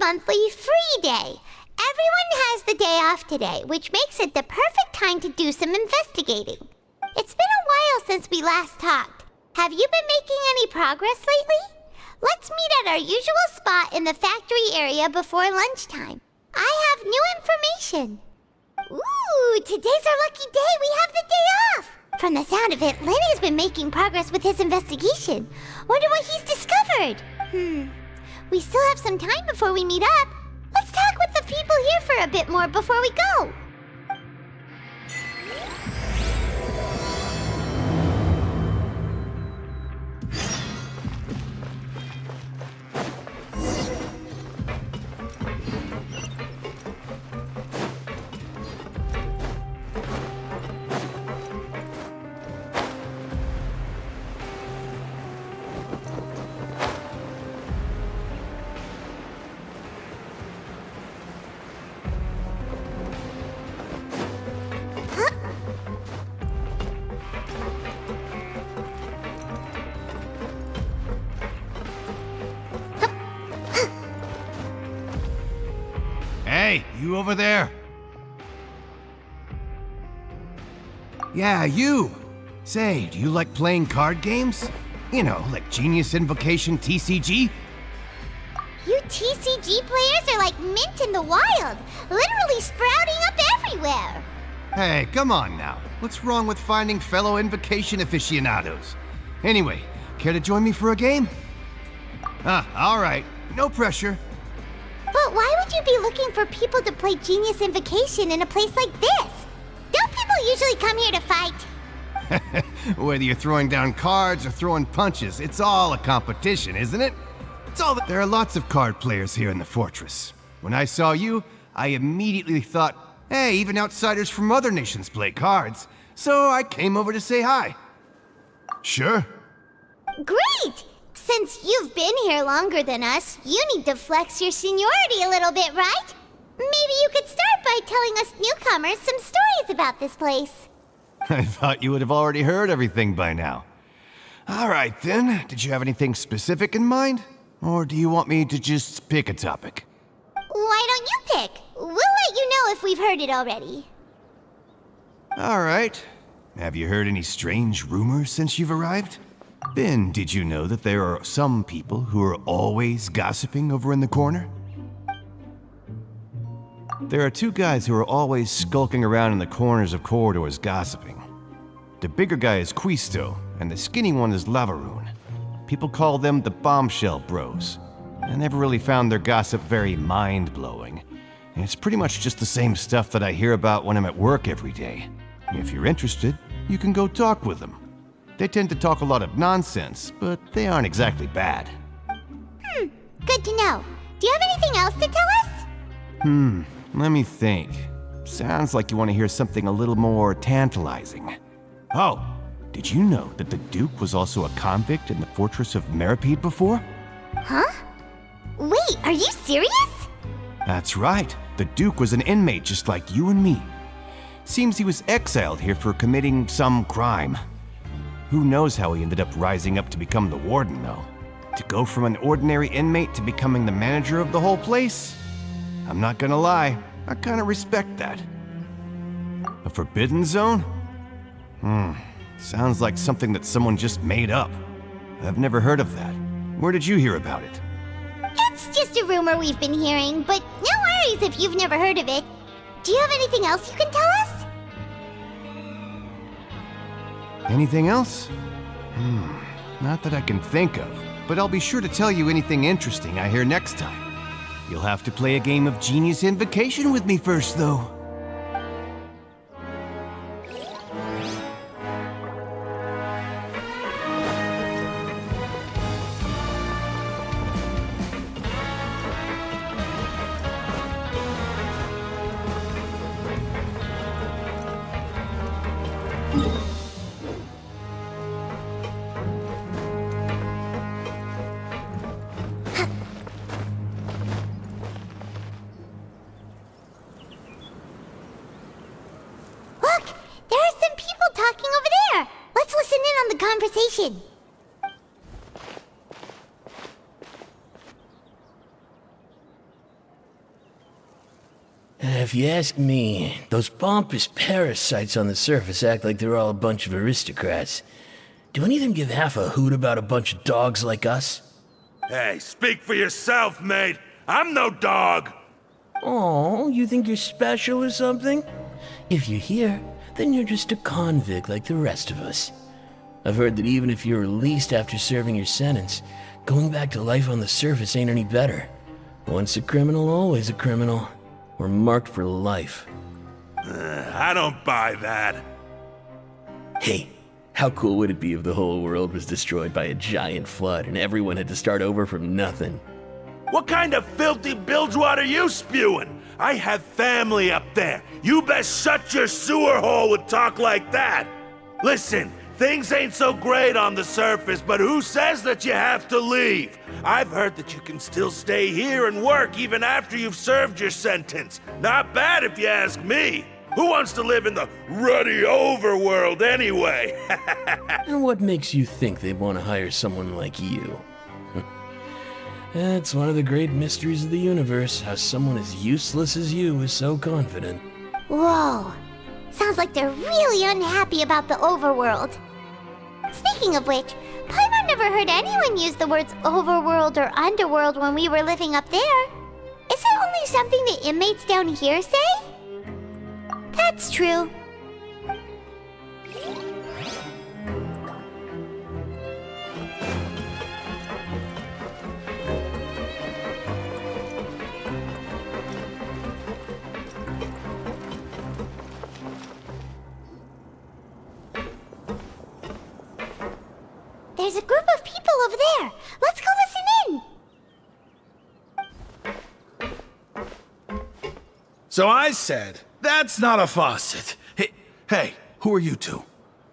monthly free day. Everyone has the day off today, which makes it the perfect time to do some investigating. It's been a while since we last talked. Have you been making any progress lately? Let's meet at our usual spot in the factory area before lunchtime. I have new information. Ooh, today's our lucky day. We have the day off. From the sound of it, Lenny's been making progress with his investigation. Wonder what he's discovered. We still have some time before we meet up. Let's talk with the people here for a bit more before we go. Hey, you over there? Yeah, you! Say, do you like playing card games? You know, like Genius Invocation TCG? You TCG players are like mint in the wild, literally sprouting up everywhere. Hey, come on now. What's wrong with finding fellow Invocation aficionados? Anyway, care to join me for a game? Alright. No pressure. But why would you be looking for people to play Genius Invocation in a place like this? Don't people usually come here to fight? Whether you're throwing down cards or throwing punches, it's all a competition, isn't it? There are lots of card players here in the fortress. When I saw you, I immediately thought, hey, even outsiders from other nations play cards. So I came over to say hi. Sure. Great! Since you've been here longer than us, you need to flex your seniority a little bit, right? Maybe you could start by telling us newcomers some stories about this place. I thought you would have already heard everything by now. All right then, did you have anything specific in mind? Or do you want me to just pick a topic? Why don't you pick? We'll let you know if we've heard it already. All right. Have you heard any strange rumors since you've arrived? Ben, did you know that there are some people who are always gossiping over in the corner? There are two guys who are always skulking around in the corners of corridors gossiping. The bigger guy is Quisto, and the skinny one is Lavaroon. People call them the Bombshell Bros. I never really found their gossip very mind-blowing. It's pretty much just the same stuff that I hear about when I'm at work every day. If you're interested, you can go talk with them. They tend to talk a lot of nonsense, but they aren't exactly bad. Good to know. Do you have anything else to tell us? Let me think. Sounds like you want to hear something a little more tantalizing. Oh, did you know that the Duke was also a convict in the fortress of Meripede before? Huh? Wait, are you serious? That's right. The Duke was an inmate just like you and me. Seems he was exiled here for committing some crime. Who knows how he ended up rising up to become the warden, though? To go from an ordinary inmate to becoming the manager of the whole place? I'm not gonna lie, I kinda respect that. A forbidden zone? Sounds like something that someone just made up. I've never heard of that. Where did you hear about it? It's just a rumor we've been hearing, but no worries if you've never heard of it. Do you have anything else you can tell us? Anything else? Not that I can think of, but I'll be sure to tell you anything interesting I hear next time. You'll have to play a game of Genius Invocation with me first, though. Talking over there. Let's listen in on the conversation. If you ask me, those pompous parasites on the surface act like they're all a bunch of aristocrats. Do any of them give half a hoot about a bunch of dogs like us? Hey, speak for yourself, mate. I'm no dog. Oh, you think you're special or something? If you're here, then you're just a convict like the rest of us. I've heard that even if you're released after serving your sentence, going back to life on the surface ain't any better. Once a criminal, always a criminal. We're marked for life. I don't buy that. Hey, how cool would it be if the whole world was destroyed by a giant flood and everyone had to start over from nothing? What kind of filthy bilgewater are you spewing? I have family up there. You best shut your sewer hole with talk like that. Listen, things ain't so great on the surface, but who says that you have to leave? I've heard that you can still stay here and work even after you've served your sentence. Not bad if you ask me. Who wants to live in the ruddy overworld anyway? And what makes you think they want to hire someone like you? That's one of the great mysteries of the universe, how someone as useless as you is so confident. Whoa. Sounds like they're really unhappy about the overworld. Speaking of which, Paimon never heard anyone use the words overworld or underworld when we were living up there. Is it only something the inmates down here say? That's true. There's a group of people over there. Let's go listen in. So I said, that's not a faucet. Hey, who are you two?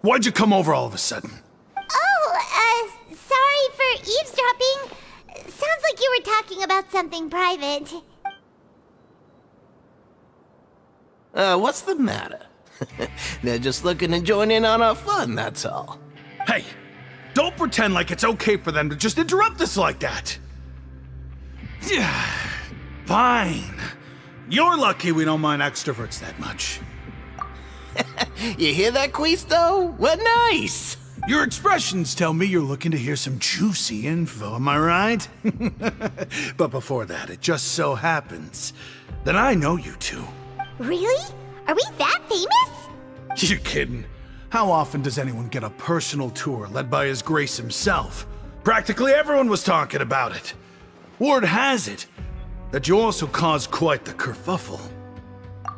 Why'd you come over all of a sudden? Oh, sorry for eavesdropping. Sounds like you were talking about something private. What's the matter? They're just looking to join in on our fun, that's all. Hey, don't pretend like it's okay for them to just interrupt us like that. Yeah, fine. You're lucky we don't mind extroverts that much. You hear that, Quisto? We're nice! Your expressions tell me you're looking to hear some juicy info, am I right? But before that, it just so happens that I know you two. Really? Are we that famous? You're kidding. How often does anyone get a personal tour led by His Grace himself? Practically everyone was talking about it. Word has it that you also caused quite the kerfuffle.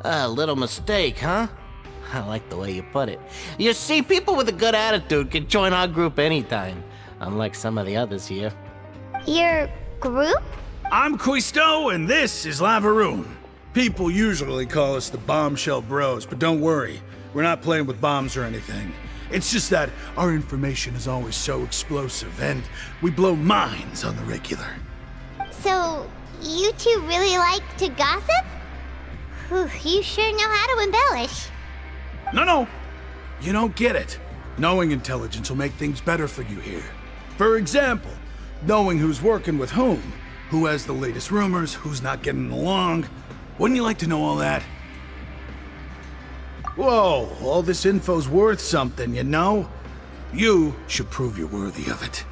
A little mistake, huh? I like the way you put it. You see, people with a good attitude can join our group anytime, unlike some of the others here. Your group? I'm Quisto, and this is Lavaroon. People usually call us the Bombshell Bros, but don't worry. We're not playing with bombs or anything. It's just that our information is always so explosive, and we blow minds on the regular. So, you two really like to gossip? Whew, you sure know how to embellish. No. You don't get it. Knowing intelligence will make things better for you here. For example, knowing who's working with who has the latest rumors, who's not getting along. Wouldn't you like to know all that? Whoa, all this info's worth something, you know? You should prove you're worthy of it.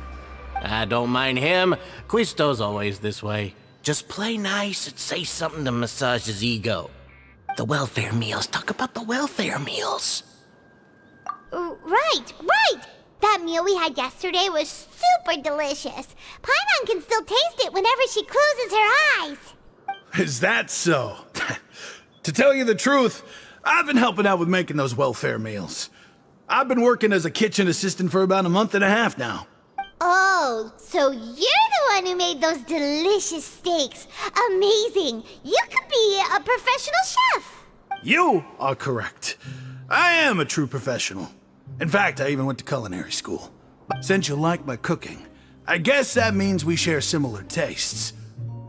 I don't mind him. Quisto's always this way. Just play nice and say something to massage his ego. The welfare meals. Talk about the welfare meals. Right. That meal we had yesterday was super delicious. Paimon can still taste it whenever she closes her eyes. Is that so? To tell you the truth, I've been helping out with making those welfare meals. I've been working as a kitchen assistant for about a month and a half now. Oh, so you're the one who made those delicious steaks. Amazing. You could be a professional chef. You are correct. I am a true professional. In fact, I even went to culinary school. Since you like my cooking, I guess that means we share similar tastes.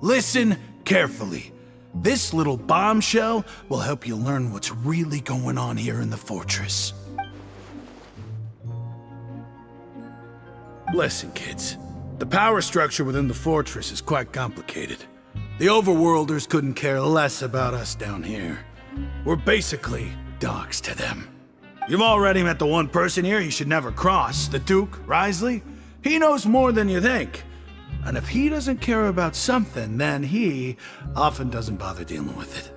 Listen carefully. This little bombshell will help you learn what's really going on here in the fortress. Listen, kids. The power structure within the fortress is quite complicated. The overworlders couldn't care less about us down here. We're basically dogs to them. You've already met the one person here you should never cross, the Duke, Risley. He knows more than you think. And if he doesn't care about something, then he often doesn't bother dealing with it.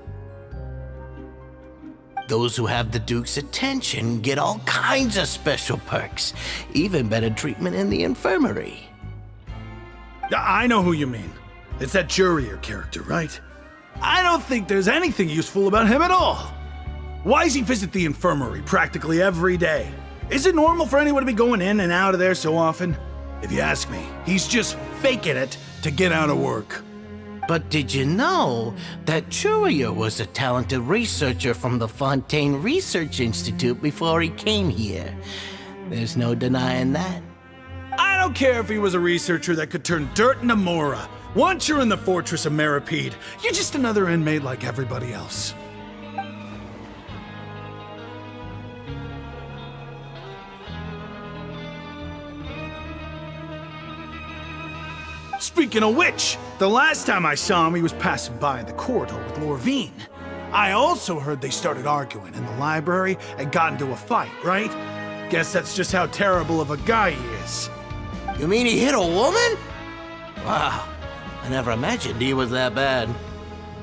Those who have the Duke's attention get all kinds of special perks, even better treatment in the infirmary. I know who you mean. It's that Jurier character, right? I don't think there's anything useful about him at all. Why does he visit the infirmary practically every day? Is it normal for anyone to be going in and out of there so often? If you ask me, he's just faking it to get out of work. But did you know that Jurier was a talented researcher from the Fontaine Research Institute before he came here? There's no denying that. I don't care if he was a researcher that could turn dirt into Mora. Once you're in the fortress of Meripede, you're just another inmate like everybody else. Speaking of which, the last time I saw him, he was passing by in the corridor with Lorvine. I also heard they started arguing in the library and got into a fight, right? Guess that's just how terrible of a guy he is. You mean he hit a woman? Wow, I never imagined he was that bad.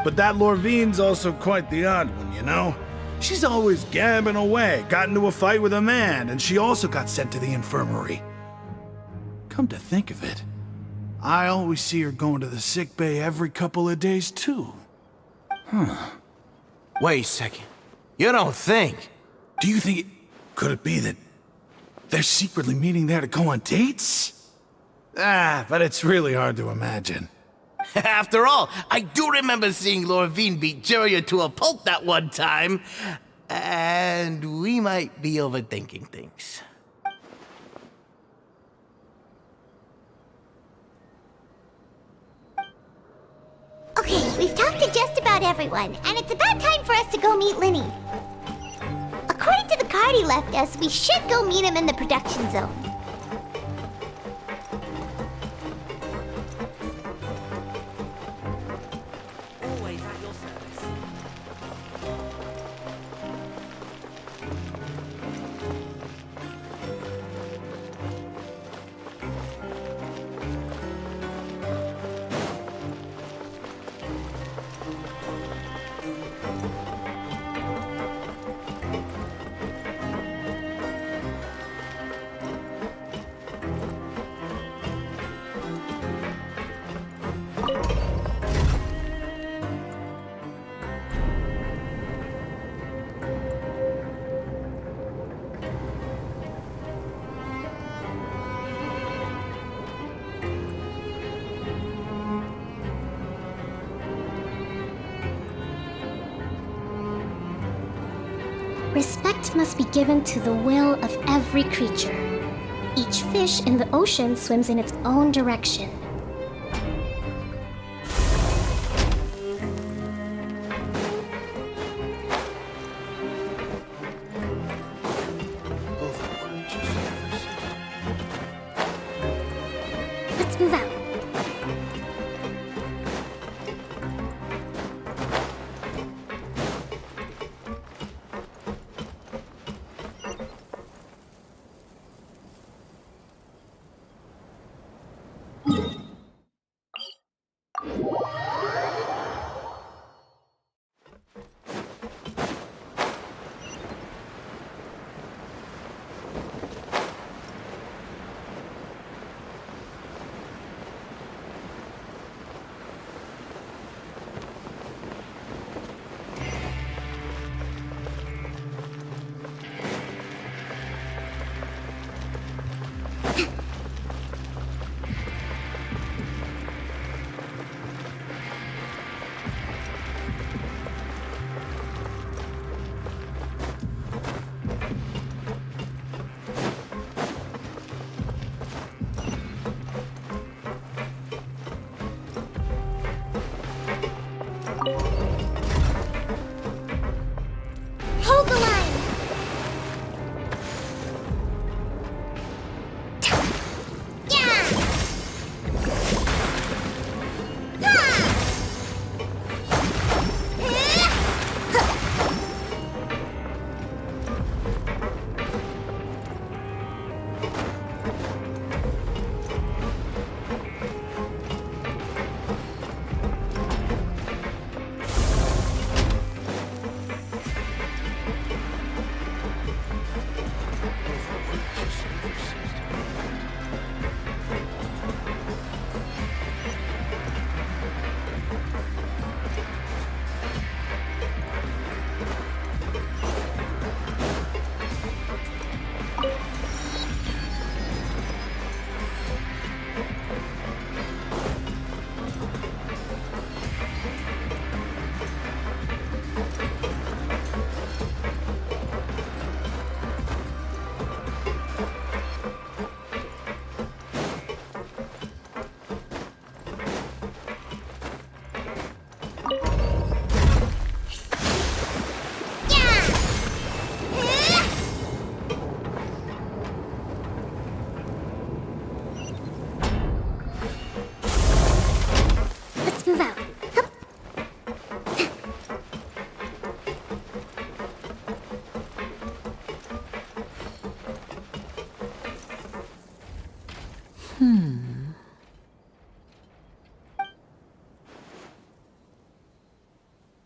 But that Lorvine's also quite the odd one, you know? She's always gabbing away, got into a fight with a man, and she also got sent to the infirmary. Come to think of it, I always see her going to the sick bay every couple of days, too. Wait a second. You don't think? Do you think could it be that they're secretly meeting there to go on dates? But it's really hard to imagine. After all, I do remember seeing Lorvine beat Jurier to a pulp that one time. And we might be overthinking things. Okay, we've talked to just about everyone, and it's about time for us to go meet Linny. According to the card he left us, we should go meet him in the production zone. Always at your service. Respect must be given to the will of every creature. Each fish in the ocean swims in its own direction. Let's move out.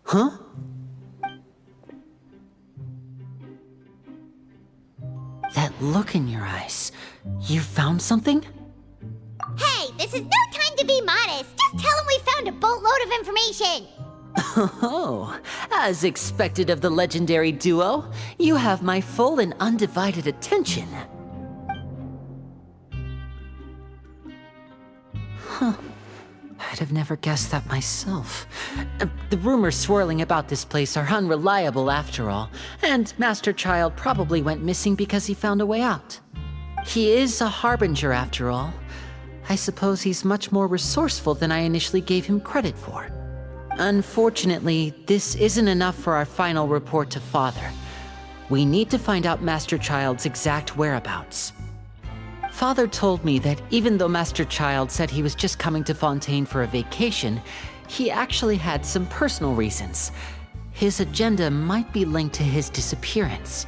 Huh? That look in your eyes. You found something? Hey, this is no time to be modest. Just tell him we found a boatload of information. Oh, as expected of the legendary duo, you have my full and undivided attention. Huh. I'd have never guessed that myself. The rumors swirling about this place are unreliable after all, and Master Child probably went missing because he found a way out. He is a harbinger after all. I suppose he's much more resourceful than I initially gave him credit for. Unfortunately, this isn't enough for our final report to Father. We need to find out Master Child's exact whereabouts. Father told me that even though Master Child said he was just coming to Fontaine for a vacation, he actually had some personal reasons. His agenda might be linked to his disappearance.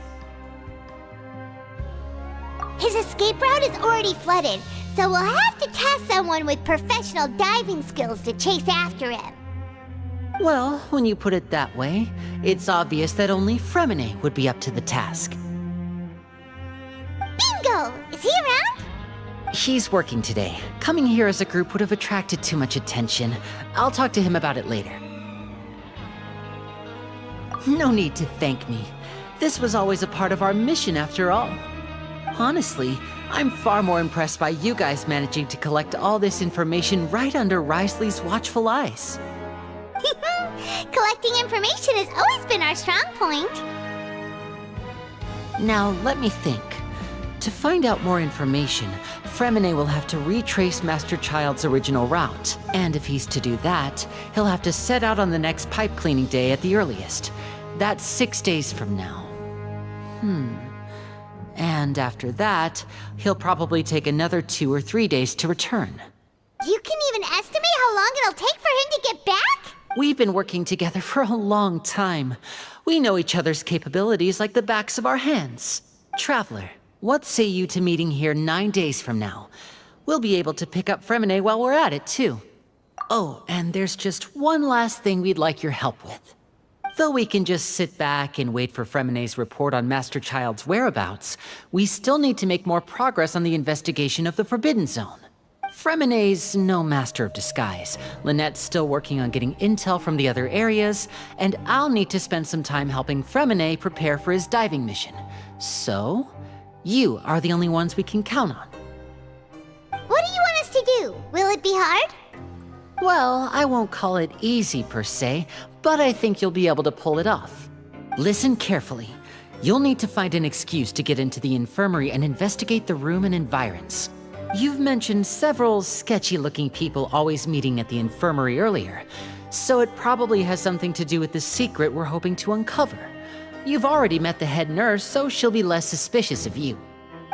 His escape route is already flooded, so we'll have to task someone with professional diving skills to chase after him. Well, when you put it that way, it's obvious that only Fremine would be up to the task. Bingo! Is he around? He's working today. Coming here as a group would have attracted too much attention. I'll talk to him about it later. No need to thank me. This was always a part of our mission after all. Honestly, I'm far more impressed by you guys managing to collect all this information right under Risley's watchful eyes. Collecting information has always been our strong point. Now, let me think. To find out more information, Fremine will have to retrace Master Child's original route. And if he's to do that, he'll have to set out on the next pipe cleaning day at the earliest. That's 6 days from now. And after that, he'll probably take another 2 or 3 days to return. You can even estimate how long it'll take for him to get back? We've been working together for a long time. We know each other's capabilities like the backs of our hands. Traveler, what say you to meeting here 9 days from now? We'll be able to pick up Fremine while we're at it, too. Oh, and there's just one last thing we'd like your help with. Though we can just sit back and wait for Fremine's report on Master Child's whereabouts, we still need to make more progress on the investigation of the Forbidden Zone. Fremine's no master of disguise. Lynette's still working on getting intel from the other areas, and I'll need to spend some time helping Fremine prepare for his diving mission. So, you are the only ones we can count on. What do you want us to do? Will it be hard? Well, I won't call it easy per se, but I think you'll be able to pull it off. Listen carefully. You'll need to find an excuse to get into the infirmary and investigate the room and environs. You've mentioned several sketchy-looking people always meeting at the infirmary earlier, so it probably has something to do with the secret we're hoping to uncover. You've already met the head nurse, so she'll be less suspicious of you.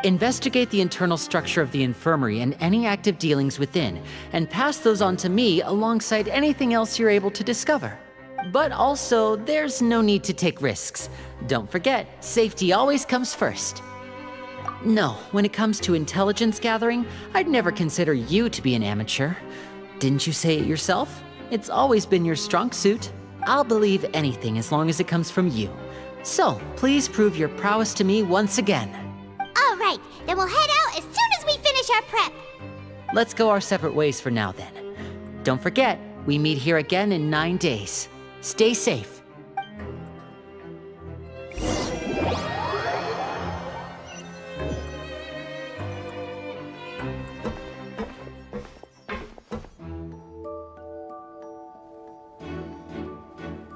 Investigate the internal structure of the infirmary and any active dealings within, and pass those on to me alongside anything else you're able to discover. But also, there's no need to take risks. Don't forget, safety always comes first. No, when it comes to intelligence gathering, I'd never consider you to be an amateur. Didn't you say it yourself? It's always been your strong suit. I'll believe anything as long as it comes from you. So, please prove your prowess to me once again. All right, then we'll head out as soon as we finish our prep. Let's go our separate ways for now then. Don't forget, we meet here again in 9 days. Stay safe.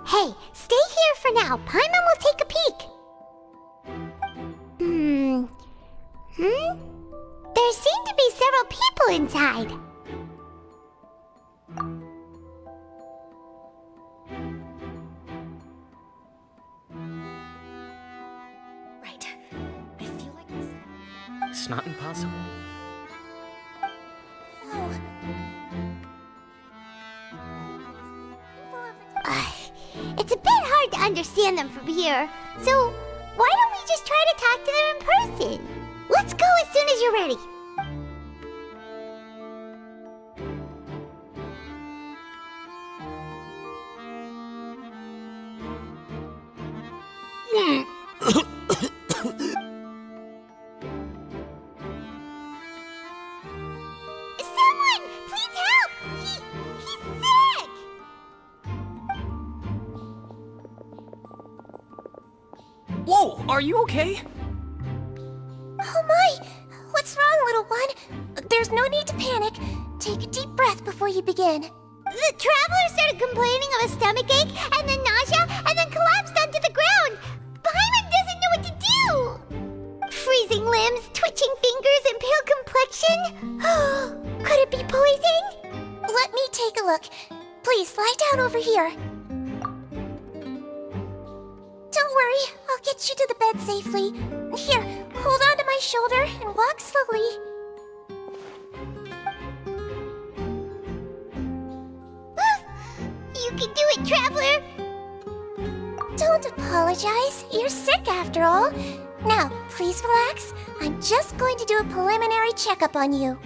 Hey, stay here for now. Paimon will take a peek. There seem to be several people inside. Right. I feel like this. It's not impossible. It's a bit hard to understand them from here, so why don't we just try to talk to them in person? Let's go as soon as you're ready. Whoa, are you okay? Oh my! What's wrong, little one? There's no need to panic. Take a deep breath before you begin. The traveler started complaining of a stomachache, and then nausea, and then collapsed onto the ground. Paimon doesn't know what to do. Freezing limbs, twitching fingers, and pale complexion. Could it be poison? Let me take a look. Please, lie down over here. Don't worry, I'll get you to the bed safely. Here, hold on to my shoulder and walk slowly. You can do it, traveler. Don't apologize. You're sick after all. Now, please relax. I'm just going to do a preliminary checkup on you.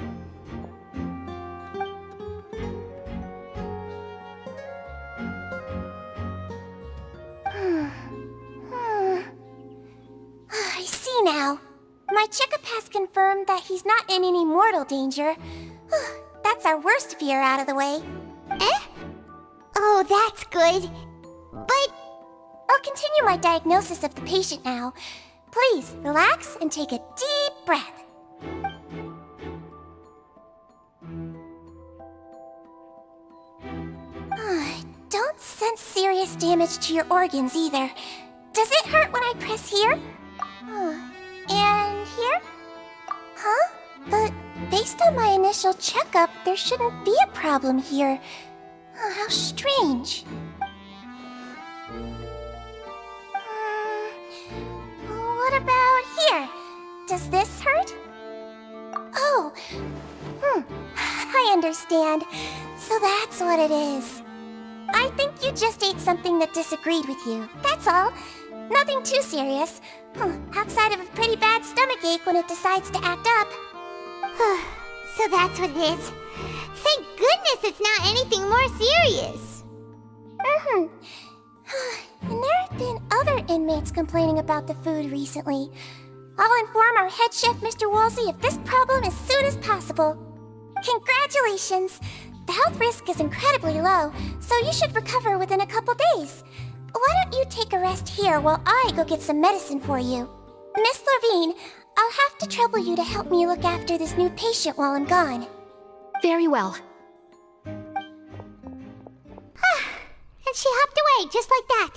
I see now. My checkup has confirmed that he's not in any mortal danger. That's our worst fear out of the way. Eh? Oh, that's good. But I'll continue my diagnosis of the patient now. Please, relax and take a deep breath. Don't sense serious damage to your organs either. Does it hurt when I press here? And here? Huh? But based on my initial checkup, there shouldn't be a problem here. How strange. What about here? Does this hurt? Oh, I understand. So that's what it is. I think you just ate something that disagreed with you. That's all. Nothing too serious. Outside of a pretty bad stomachache when it decides to act up. so that's what it is. Thank goodness it's not anything more serious. And there have been other inmates complaining about the food recently. I'll inform our head chef, Mr. Woolsey, of this problem as soon as possible. Congratulations! The health risk is incredibly low, so you should recover within a couple days. Why don't you take a rest here while I go get some medicine for you? Miss Levine, I'll have to trouble you to help me look after this new patient while I'm gone. Very well. And she hopped away just like that.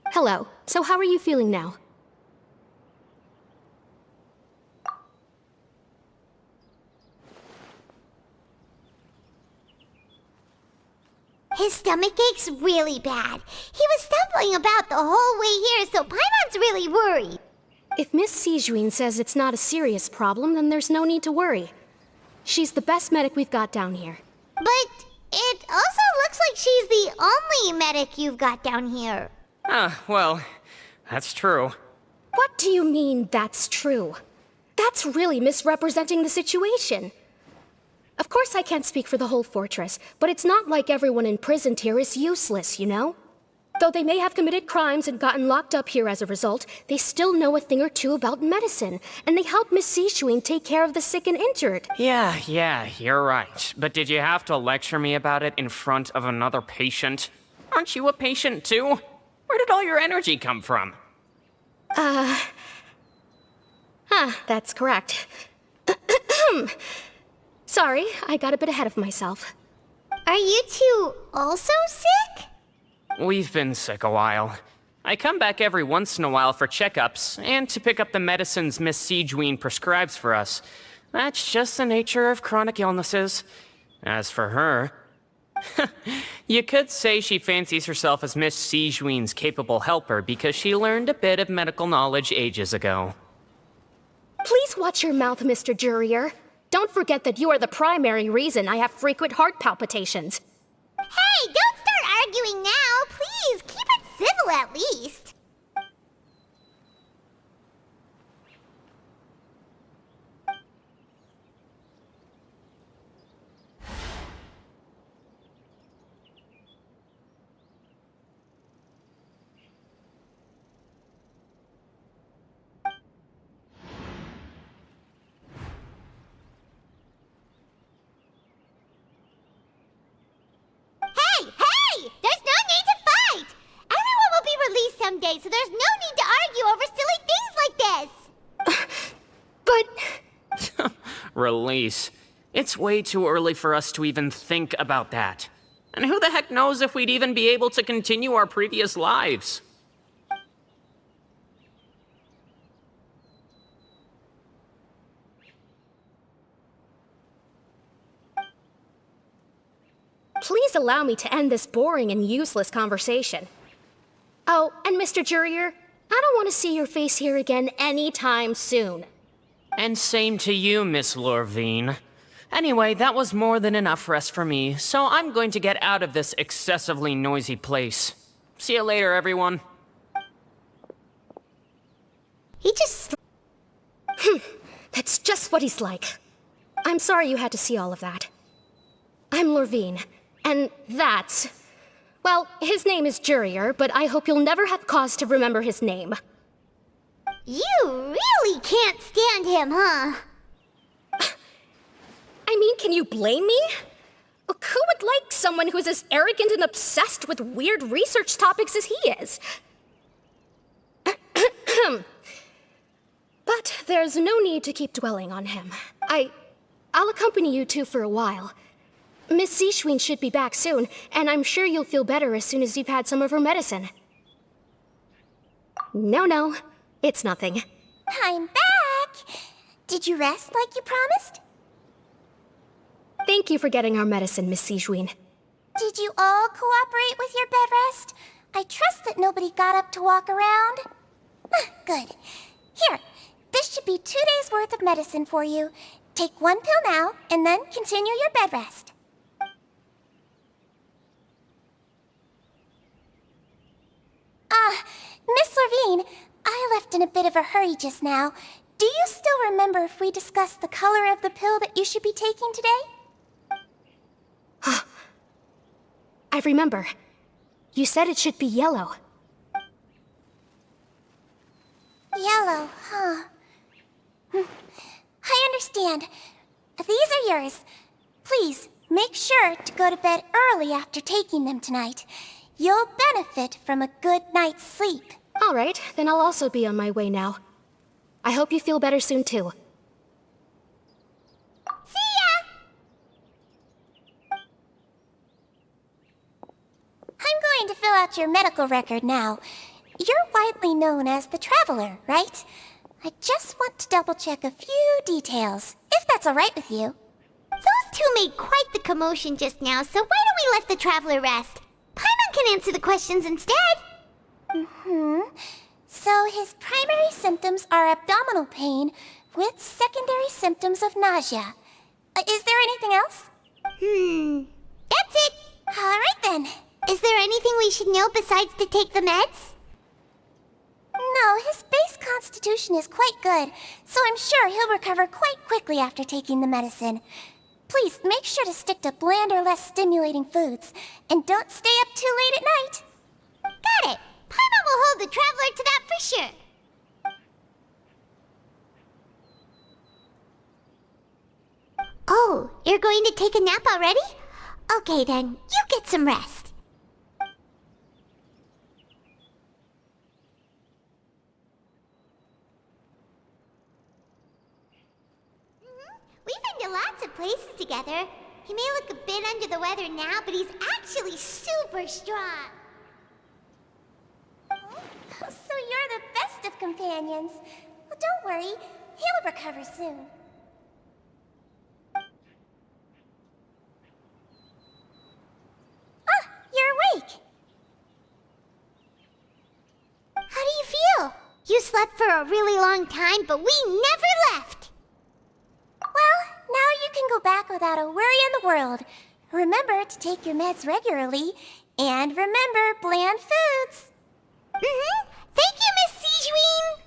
Hello. So how are you feeling now? His stomach ache's really bad. He was stumbling about the whole way here, so Paimon's really worried. If Miss Sijuin says it's not a serious problem, then there's no need to worry. She's the best medic we've got down here. But it also looks like she's the only medic you've got down here. Well, that's true. What do you mean, that's true? That's really misrepresenting the situation. Of course I can't speak for the whole fortress, but it's not like everyone imprisoned here is useless, you know? Though they may have committed crimes and gotten locked up here as a result, they still know a thing or two about medicine, and they help Miss Sijuin take care of the sick and injured. Yeah, you're right. But did you have to lecture me about it in front of another patient? Aren't you a patient too? Where did all your energy come from? That's correct. Sorry, I got a bit ahead of myself. Are you two also sick? We've been sick a while. I come back every once in a while for checkups, and to pick up the medicines Miss Sijuin prescribes for us. That's just the nature of chronic illnesses. As for her... you could say she fancies herself as Miss Sijuin's capable helper because she learned a bit of medical knowledge ages ago. Please watch your mouth, Mr. Jurier. Don't forget that you are the primary reason I have frequent heart palpitations. Hey, don't start arguing now, please. Keep it civil at least. today, so there's no need to argue over silly things like this. But Release. It's way too early for us to even think about that. And who the heck knows if we'd even be able to continue our previous lives? please allow me to end this boring and useless conversation. Oh, and Mr. Jurier, I don't want to see your face here again anytime soon. And same to you, Miss Lorvine. Anyway, that was more than enough rest for me, so I'm going to get out of this excessively noisy place. See you later, everyone. He just... That's just what he's like. I'm sorry you had to see all of that. I'm Lorvine, and that's... Well, his name is Jurier, but I hope you'll never have cause to remember his name. You really can't stand him, huh? I mean, can you blame me? Who would like someone who's as arrogant and obsessed with weird research topics as he is? But there's no need to keep dwelling on him. I'll accompany you two for a while. Miss Zishwin should be back soon, and I'm sure you'll feel better as soon as you've had some of her medicine. No, it's nothing. I'm back! Did you rest like you promised? Thank you for getting our medicine, Miss Zishwin. Did you all cooperate with your bed rest? I trust that nobody got up to walk around. Good. Here, this should be 2 days' worth of medicine for you. Take 1 pill now, and then continue your bed rest. Miss Lorvine, I left in a bit of a hurry just now. Do you still remember if we discussed the color of the pill that you should be taking today? I remember. You said it should be yellow. Yellow, huh? I understand. These are yours. Please, make sure to go to bed early after taking them tonight. You'll benefit from a good night's sleep. All right, then I'll also be on my way now. I hope you feel better soon, too. See ya! I'm going to fill out your medical record now. You're widely known as the Traveler, right? I just want to double-check a few details, if that's all right with you. Those two made quite the commotion just now, so why don't we let the Traveler rest? Paimon can answer the questions instead. So his primary symptoms are abdominal pain with secondary symptoms of nausea. Is there anything else? That's it. All right then. Is there anything we should know besides to take the meds? No, his base constitution is quite good, so I'm sure he'll recover quite quickly after taking the medicine. Please make sure to stick to bland or less stimulating foods, and don't stay up too late at night. Got it. Paimon will hold the Traveler to that for sure. Oh, you're going to take a nap already? Okay then, you get some rest. We've been to lots of places together. He may look a bit under the weather now, but he's actually super strong. So you're the best of companions. Well, don't worry, he'll recover soon. You're awake. How do you feel? You slept for a really long time, but we never left. Well, now you can go back without a worry in the world. Remember to take your meds regularly, and remember bland foods. Thank you, Miss Zishwin.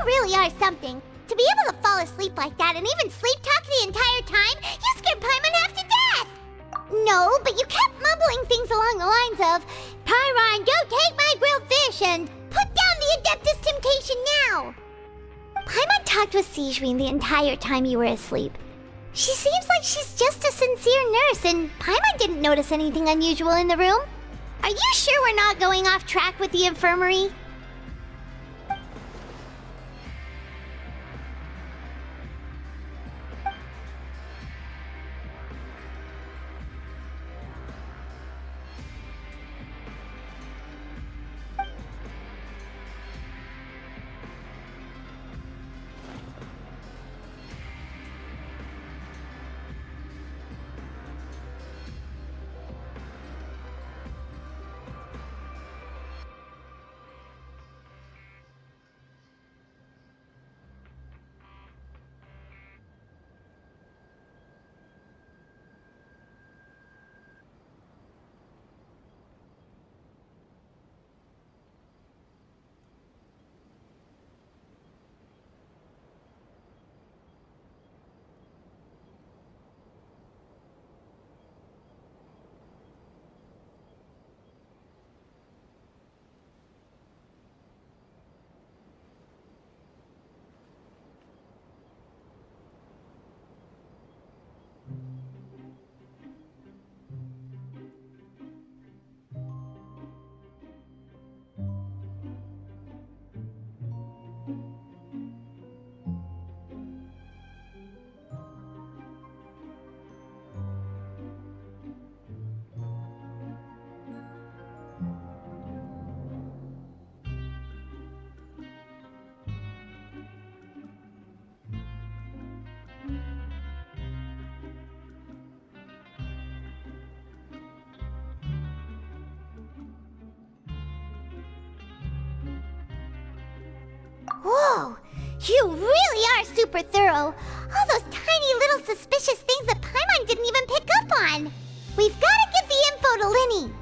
really are something. To be able to fall asleep like that and even sleep talk the entire time, you scared Paimon half to death! No, but you kept mumbling things along the lines of, Pyron, don't take my grilled fish, and put down the Adeptus Temptation now! Paimon talked with Sigewinne the entire time you were asleep. She seems like she's just a sincere nurse, and Paimon didn't notice anything unusual in the room. Are you sure we're not going off track with the infirmary? Whoa! You really are super thorough! All those tiny little suspicious things that Paimon didn't even pick up on! We've gotta give the info to Linny!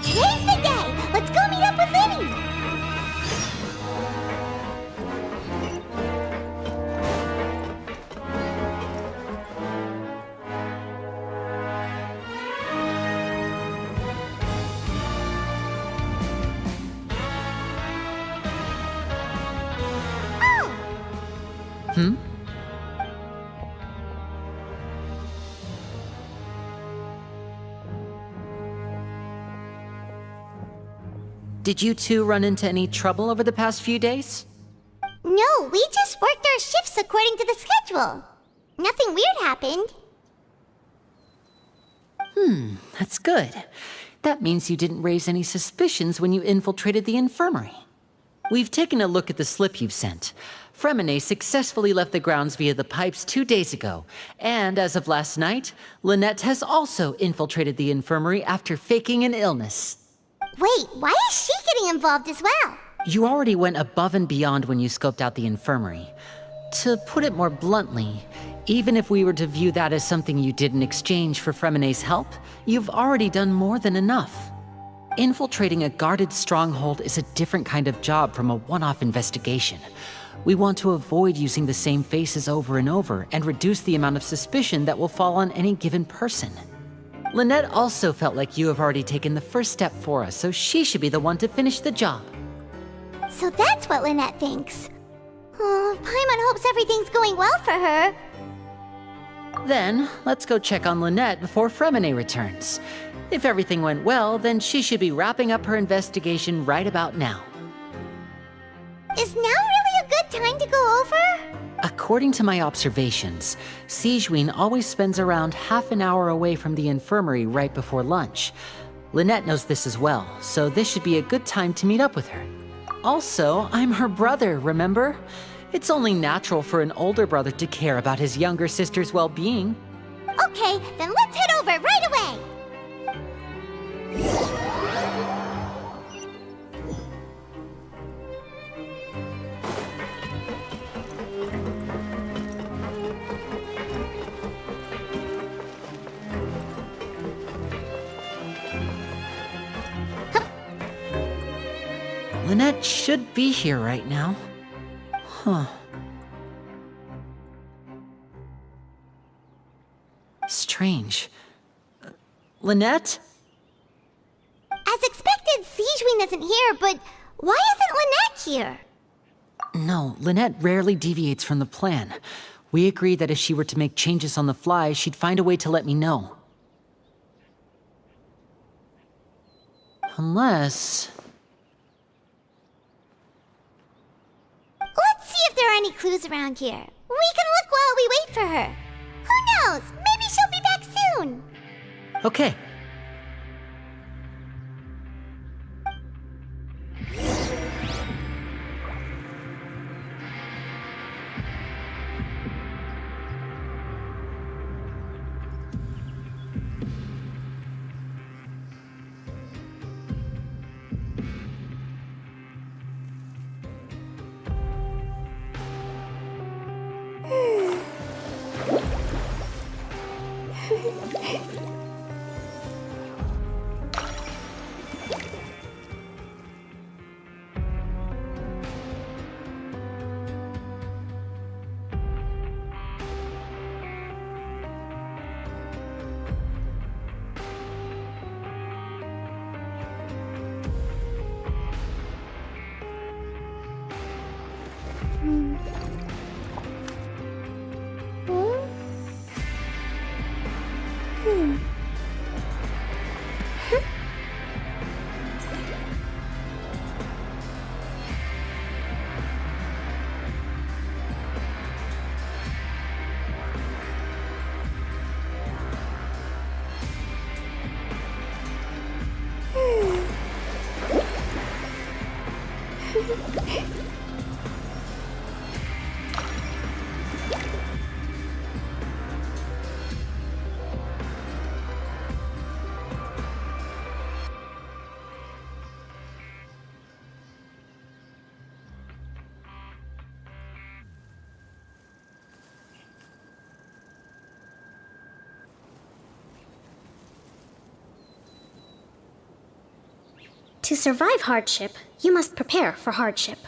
Today's the day! Let's go meet up with Linny! Hmm? Did you two run into any trouble over the past few days? No, we just worked our shifts according to the schedule. Nothing weird happened. That's good. That means you didn't raise any suspicions when you infiltrated the infirmary. We've taken a look at the slip you've sent. Fremine successfully left the grounds via the pipes 2 days ago, and as of last night, Lynette has also infiltrated the infirmary after faking an illness. Wait, why is she getting involved as well? You already went above and beyond when you scoped out the infirmary. To put it more bluntly, even if we were to view that as something you did in exchange for Fremine's help, you've already done more than enough. Infiltrating a guarded stronghold is a different kind of job from a one-off investigation. We want to avoid using the same faces over and over and reduce the amount of suspicion that will fall on any given person. Lynette also felt like you have already taken the first step for us, so she should be the one to finish the job. So that's what Lynette thinks. Oh, Paimon hopes everything's going well for her. Then, let's go check on Lynette before Fremine returns. If everything went well, then she should be wrapping up her investigation right about now. Is now really a good time to go over? According to my observations, Sigewinne always spends around half an hour away from the infirmary right before lunch. Lynette knows this as well, so this should be a good time to meet up with her. Also, I'm her brother, remember? It's only natural for an older brother to care about his younger sister's well-being. Okay, then let's head over right away! Lynette should be here right now. Huh. Strange. Lynette? As expected, Sigewinne isn't here, but why isn't Lynette here? No, Lynette rarely deviates from the plan. We agreed that if she were to make changes on the fly, she'd find a way to let me know. Unless... Let's see if there are any clues around here. We can look while we wait for her. Who knows? Maybe she'll be back soon. Okay. To survive hardship, you must prepare for hardship.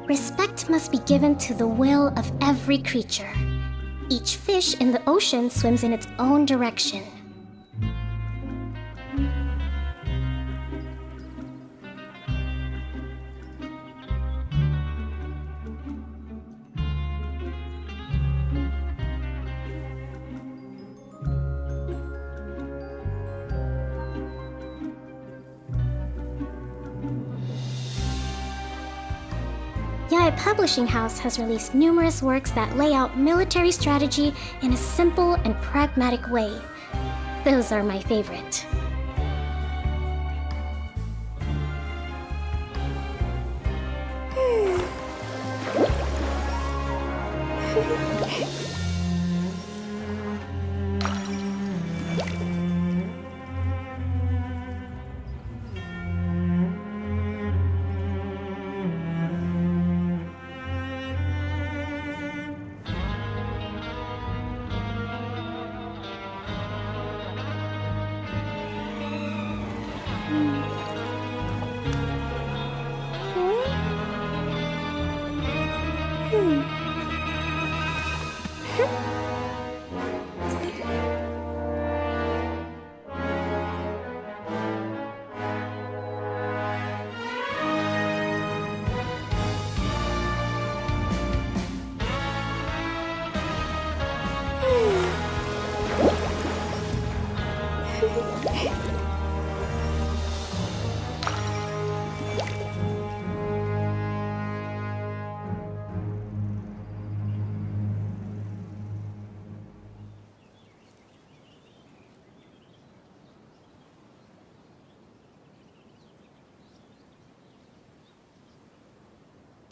Respect must be given to the will of every creature. Each fish in the ocean swims in its own direction. Yae Publishing House has released numerous works that lay out military strategy in a simple and pragmatic way. Those are my favorite.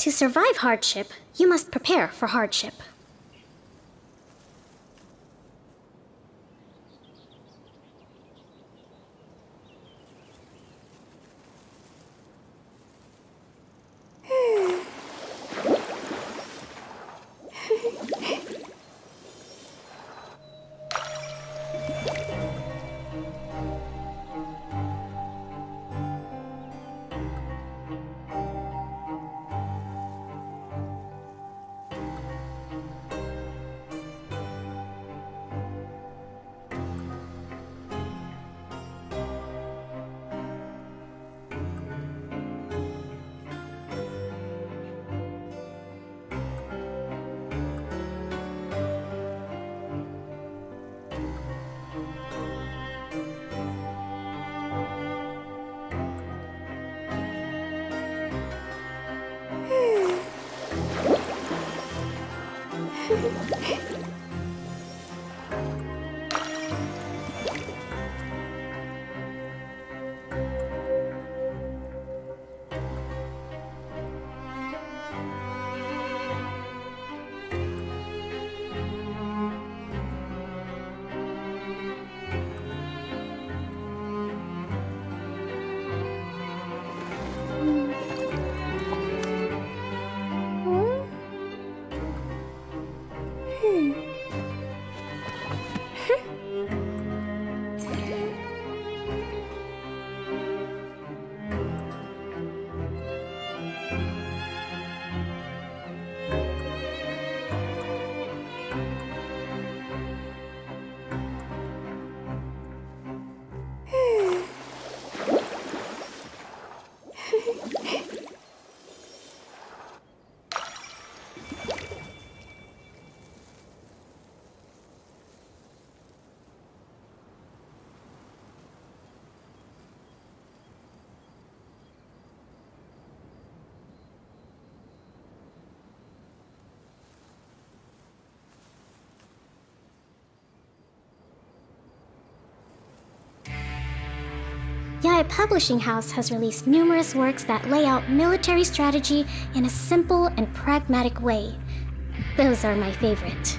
To survive hardship, you must prepare for hardship. Yae Publishing House has released numerous works that lay out military strategy in a simple and pragmatic way. Those are my favorite.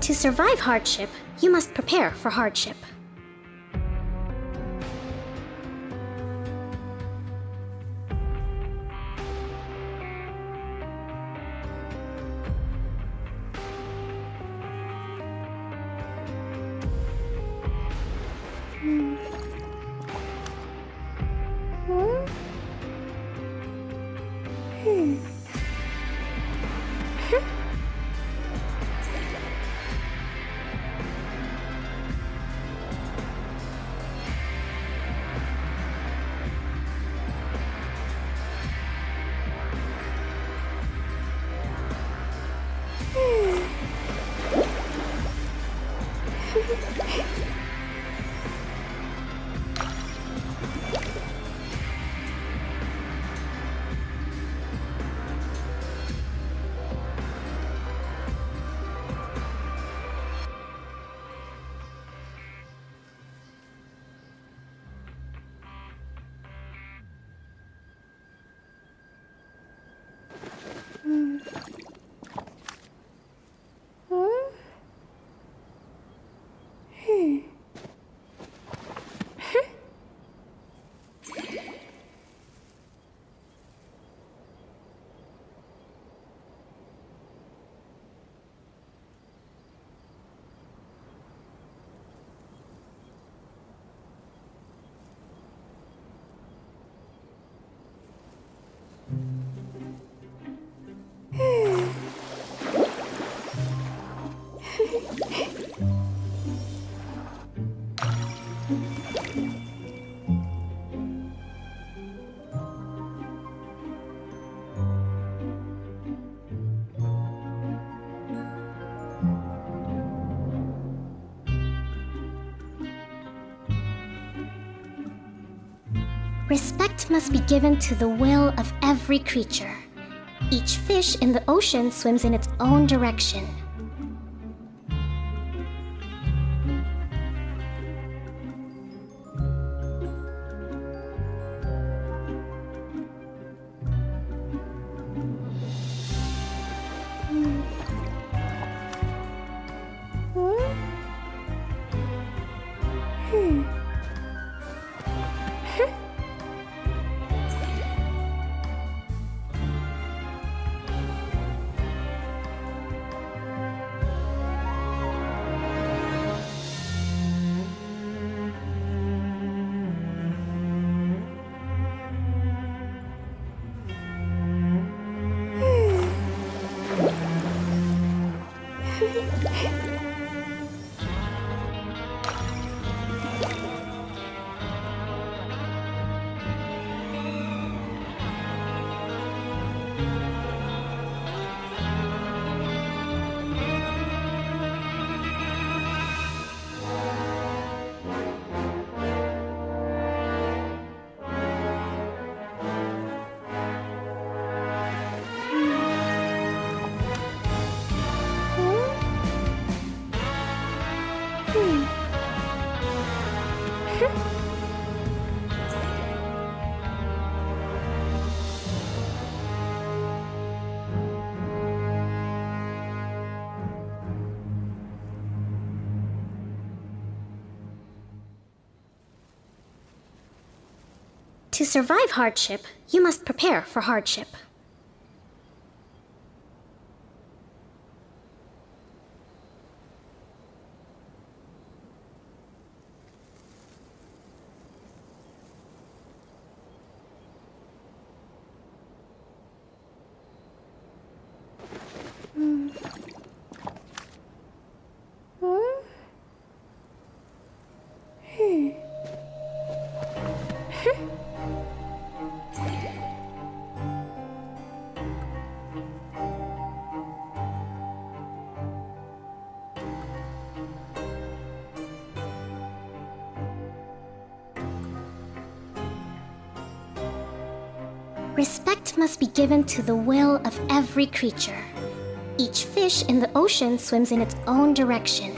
To survive hardship, you must prepare for hardship. Respect must be given to the will of every creature. Each fish in the ocean swims in its own direction. To survive hardship, you must prepare for hardship. Respect must be given to the will of every creature. Each fish in the ocean swims in its own direction.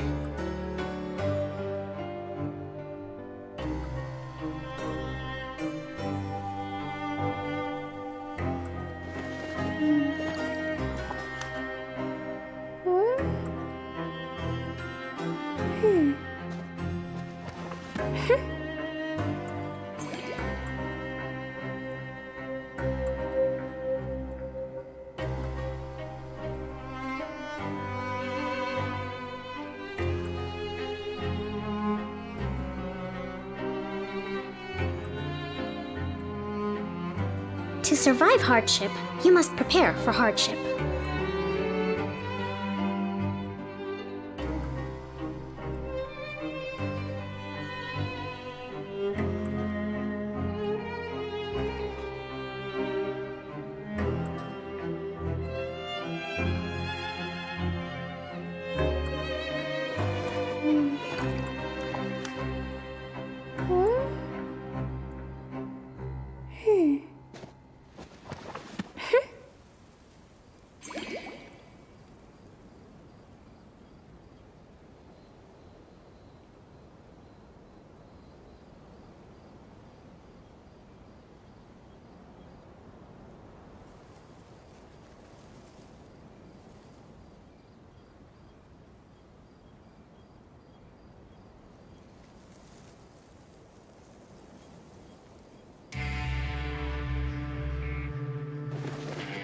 To survive hardship, you must prepare for hardship.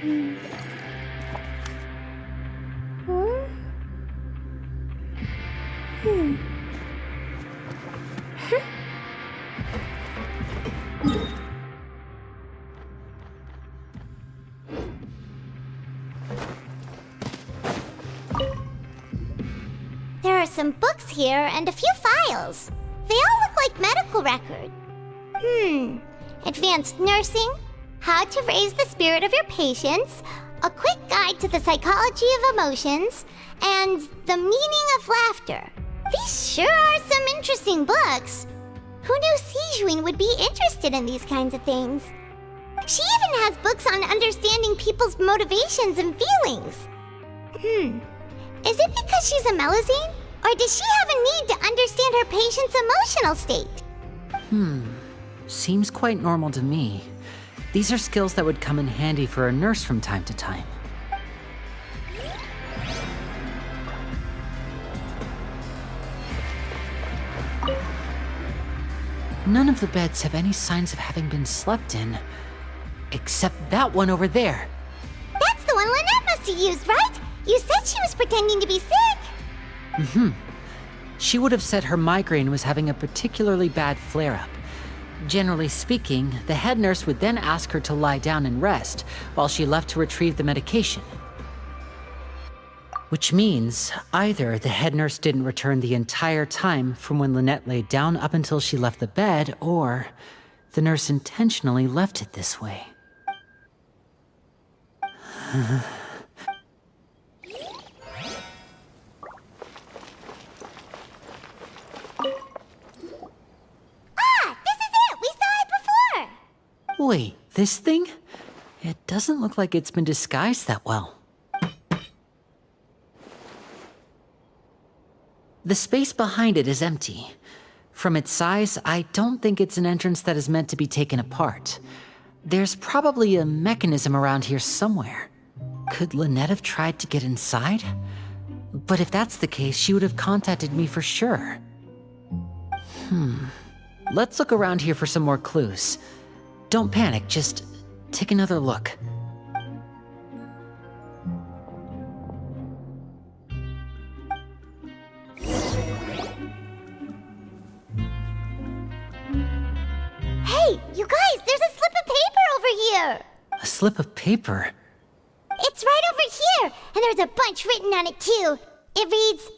There are some books here and a few files. They all look like medical record. Advanced nursing, how to raise the spirit of your patients, a quick guide to the psychology of emotions, and the meaning of laughter. These sure are some interesting books. Who knew Sijuin would be interested in these kinds of things? She even has books on understanding people's motivations and feelings. Is it because she's a Melusine? Or does she have a need to understand her patient's emotional state? Seems quite normal to me. These are skills that would come in handy for a nurse from time to time. None of the beds have any signs of having been slept in, except that one over there. That's the one Lynette must have used, right? You said she was pretending to be sick. She would have said her migraine was having a particularly bad flare-up. Generally speaking, the head nurse would then ask her to lie down and rest while she left to retrieve the medication. Which means either the head nurse didn't return the entire time from when Lynette laid down up until she left the bed, or the nurse intentionally left it this way. Wait, this thing? It doesn't look like it's been disguised that well. The space behind it is empty. From its size, I don't think it's an entrance that is meant to be taken apart. There's probably a mechanism around here somewhere. Could Lynette have tried to get inside? But if that's the case, she would have contacted me for sure. Let's look around here for some more clues. Don't panic, just take another look. Hey, you guys, there's a slip of paper over here! A slip of paper? It's right over here, and there's a bunch written on it too. It reads,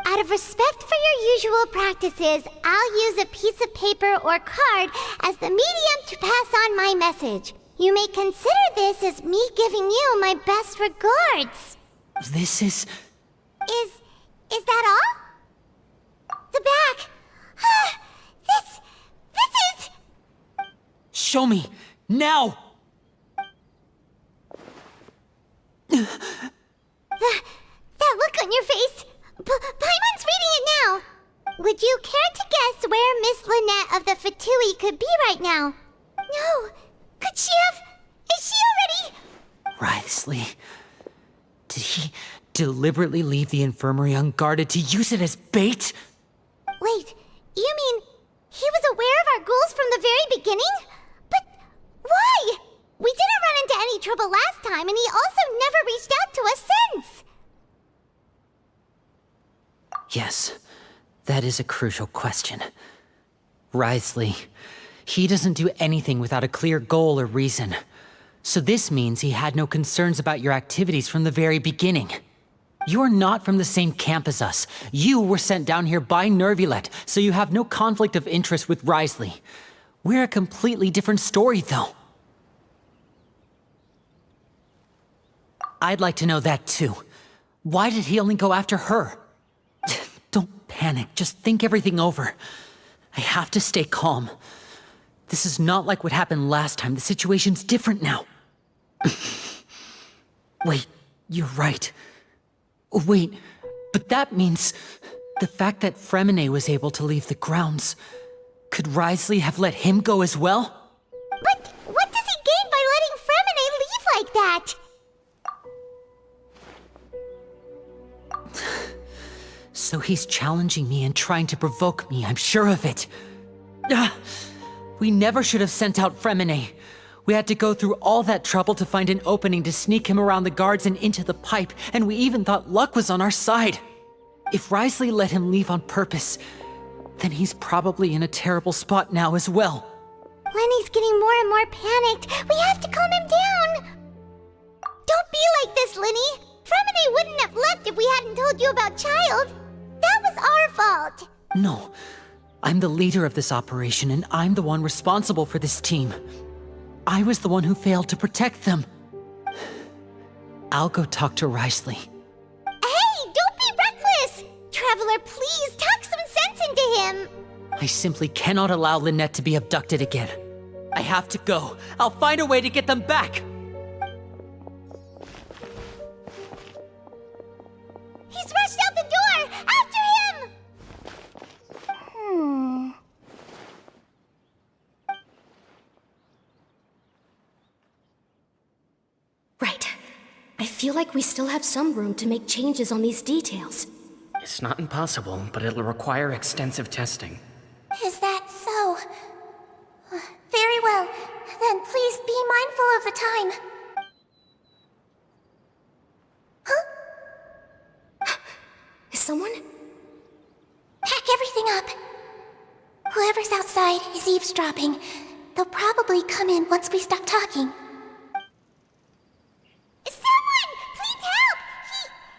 "Out of respect for your usual practices, I'll use a piece of paper or card as the medium to pass on my message. You may consider this as me giving you my best regards." This is... Is that all? The back. This is... Show me! Now! That look on your face. Paimon's reading it now. Would you care to guess where Miss Lynette of the Fatui could be right now? No. Could she have... Is she already... Writhsley. Did he deliberately leave the infirmary unguarded to use it as bait? Wait, you mean he was aware of our goals from the very beginning? But why? We didn't run into any trouble last time, and he also never reached out to us since. Yes, that is a crucial question. Writhsley, he doesn't do anything without a clear goal or reason. So this means he had no concerns about your activities from the very beginning. You're not from the same camp as us. You were sent down here by Nervulet, so you have no conflict of interest with Writhsley. We're a completely different story, though. I'd like to know that, too. Why did he only go after her? Don't panic, just think everything over. I have to stay calm. This is not like what happened last time. The situation's different now. Wait, you're right. Wait, but that means the fact that Fremine was able to leave the grounds. Could Writhsley have let him go as well? But what does he gain by letting Fremine leave like that? So he's challenging me and trying to provoke me, I'm sure of it. We never should have sent out Fremine. We had to go through all that trouble to find an opening to sneak him around the guards and into the pipe, and we even thought luck was on our side. If Risley let him leave on purpose, then he's probably in a terrible spot now as well. Lenny's getting more and more panicked. We have to calm him down. Don't be like this, Lenny. Fremine wouldn't have left if we hadn't told you about Child. That was our fault. No, I'm the leader of this operation, and I'm the one responsible for this team. I was the one who failed to protect them. I'll go talk to Risley. Hey, don't be reckless! Traveler, please talk some sense into him. I simply cannot allow Lynette to be abducted again. I have to go. I'll find a way to get them back. He's rushed out the door! After him! Right. I feel like we still have some room to make changes on these details. It's not impossible, but it'll require extensive testing. Is that so? Very well. Then please be mindful of the time. Huh? Is someone? Pack everything up. Whoever's outside is eavesdropping. They'll probably come in once we stop talking. Someone! Please help!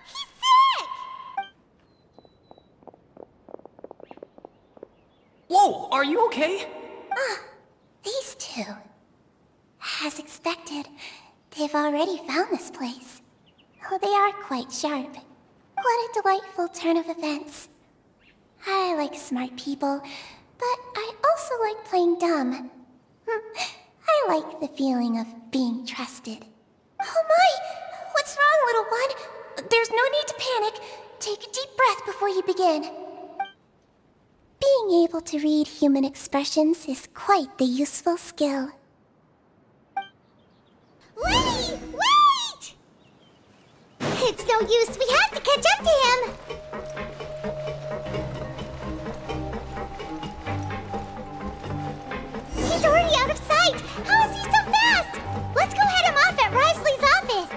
He's sick! Whoa, are you okay? These two. As expected, they've already found this place. Oh, they are quite sharp. What a delightful turn of events. I like smart people, but I also like playing dumb. I like the feeling of being trusted. Oh my! What's wrong, little one? There's no need to panic. Take a deep breath before you begin. Being able to read human expressions is quite the useful skill. Lenny! Wait! It's no use. We have to catch up to him. He's already out of sight. How is he so fast? Let's go head him off at Risley's office.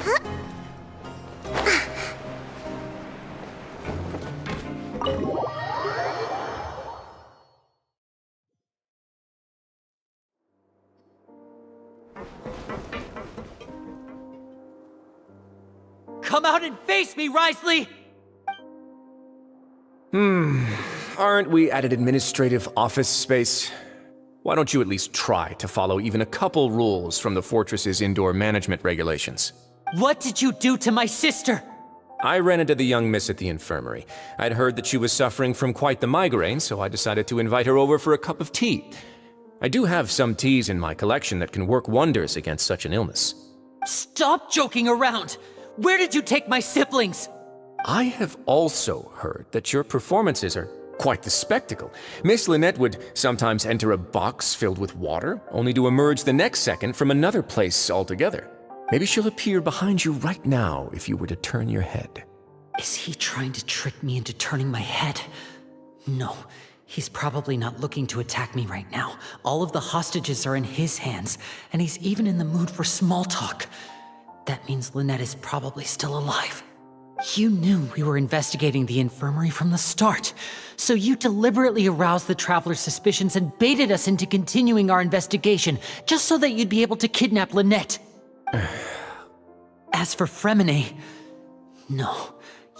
Huh? Come out and face me, Risley! Aren't we at an administrative office space? Why don't you at least try to follow even a couple rules from the fortress's indoor management regulations? What did you do to my sister? I ran into the young miss at the infirmary. I'd heard that she was suffering from quite the migraine, so I decided to invite her over for a cup of tea. I do have some teas in my collection that can work wonders against such an illness. Stop joking around! Where did you take my siblings? I have also heard that your performances are quite the spectacle. Miss Lynette would sometimes enter a box filled with water, only to emerge the next second from another place altogether. Maybe she'll appear behind you right now if you were to turn your head. Is he trying to trick me into turning my head? No, he's probably not looking to attack me right now. All of the hostages are in his hands, and he's even in the mood for small talk. That means Lynette is probably still alive. You knew we were investigating the infirmary from the start, so you deliberately aroused the Traveler's suspicions and baited us into continuing our investigation, just so that you'd be able to kidnap Lynette. As for Fremine, no,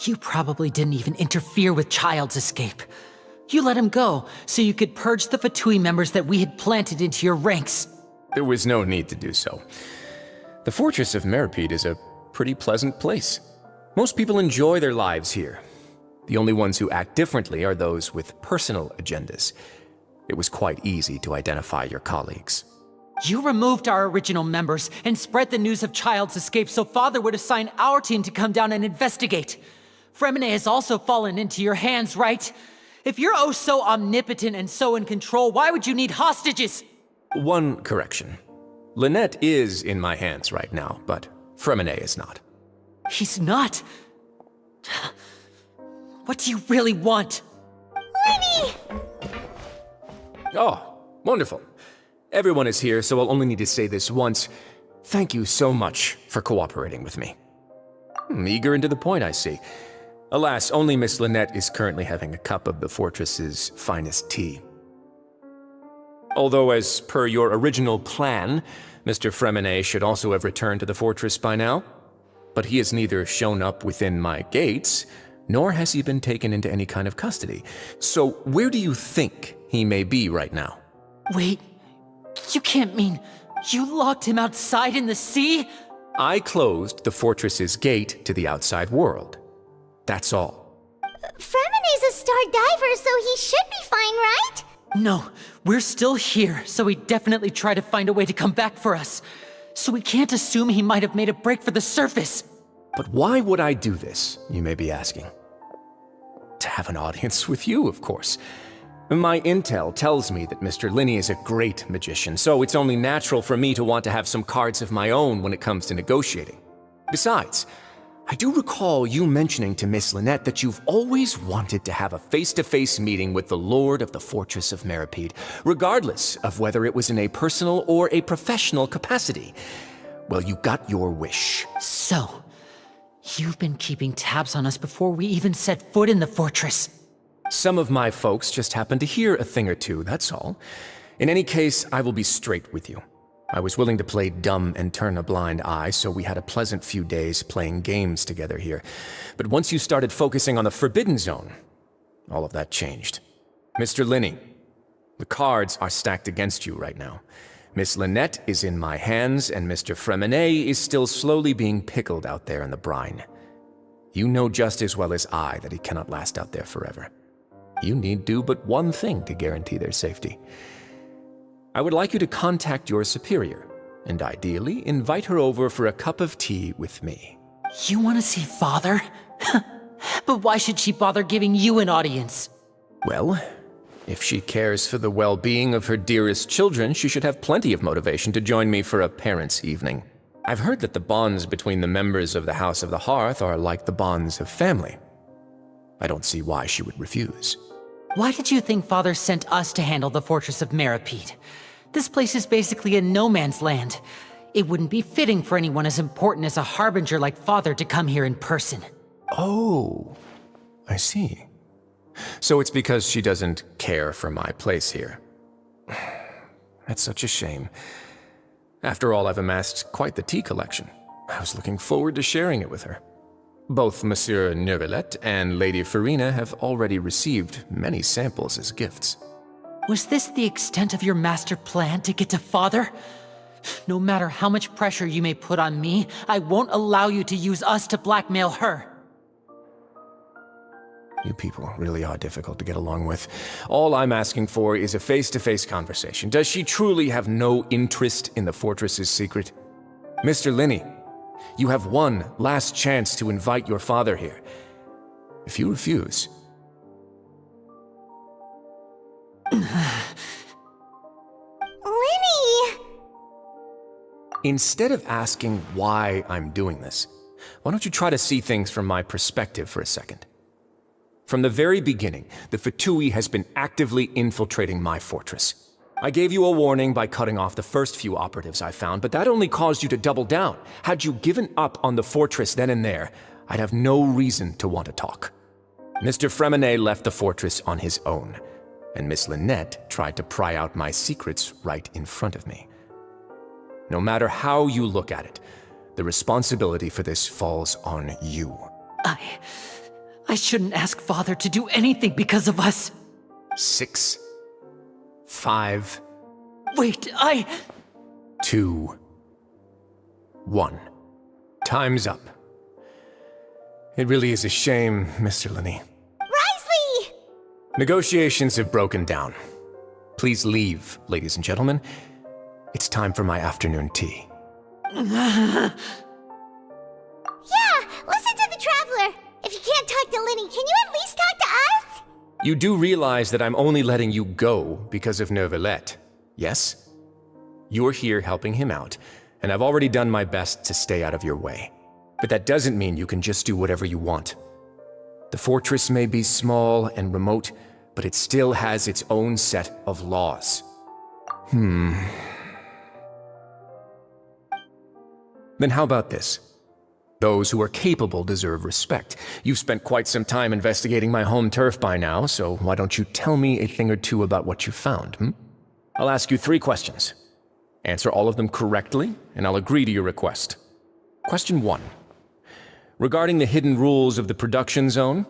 you probably didn't even interfere with Child's escape. You let him go, so you could purge the Fatui members that we had planted into your ranks. There was no need to do so. The Fortress of Meripede is a pretty pleasant place. Most people enjoy their lives here. The only ones who act differently are those with personal agendas. It was quite easy to identify your colleagues. You removed our original members and spread the news of Child's escape so Father would assign our team to come down and investigate. Fremine has also fallen into your hands, right? If you're oh so omnipotent and so in control, why would you need hostages? One correction. Lynette is in my hands right now, but Fremine is not. He's not. What do you really want? Lenny! Oh, wonderful. Everyone is here, so I'll only need to say this once. Thank you so much for cooperating with me. Eager and to the point, I see. Alas, only Miss Lynette is currently having a cup of the fortress's finest tea. Although, as per your original plan, Mr. Fremenet should also have returned to the fortress by now. But he has neither shown up within my gates, nor has he been taken into any kind of custody. So where do you think he may be right now? Wait, you can't mean you locked him outside in the sea? I closed the fortress's gate to the outside world. That's all. Fremenet's a star diver, so he should be fine, right? No, we're still here, so he definitely tried to find a way to come back for us. So we can't assume he might have made a break for the surface. But why would I do this, you may be asking? To have an audience with you, of course. My intel tells me that Mr. Linney is a great magician, so it's only natural for me to want to have some cards of my own when it comes to negotiating. Besides, I do recall you mentioning to Miss Lynette that you've always wanted to have a face-to-face meeting with the Lord of the Fortress of Meripede, regardless of whether it was in a personal or a professional capacity. Well, you got your wish. So, you've been keeping tabs on us before we even set foot in the fortress. Some of my folks just happened to hear a thing or two, that's all. In any case, I will be straight with you. I was willing to play dumb and turn a blind eye, so we had a pleasant few days playing games together here. But once you started focusing on the Forbidden Zone, all of that changed. Mr. Linney, the cards are stacked against you right now. Miss Lynette is in my hands, and Mr. Fremenet is still slowly being pickled out there in the brine. You know just as well as I that he cannot last out there forever. You need do but one thing to guarantee their safety. I would like you to contact your superior, and ideally invite her over for a cup of tea with me. You want to see Father? But why should she bother giving you an audience? Well, if she cares for the well-being of her dearest children, she should have plenty of motivation to join me for a parents' evening. I've heard that the bonds between the members of the House of the Hearth are like the bonds of family. I don't see why she would refuse. Why did you think Father sent us to handle the Fortress of Meripede? This place is basically a no-man's land. It wouldn't be fitting for anyone as important as a harbinger like Father to come here in person. Oh, I see. So it's because she doesn't care for my place here. That's such a shame. After all, I've amassed quite the tea collection. I was looking forward to sharing it with her. Both Monsieur Neuvillette and Lady Farina have already received many samples as gifts. Was this the extent of your master plan to get to Father? No matter how much pressure you may put on me, I won't allow you to use us to blackmail her. You people really are difficult to get along with. All I'm asking for is a face-to-face conversation. Does she truly have no interest in the fortress's secret? Mr. Linney, you have one last chance to invite your father here. If you refuse... Lenny! Instead of asking why I'm doing this, why don't you try to see things from my perspective for a second? From the very beginning, the Fatui has been actively infiltrating my fortress. I gave you a warning by cutting off the first few operatives I found, but that only caused you to double down. Had you given up on the fortress then and there, I'd have no reason to want to talk. Mr. Fremenet left the fortress on his own, and Miss Lynette tried to pry out my secrets right in front of me. No matter how you look at it, the responsibility for this falls on you. I shouldn't ask Father to do anything because of us. 6, 5... Wait, 2, 1. Time's up. It really is a shame, Mr. Linney. Risley! Negotiations have broken down. Please leave, ladies and gentlemen. It's time for my afternoon tea. Yeah, listen to the Traveler. If you can't talk to Lenny, can you at least talk to us? You do realize that I'm only letting you go because of Neuvillette, yes? You're here helping him out, and I've already done my best to stay out of your way. But that doesn't mean you can just do whatever you want. The fortress may be small and remote, but it still has its own set of laws. Then how about this? Those who are capable deserve respect. You've spent quite some time investigating my home turf by now, so why don't you tell me a thing or two about what you found, I'll ask you 3 questions. Answer all of them correctly, and I'll agree to your request. Question 1. Regarding the hidden rules of the production zone,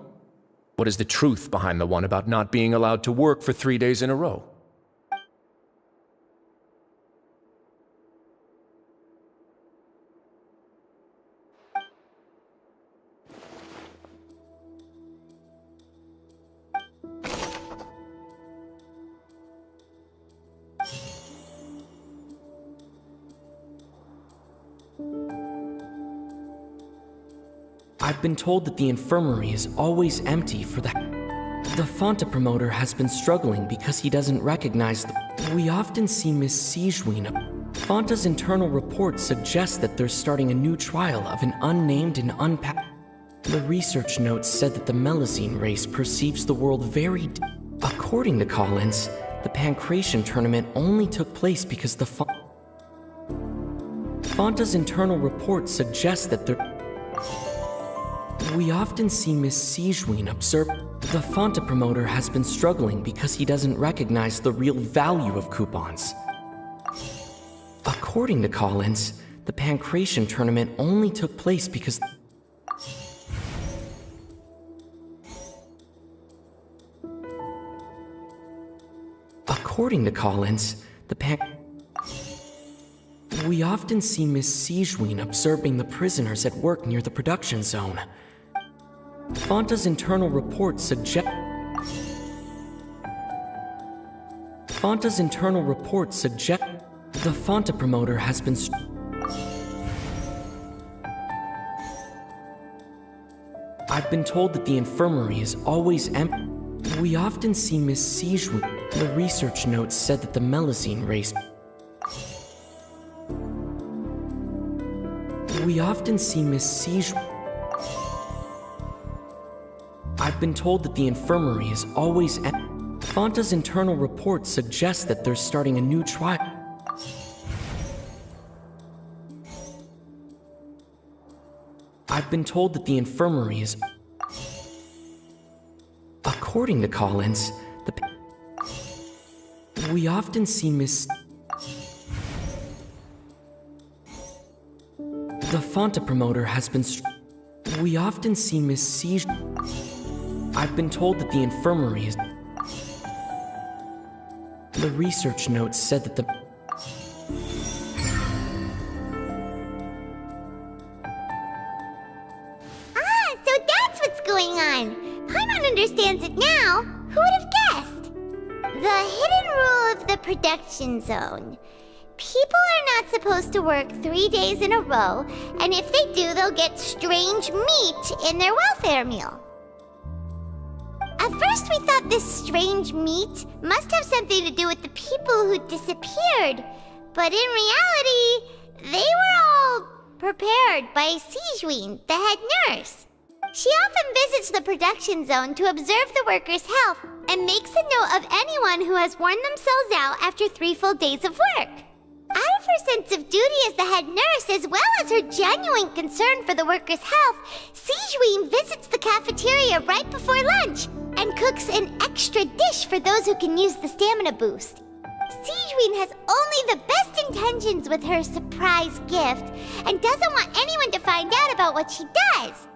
what is the truth behind the one about not being allowed to work for 3 days in a row? I've been told that the infirmary is always empty for the Fonta promoter has been struggling because he doesn't recognize We often see Miss Sijween. Fonta's internal reports suggest that they're starting a new trial of an unnamed and The research notes said that the Melazine race perceives the world very According to Collins, the Pancration tournament only took place because Fonta's internal reports suggest that they're We often see Miss Sijween observe. The Fonta promoter has been struggling because he doesn't recognize the real value of coupons. According to Collins, the Pancration tournament only took place because According to Collins, We often see Miss Sijween observing the prisoners at work near the production zone. Fonta's internal reports suggest the Fonta promoter has been I've been told that the infirmary is always empty. We often see Miss Sijween. The research notes said that the Melazine race We often see Miss Sijween. I've been told that the infirmary is always empty. Fonta's internal reports suggest that they're starting a new trial. I've been told that the infirmary is According to Collins, We often see Miss The Fonta promoter has been We often see Miss Sijween. I've been told that the infirmary is The research notes said that So that's what's going on. Paimon understands it now. Who would have guessed? The hidden rule of the production zone. People are not supposed to work 3 days in a row, and if they do, they'll get strange meat in their welfare meal. At first we thought this strange meat must have something to do with the people who disappeared, but in reality, they were all prepared by Sijween, the head nurse. She often visits the production zone to observe the workers' health and makes a note of anyone who has worn themselves out after 3 full days of work. Out of her sense of duty as the head nurse, as well as her genuine concern for the workers' health, Sijween visits the cafeteria right before lunch and cooks an extra dish for those who can use the stamina boost. Sijween has only the best intentions with her surprise gift and doesn't want anyone to find out about what she does.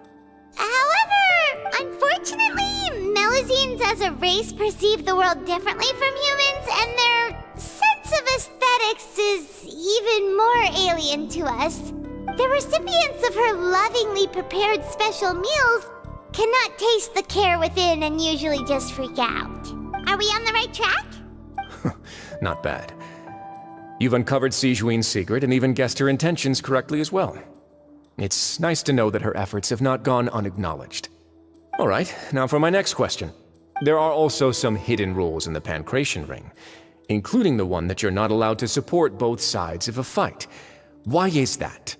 However, unfortunately, Melazines as a race perceive the world differently from humans, and their sense of aesthetics is even more alien to us. The recipients of her lovingly prepared special meals cannot taste the care within and usually just freak out. Are we on the right track? Not bad. You've uncovered Sijween's secret and even guessed her intentions correctly as well. It's nice to know that her efforts have not gone unacknowledged. All right, now for my next question. There are also some hidden rules in the Pancration ring, including the one that you're not allowed to support both sides of a fight. Why is that?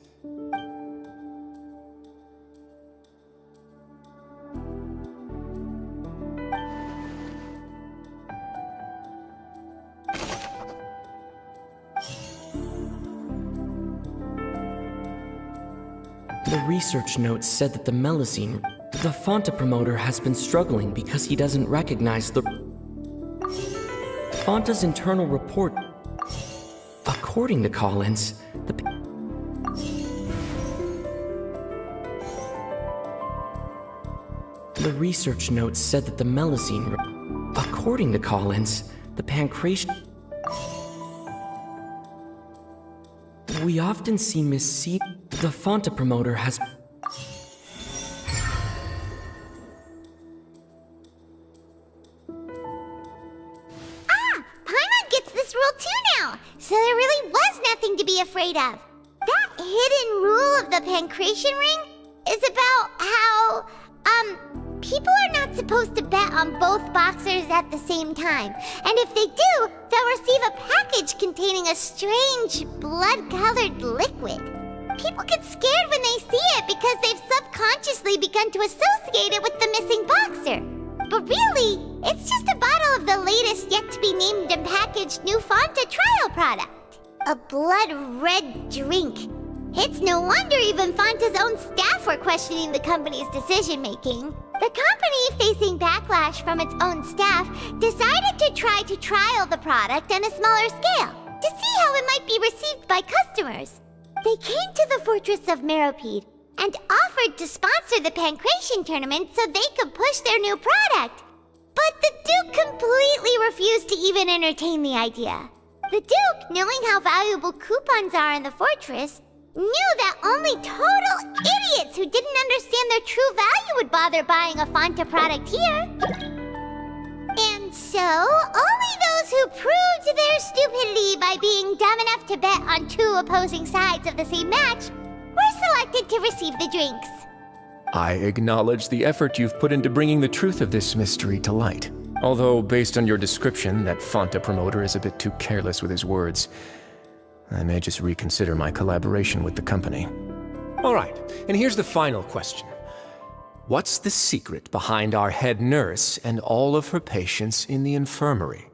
The research notes said that the Melusine, the Fonta promoter, has been struggling because he doesn't recognize the Fonta's internal report. According to Collins, the research notes said that the Melusine, according to Collins, the pancreas. We often see Miss C. The Fonta promoter has. Paimon gets this rule too now, so there really was nothing to be afraid of. That hidden rule of the pancreation ring is about how, people are not supposed to bet on both boxers at the same time. And if they do, they'll receive a package containing a strange, blood-colored liquid. People get scared when they see it because they've subconsciously begun to associate it with the missing boxer. But really, it's just a bottle of the latest yet-to-be-named and packaged new Fonta trial product. A blood-red drink. It's no wonder even Fonta's own staff were questioning the company's decision-making. The company, facing backlash from its own staff, decided to try to trial the product on a smaller scale to see how it might be received by customers. They came to the fortress of Meropide and offered to sponsor the pancreation tournament so they could push their new product. But the Duke completely refused to even entertain the idea. The Duke, knowing how valuable coupons are in the fortress, knew that only total idiots who didn't understand their true value would bother buying a Fonta product here. And so, only those who proved their stupidity by being dumb enough to bet on two opposing sides of the same match were selected to receive the drinks. I acknowledge the effort you've put into bringing the truth of this mystery to light. Although, based on your description, that Fonta promoter is a bit too careless with his words. I may just reconsider my collaboration with the company. All right, and here's the final question. What's the secret behind our head nurse and all of her patients in the infirmary?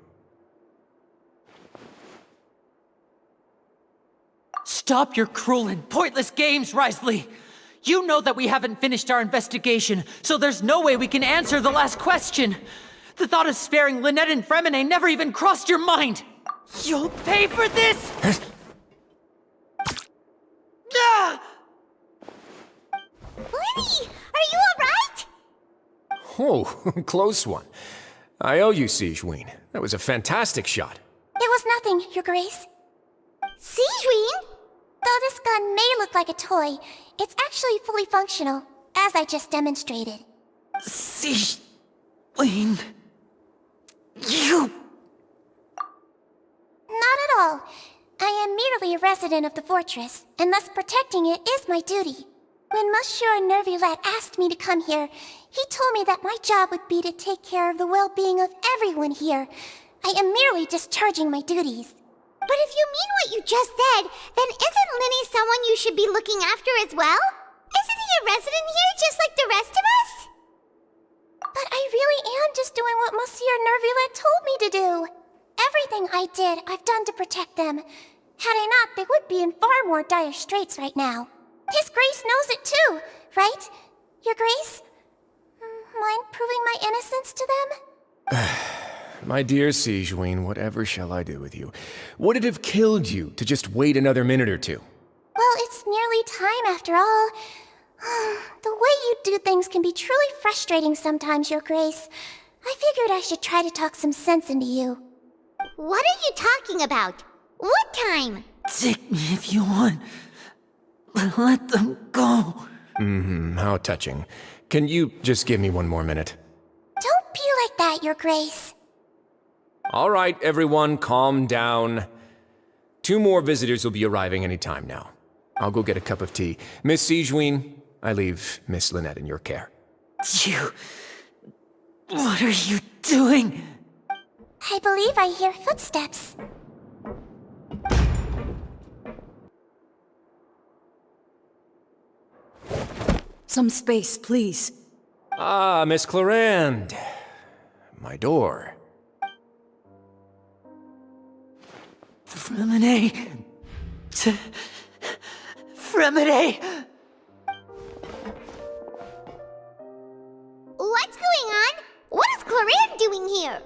Stop your cruel and pointless games, Risley! You know that we haven't finished our investigation, so there's no way we can answer the last question! The thought of sparing Lynette and Fremine never even crossed your mind! You'll pay for this! Ah! Lenny, are you alright? Oh, close one. I owe you, Sigewinne. That was a fantastic shot. It was nothing, Your Grace. Sigewinne? Though this gun may look like a toy, it's actually fully functional, as I just demonstrated. Sigewinne... You... Not at all. I am merely a resident of the fortress, and thus protecting it is my duty. When Monsieur Nervulette asked me to come here, he told me that my job would be to take care of the well-being of everyone here. I am merely discharging my duties. But if you mean what you just said, then isn't Linny someone you should be looking after as well? Isn't he a resident here just like the rest of us? But I really am just doing what Monsieur Nervulette told me to do. Everything I did, I've done to protect them. Had I not, they would be in far more dire straits right now. His Grace knows it too, right? Your Grace? Mind proving my innocence to them? My dear Sigewinne, whatever shall I do with you? Would it have killed you to just wait another minute or two? Well, it's nearly time after all. The way you do things can be truly frustrating sometimes, Your Grace. I figured I should try to talk some sense into you. What are you talking about? What time? Take me if you want. Let them go. How touching. Can you just give me one more minute? Don't be like that, Your Grace. All right, everyone, calm down. 2 more visitors will be arriving any time now. I'll go get a cup of tea. Miss Sigewinne, I leave Miss Lynette in your care. You... What are you doing? I believe I hear footsteps. Some space, please. Ah, Miss Clarande. My door. Fremine... Fremine... Clorane doing here?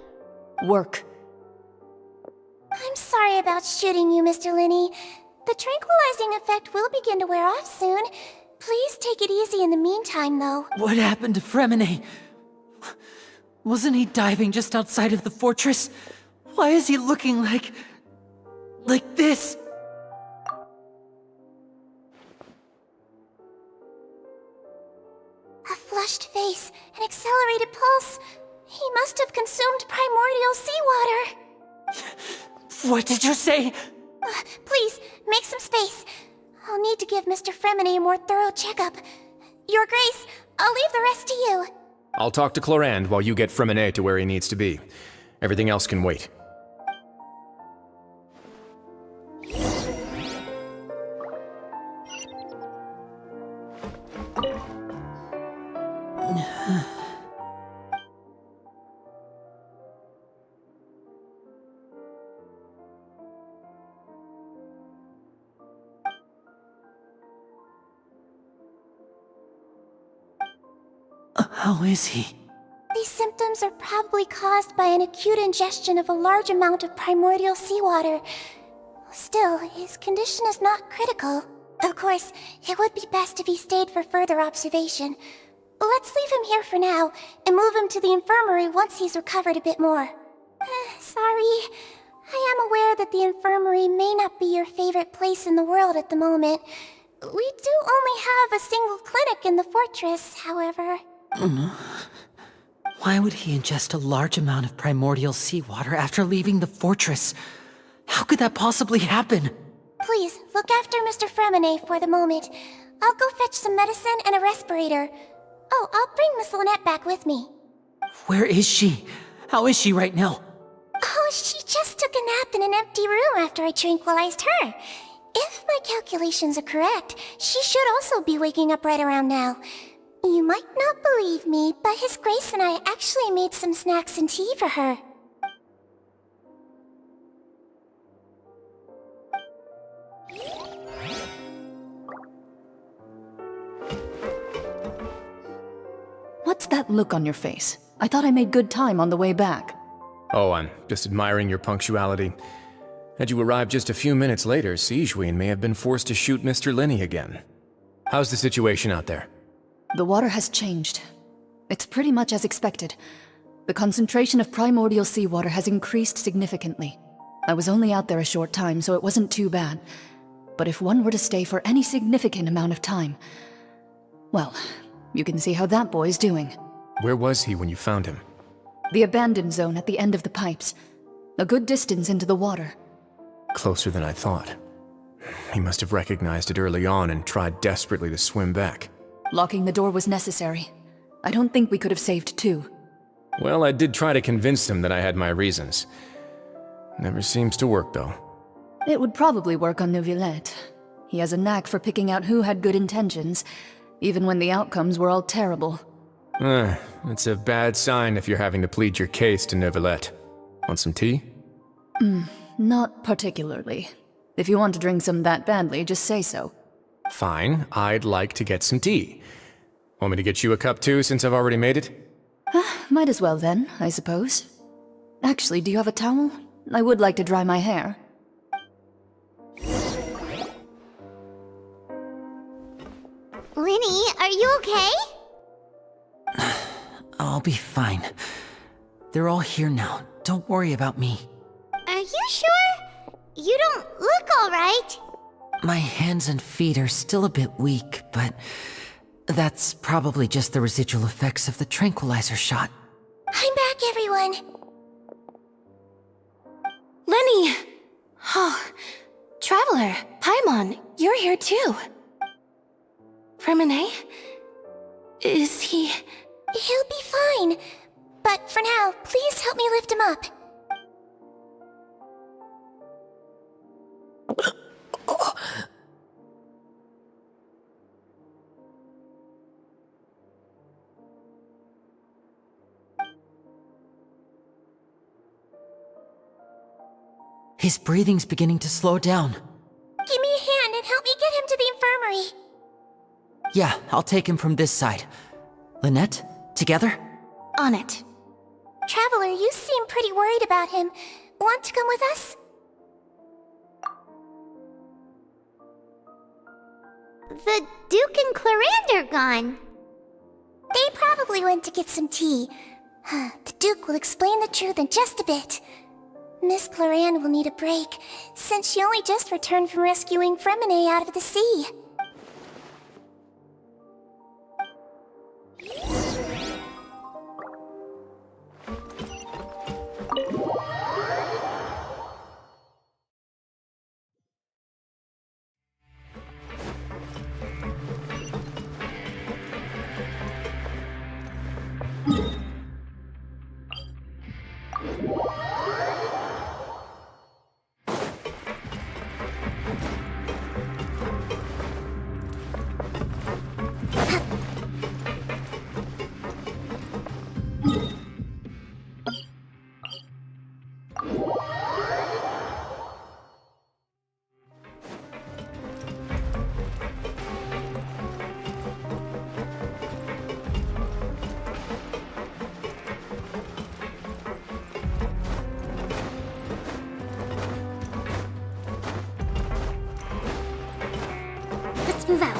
Work. I'm sorry about shooting you, Mr. Linney. The tranquilizing effect will begin to wear off soon. Please take it easy in the meantime, though. What happened to Fremine? Wasn't he diving just outside of the fortress? Why is he looking like this? A flushed face, an accelerated pulse. He must have consumed primordial seawater. What did you say? Please, make some space. I'll need to give Mr. Fremine a more thorough checkup. Your Grace, I'll leave the rest to you. I'll talk to Clorand while you get Fremine to where he needs to be. Everything else can wait. How is he? These symptoms are probably caused by an acute ingestion of a large amount of primordial seawater. Still, his condition is not critical. Of course, it would be best if he stayed for further observation. Let's leave him here for now, and move him to the infirmary once he's recovered a bit more. Sorry. I am aware that the infirmary may not be your favorite place in the world at the moment. We do only have a single clinic in the fortress, however. Why would he ingest a large amount of primordial seawater after leaving the fortress? How could that possibly happen? Please, look after Mr. Fremine for the moment. I'll go fetch some medicine and a respirator. Oh, I'll bring Miss Lynette back with me. Where is she? How is she right now? Oh, she just took a nap in an empty room after I tranquilized her. If my calculations are correct, she should also be waking up right around now. You might not believe me, but His Grace and I actually made some snacks and tea for her. What's that look on your face? I thought I made good time on the way back. Oh, I'm just admiring your punctuality. Had you arrived just a few minutes later, Sigewinne may have been forced to shoot Mr. Linney again. How's the situation out there? The water has changed. It's pretty much as expected. The concentration of primordial seawater has increased significantly. I was only out there a short time, so it wasn't too bad. But if one were to stay for any significant amount of time... well, you can see how that boy's doing. Where was he when you found him? The abandoned zone at the end of the pipes. A good distance into the water. Closer than I thought. He must have recognized it early on and tried desperately to swim back. Locking the door was necessary. I don't think we could have saved two. Well, I did try to convince him that I had my reasons. Never seems to work, though. It would probably work on Neuvillette. He has a knack for picking out who had good intentions, even when the outcomes were all terrible. It's a bad sign if you're having to plead your case to Neuvillette. Want some tea? Not particularly. If you want to drink some that badly, just say so. Fine, I'd like to get some tea. Want me to get you a cup too, since I've already made it? Might as well then, I suppose. Actually, do you have a towel? I would like to dry my hair. Linny, are you okay? I'll be fine. They're all here now. Don't worry about me. Are you sure? You don't look alright. My hands and feet are still a bit weak, but that's probably just the residual effects of the tranquilizer shot. I'm back, everyone. Lenny! Oh, Traveler, Paimon, you're here too. Fremine? Is he... He'll be fine. But for now, please help me lift him up. His breathing's beginning to slow down. Give me a hand and help me get him to the infirmary. Yeah, I'll take him from this side. Lynette, together? On it. Traveler, you seem pretty worried about him. Want to come with us? The Duke and Clarande are gone. They probably went to get some tea. The Duke will explain the truth in just a bit. Miss Clarande will need a break, since she only just returned from rescuing Fremine out of the sea. Let's move out.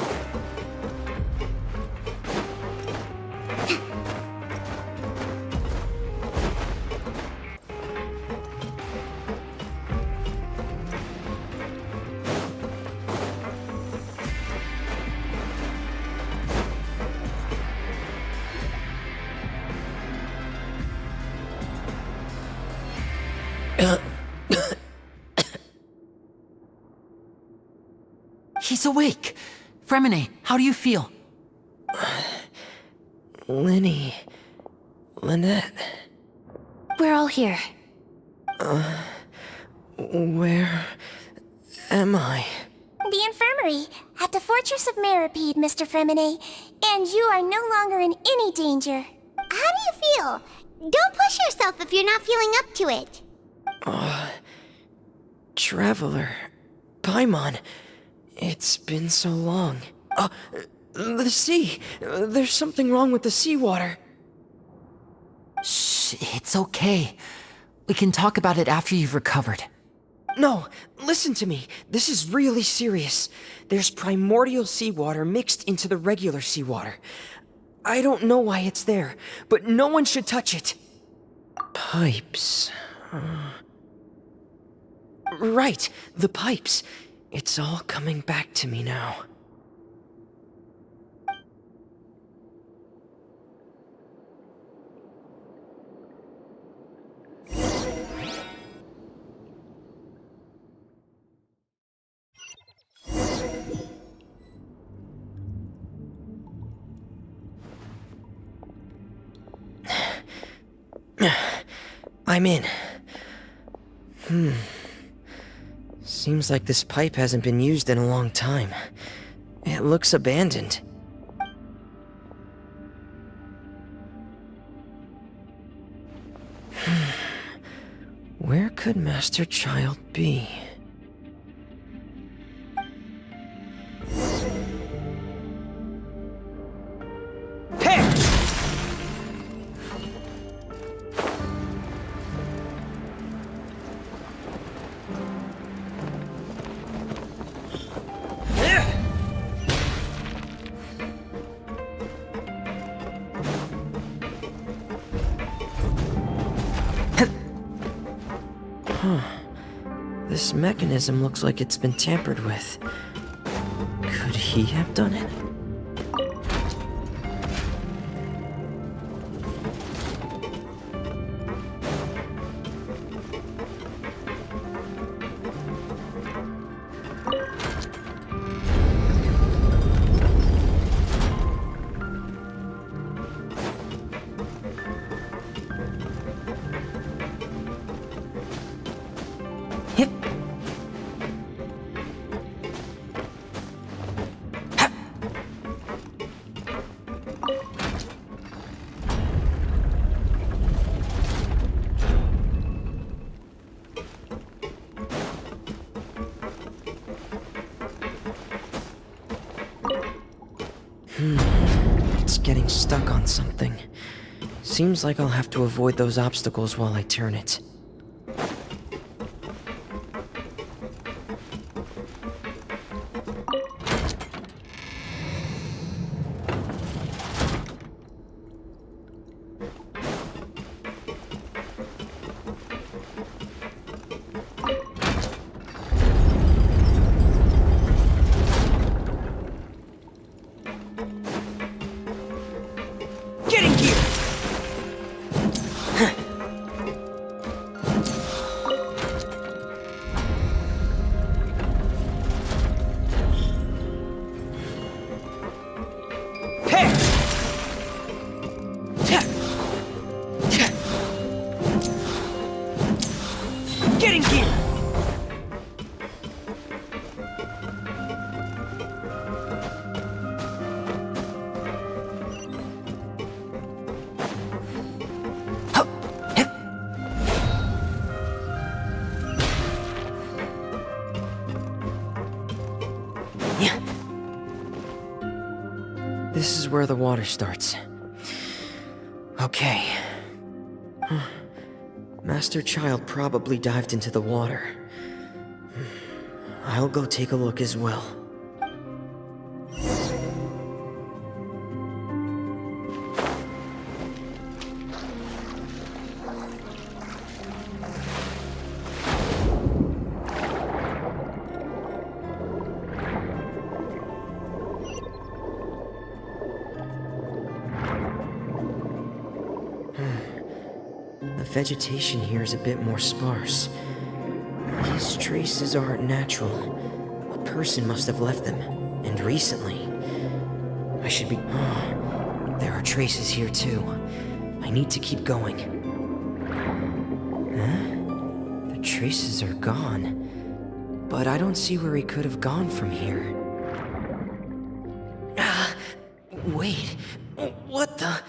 He's awake. Fremine, how do you feel? Lynette. We're all here. Where am I? The infirmary, at the Fortress of Meripede, Mr. Fremine. And you are no longer in any danger. How do you feel? Don't push yourself if you're not feeling up to it. Traveler. Paimon. It's been so long. The sea. There's something wrong with the seawater. Shh, it's okay. We can talk about it after you've recovered. No, listen to me. This is really serious. There's primordial seawater mixed into the regular seawater. I don't know why it's there, but no one should touch it. Pipes. Right, the pipes. It's all coming back to me now. I'm in. Seems like this pipe hasn't been used in a long time. It looks abandoned. Where could Master Child be? This mechanism looks like it's been tampered with. Could he have done it? It's getting stuck on something. Seems like I'll have to avoid those obstacles while I turn it. This is where the water starts. Okay. Master Child probably dived into the water. I'll go take a look as well. The vegetation here is a bit more sparse. These traces aren't natural. A person must have left them, and recently. I should be... there are traces here too. I need to keep going. Huh? The traces are gone. But I don't see where he could have gone from here. Wait. What the...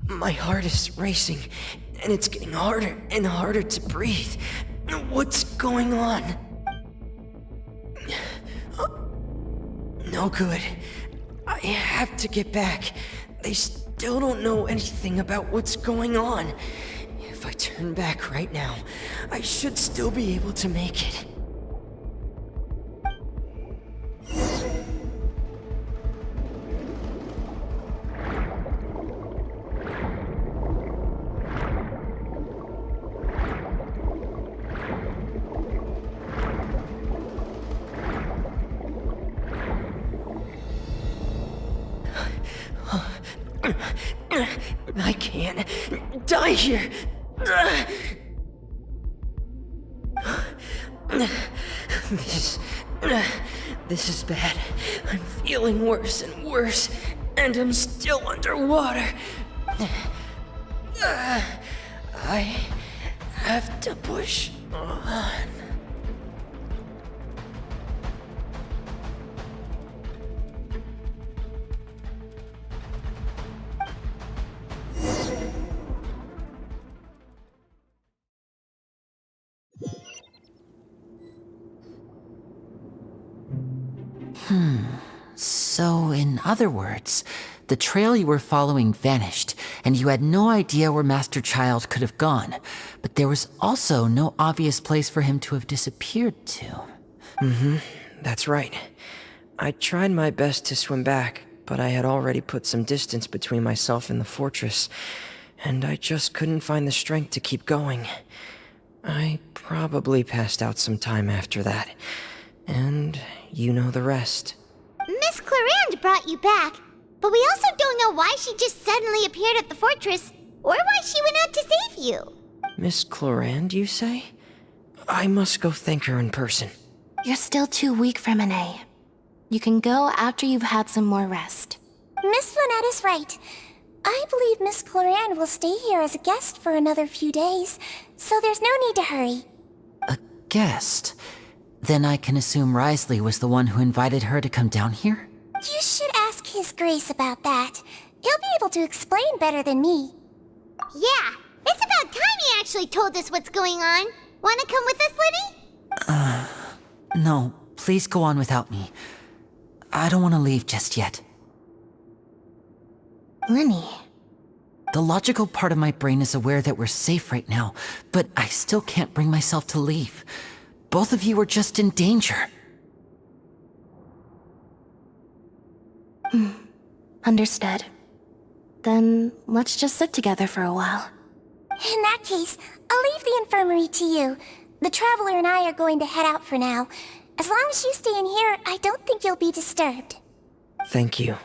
My heart is racing, and it's getting harder and harder to breathe. What's going on? No good. I have to get back. They still don't know anything about what's going on. If I turn back right now, I should still be able to make it. I can't die here. This is bad. I'm feeling worse and worse, and I'm still underwater. I have to push on. So, in other words, the trail you were following vanished, and you had no idea where Master Child could have gone, but there was also no obvious place for him to have disappeared to. That's right. I tried my best to swim back, but I had already put some distance between myself and the fortress, and I just couldn't find the strength to keep going. I probably passed out some time after that, and you know the rest. Miss Clarande brought you back, but we also don't know why she just suddenly appeared at the fortress, or why she went out to save you. Miss Clarande, you say? I must go thank her in person. You're still too weak for Monet. You can go after you've had some more rest. Miss Lynette is right. I believe Miss Clarande will stay here as a guest for another few days, so there's no need to hurry. A guest? Then I can assume Risley was the one who invited her to come down here? You should ask His Grace about that. He'll be able to explain better than me. Yeah, it's about time he actually told us what's going on. Wanna come with us, Liddy? No, please go on without me. I don't want to leave just yet. Lenny. The logical part of my brain is aware that we're safe right now, but I still can't bring myself to leave. Both of you are just in danger. Understood. Then let's just sit together for a while. In that case, I'll leave the infirmary to you. The Traveler and I are going to head out for now. As long as you stay in here, I don't think you'll be disturbed. Thank you.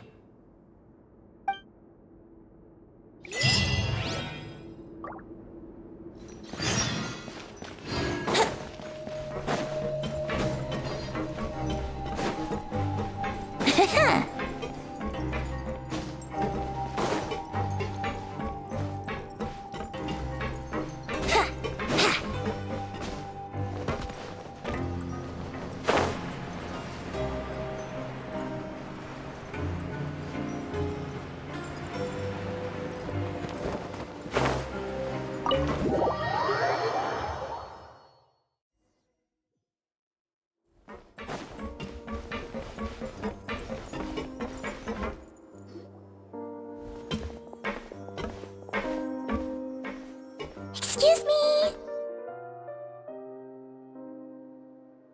Excuse me!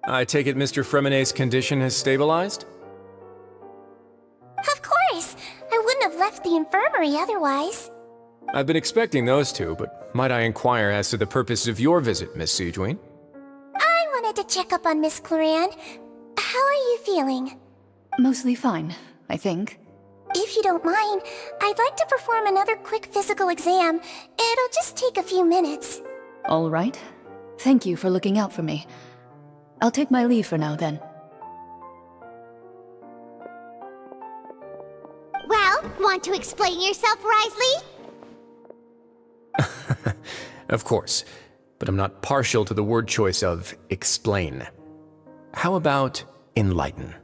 I take it Mr. Fremenet's condition has stabilized? Of course! I wouldn't have left the infirmary otherwise. I've been expecting those two, but might I inquire as to the purpose of your visit, Miss Siegewien? I wanted to check up on Miss Cloran. How are you feeling? Mostly fine, I think. If you don't mind, I'd like to perform another quick physical exam. It'll just take a few minutes. All right. Thank you for looking out for me. I'll take my leave for now, then. Well, want to explain yourself, Risley? Of course, but I'm not partial to the word choice of explain. How about enlighten?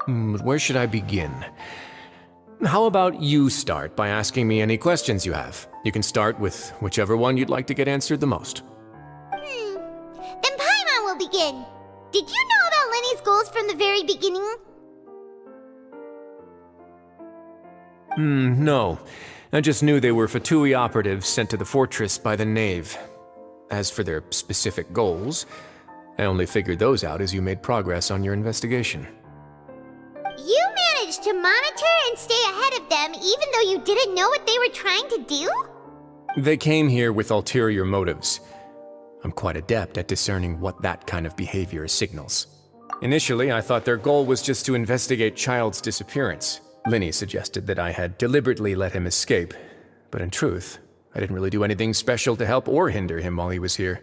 Where should I begin? How about you start by asking me any questions you have? You can start with whichever one you'd like to get answered the most. Then Paimon will begin. Did you know about Lenny's goals from the very beginning? No. I just knew they were Fatui operatives sent to the fortress by the Knave. As for their specific goals, I only figured those out as you made progress on your investigation. You managed to monitor and stay ahead of them even though you didn't know what they were trying to do? They came here with ulterior motives. I'm quite adept at discerning what that kind of behavior signals. Initially, I thought their goal was just to investigate Child's disappearance. Linny suggested that I had deliberately let him escape, but in truth, I didn't really do anything special to help or hinder him while he was here.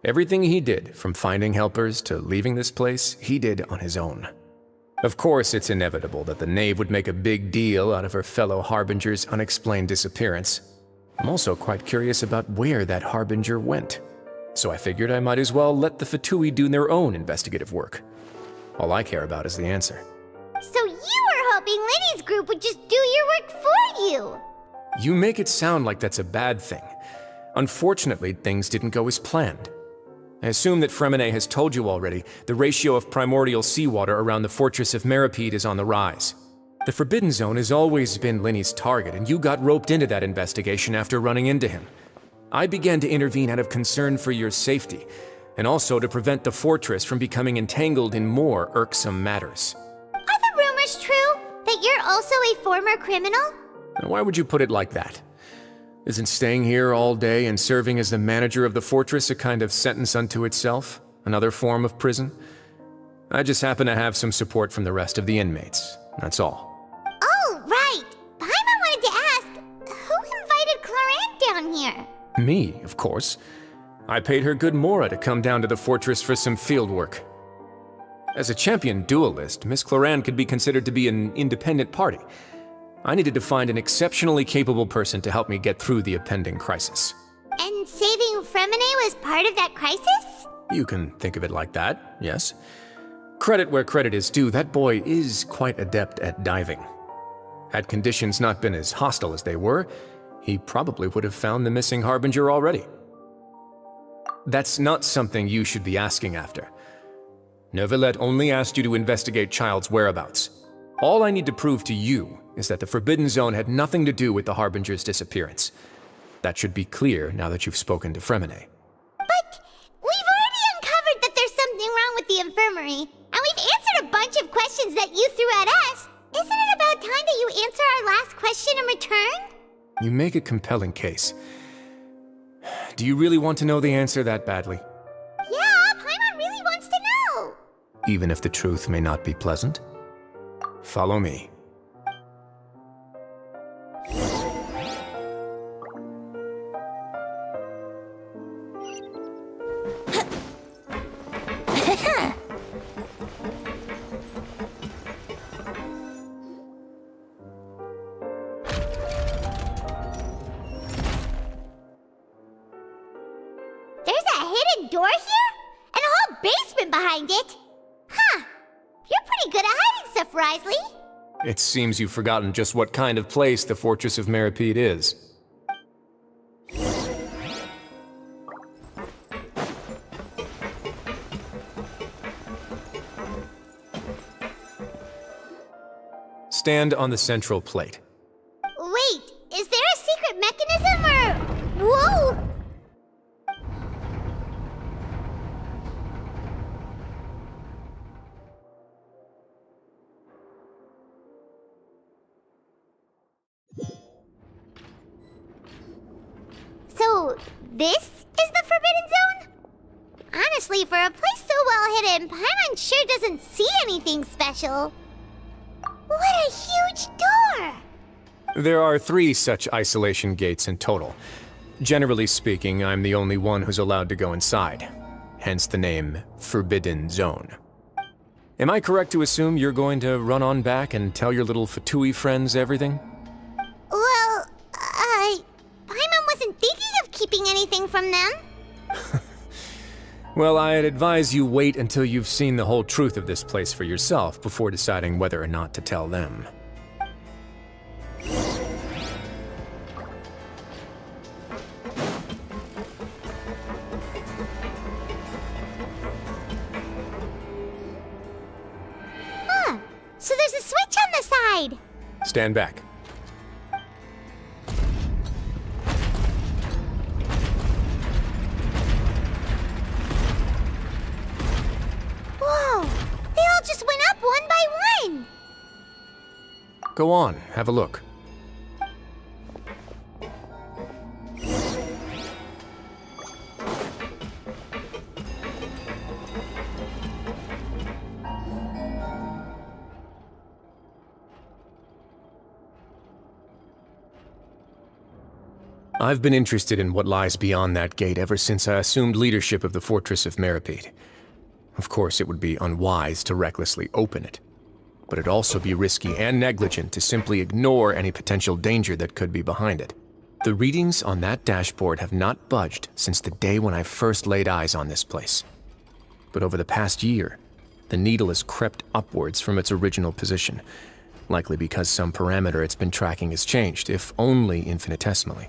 Everything he did, from finding helpers to leaving this place, he did on his own. Of course, it's inevitable that the Knave would make a big deal out of her fellow Harbinger's unexplained disappearance. I'm also quite curious about where that Harbinger went, so I figured I might as well let the Fatui do their own investigative work. All I care about is the answer. So you were hoping Lenny's group would just do your work for you! You make it sound like that's a bad thing. Unfortunately, things didn't go as planned. I assume that Fremenet has told you already, the ratio of primordial seawater around the fortress of Meripede is on the rise. The Forbidden Zone has always been Lenny's target, and you got roped into that investigation after running into him. I began to intervene out of concern for your safety, and also to prevent the fortress from becoming entangled in more irksome matters. Are the rumors true? That you're also a former criminal? Now, why would you put it like that? Isn't staying here all day and serving as the manager of the fortress a kind of sentence unto itself? Another form of prison? I just happen to have some support from the rest of the inmates. That's all. Oh, right! Paimon wanted to ask, who invited Cloran down here? Me, of course. I paid her good Mora to come down to the fortress for some field work. As a champion duelist, Miss Cloran could be considered to be an independent party. I needed to find an exceptionally capable person to help me get through the impending crisis. And saving Fremenet was part of that crisis? You can think of it like that, yes. Credit where credit is due, that boy is quite adept at diving. Had conditions not been as hostile as they were, he probably would have found the missing Harbinger already. That's not something you should be asking after. Neuvillette only asked you to investigate Child's whereabouts. All I need to prove to you is that the Forbidden Zone had nothing to do with the Harbinger's disappearance. That should be clear now that you've spoken to Fremine. But we've already uncovered that there's something wrong with the infirmary, and we've answered a bunch of questions that you threw at us. Isn't it about time that you answer our last question in return? You make a compelling case. Do you really want to know the answer that badly? Yeah, Paimon really wants to know. Even if the truth may not be pleasant? Follow me. There's a hidden door here? And a whole basement behind it? Huh. You're pretty good at hiding stuff, Risley. It seems you've forgotten just what kind of place the Fortress of Meripede is. Stand on the central plate. Wait, is there a secret mechanism or... Whoa! So, this is the Forbidden Zone? Honestly, for a place so well hidden, Paimon sure doesn't see anything special. What a huge door! There are 3 such isolation gates in total. Generally speaking, I'm the only one who's allowed to go inside. Hence the name Forbidden Zone. Am I correct to assume you're going to run on back and tell your little Fatui friends everything? Well, Paimon wasn't thinking of keeping anything from them. Well, I'd advise you wait until you've seen the whole truth of this place for yourself before deciding whether or not to tell them. Huh. So there's a switch on the side. Stand back. Whoa! They all just went up one by one! Go on, have a look. I've been interested in what lies beyond that gate ever since I assumed leadership of the Fortress of Meripede. Of course, it would be unwise to recklessly open it, but it'd also be risky and negligent to simply ignore any potential danger that could be behind it. The readings on that dashboard have not budged since the day when I first laid eyes on this place. But over the past year, the needle has crept upwards from its original position, likely because some parameter it's been tracking has changed, if only infinitesimally.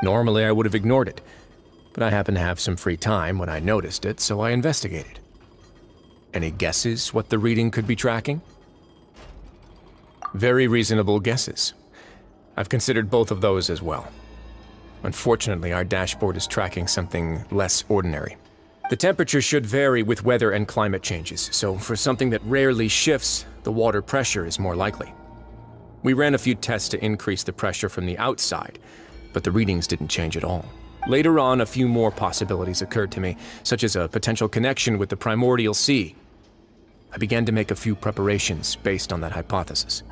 Normally, I would have ignored it, but I happened to have some free time when I noticed it, so I investigated. Any guesses what the reading could be tracking? Very reasonable guesses. I've considered both of those as well. Unfortunately, our dashboard is tracking something less ordinary. The temperature should vary with weather and climate changes, so for something that rarely shifts, the water pressure is more likely. We ran a few tests to increase the pressure from the outside, but the readings didn't change at all. Later on, a few more possibilities occurred to me, such as a potential connection with the primordial sea. I began to make a few preparations based on that hypothesis.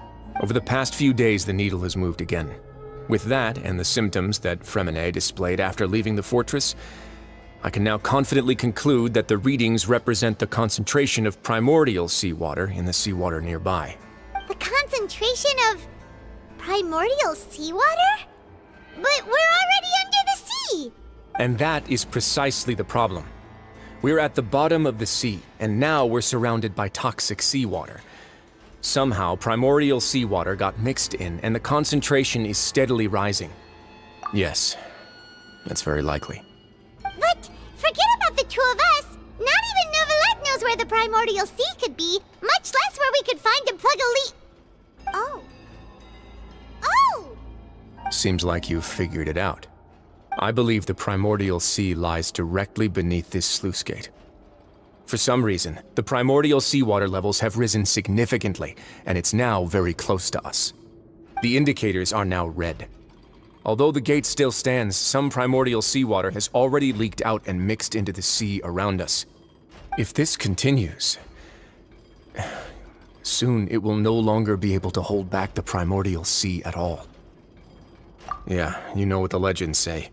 Over the past few days, the needle has moved again. With that, and the symptoms that Fremine displayed after leaving the fortress, I can now confidently conclude that the readings represent the concentration of primordial seawater in the seawater nearby. The concentration of primordial seawater? But we're already under the sea! And that is precisely the problem. We're at the bottom of the sea, and now we're surrounded by toxic seawater. Somehow, primordial seawater got mixed in, and the concentration is steadily rising. Yes, that's very likely. But forget about the two of us! Not even Neuvillette knows where the Primordial Sea could be, much less where we could find and plug a leak. Oh. Oh! Seems like you've figured it out. I believe the Primordial Sea lies directly beneath this sluice gate. For some reason, the primordial seawater levels have risen significantly, and it's now very close to us. The indicators are now red. Although the gate still stands, some primordial seawater has already leaked out and mixed into the sea around us. If this continues, soon it will no longer be able to hold back the primordial sea at all. Yeah, you know what the legends say.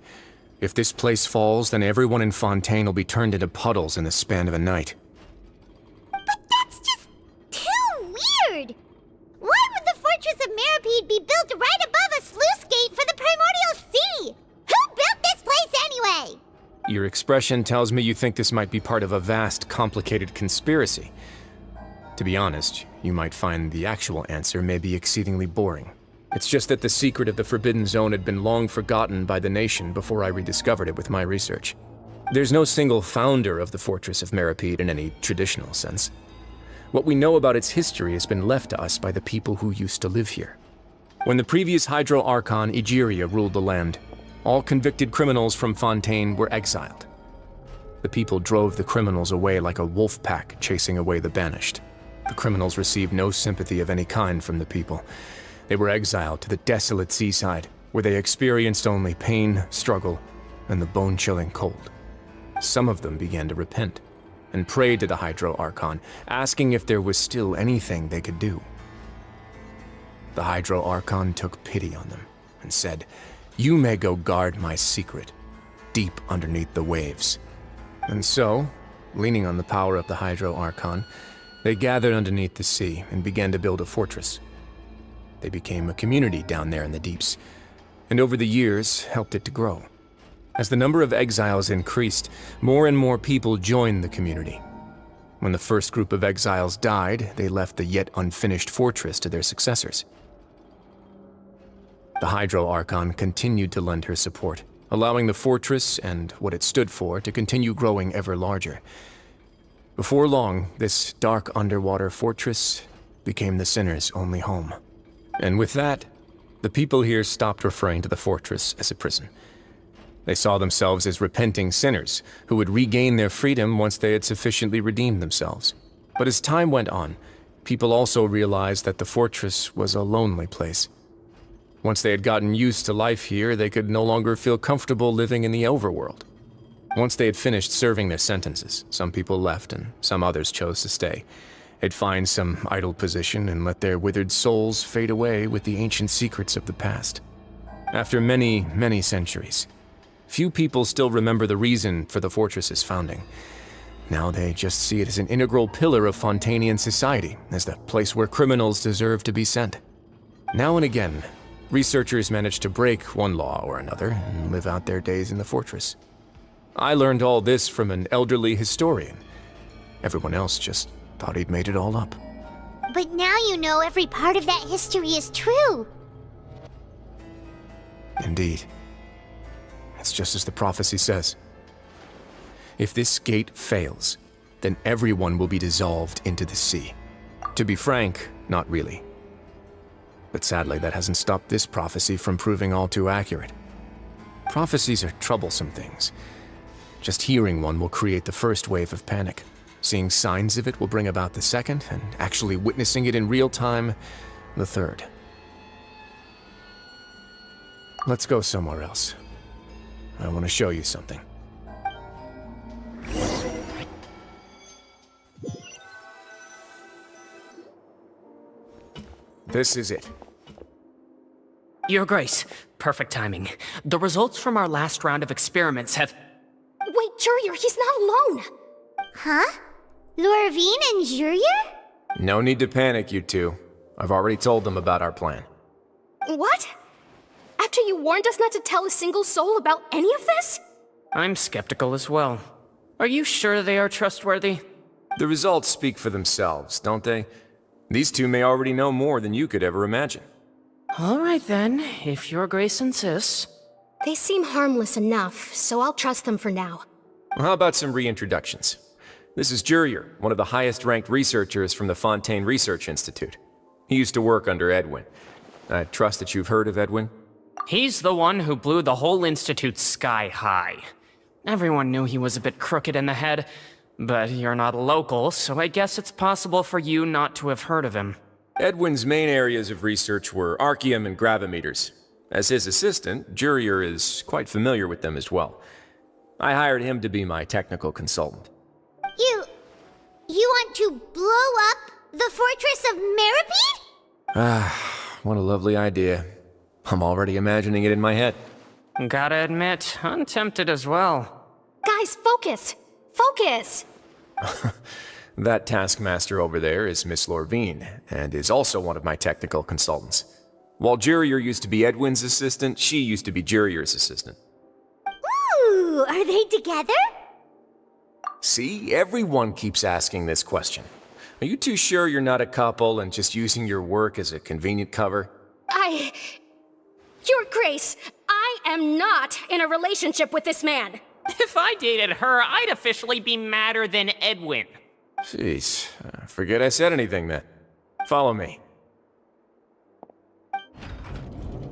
If this place falls, then everyone in Fontaine will be turned into puddles in the span of a night. But that's just too weird! Why would the Fortress of Meripede be built right above a sluice gate for the Primordial Sea? Who built this place anyway? Your expression tells me you think this might be part of a vast, complicated conspiracy. To be honest, you might find the actual answer may be exceedingly boring. It's just that the secret of the Forbidden Zone had been long forgotten by the nation before I rediscovered it with my research. There's no single founder of the Fortress of Meripede in any traditional sense. What we know about its history has been left to us by the people who used to live here. When the previous Hydro Archon Egeria ruled the land, all convicted criminals from Fontaine were exiled. The people drove the criminals away like a wolf pack chasing away the banished. The criminals received no sympathy of any kind from the people. They were exiled to the desolate seaside, where they experienced only pain, struggle, and the bone-chilling cold. Some of them began to repent, and prayed to the Hydro Archon, asking if there was still anything they could do. The Hydro Archon took pity on them, and said, "You may go guard my secret, deep underneath the waves." And so, leaning on the power of the Hydro Archon, they gathered underneath the sea and began to build a fortress. They became a community down there in the deeps, and over the years helped it to grow. As the number of exiles increased, more and more people joined the community. When the first group of exiles died, they left the yet unfinished fortress to their successors. The Hydro Archon continued to lend her support, allowing the fortress and what it stood for to continue growing ever larger. Before long, this dark underwater fortress became the sinner's only home. And with that, the people here stopped referring to the fortress as a prison. They saw themselves as repenting sinners who would regain their freedom once they had sufficiently redeemed themselves. But as time went on, people also realized that the fortress was a lonely place. Once they had gotten used to life here, they could no longer feel comfortable living in the overworld. Once they had finished serving their sentences, some people left and some others chose to stay. They'd find some idle position and let their withered souls fade away with the ancient secrets of the past. After many, many centuries, few people still remember the reason for the fortress's founding. Now they just see it as an integral pillar of Fontainian society, as the place where criminals deserve to be sent. Now and again, researchers manage to break one law or another and live out their days in the fortress. I learned all this from an elderly historian. Everyone else just thought he'd made it all up. But now you know every part of that history is true. Indeed. It's just as the prophecy says. If this gate fails, then everyone will be dissolved into the sea. To be frank, not really. But sadly, that hasn't stopped this prophecy from proving all too accurate. Prophecies are troublesome things. Just hearing one will create the first wave of panic. Seeing signs of it will bring about the second, and actually witnessing it in real time, the third. Let's go somewhere else. I want to show you something. This is it. Your Grace, perfect timing. The results from our last round of experiments have... Wait, Jurier, he's not alone! Huh? Lorvine and Jurier? No need to panic, you two. I've already told them about our plan. What? After you warned us not to tell a single soul about any of this? I'm skeptical as well. Are you sure they are trustworthy? The results speak for themselves, don't they? These two may already know more than you could ever imagine. All right then, if Your Grace insists. They seem harmless enough, so I'll trust them for now. How about some reintroductions? This is Jurier, one of the highest-ranked researchers from the Fontaine Research Institute. He used to work under Edwin. I trust that you've heard of Edwin? He's the one who blew the whole institute sky high. Everyone knew he was a bit crooked in the head, but you're not a local, so I guess it's possible for you not to have heard of him. Edwin's main areas of research were archaeum and gravimeters. As his assistant, Jurier is quite familiar with them as well. I hired him to be my technical consultant. You want to blow up the fortress of Meripede? Ah, what a lovely idea. I'm already imagining it in my head. Gotta admit, I'm tempted as well. Guys, focus! Focus! That taskmaster over there is Miss Lorvine, and is also one of my technical consultants. While Jurier used to be Edwin's assistant, she used to be Jurier's assistant. Ooh, are they together? See, everyone keeps asking this question. Are you too sure you're not a couple and just using your work as a convenient cover? Your Grace, I am not in a relationship with this man. If I dated her, I'd officially be madder than Edwin. Jeez, forget I said anything then. Follow me.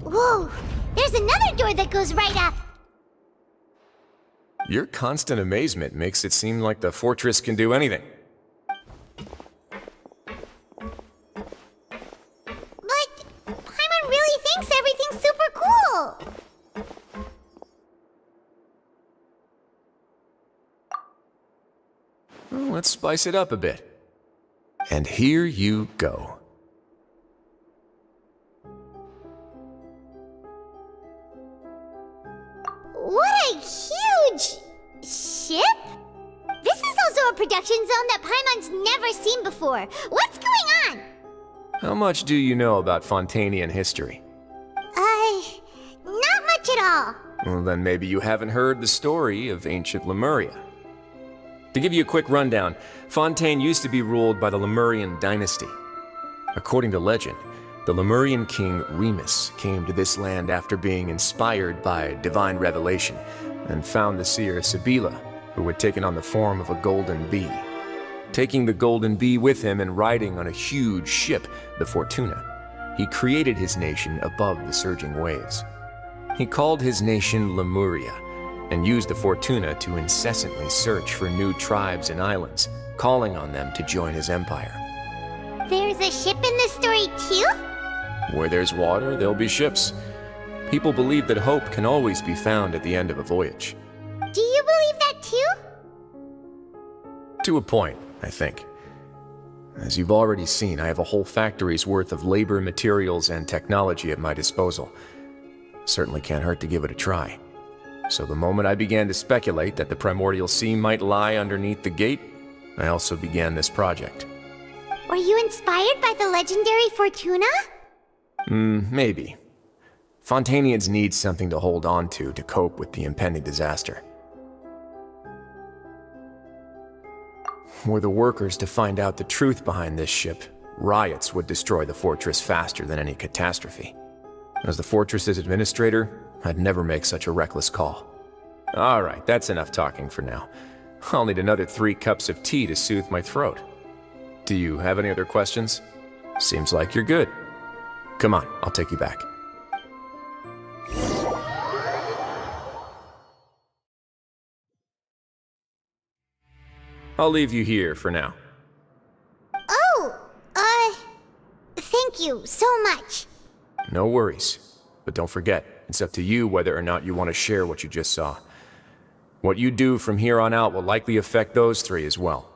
Whoa, there's another door that goes right up. Your constant amazement makes it seem like the fortress can do anything. But Paimon really thinks everything's super cool. Well, let's spice it up a bit. And here you go. What a huge ship? This is also a production zone that Paimon's never seen before. What's going on? How much do you know about Fontainian history? Not much at all. Well, then maybe you haven't heard the story of ancient Lemuria. To give you a quick rundown, Fontaine used to be ruled by the Lemurian dynasty. According to legend, the Lemurian king Remus came to this land after being inspired by divine revelation and found the seer Sibila, who had taken on the form of a golden bee. Taking the golden bee with him and riding on a huge ship, the Fortuna, he created his nation above the surging waves. He called his nation Lemuria and used the Fortuna to incessantly search for new tribes and islands, calling on them to join his empire. There's a ship in this story too? Where there's water, there'll be ships. People believe that hope can always be found at the end of a voyage. Do you believe that too? To a point, I think. As you've already seen, I have a whole factory's worth of labor, materials, and technology at my disposal. Certainly can't hurt to give it a try. So the moment I began to speculate that the Primordial Sea might lie underneath the gate, I also began this project. Were you inspired by the legendary Fortuna? Maybe. Fontainians need something to hold on to cope with the impending disaster. Were the workers to find out the truth behind this ship, riots would destroy the fortress faster than any catastrophe. As the fortress's administrator, I'd never make such a reckless call. Alright, that's enough talking for now. I'll need another 3 cups of tea to soothe my throat. Do you have any other questions? Seems like you're good. Come on, I'll take you back. I'll leave you here for now. Oh, thank you so much. No worries. But don't forget, it's up to you whether or not you want to share what you just saw. What you do from here on out will likely affect those 3 as well.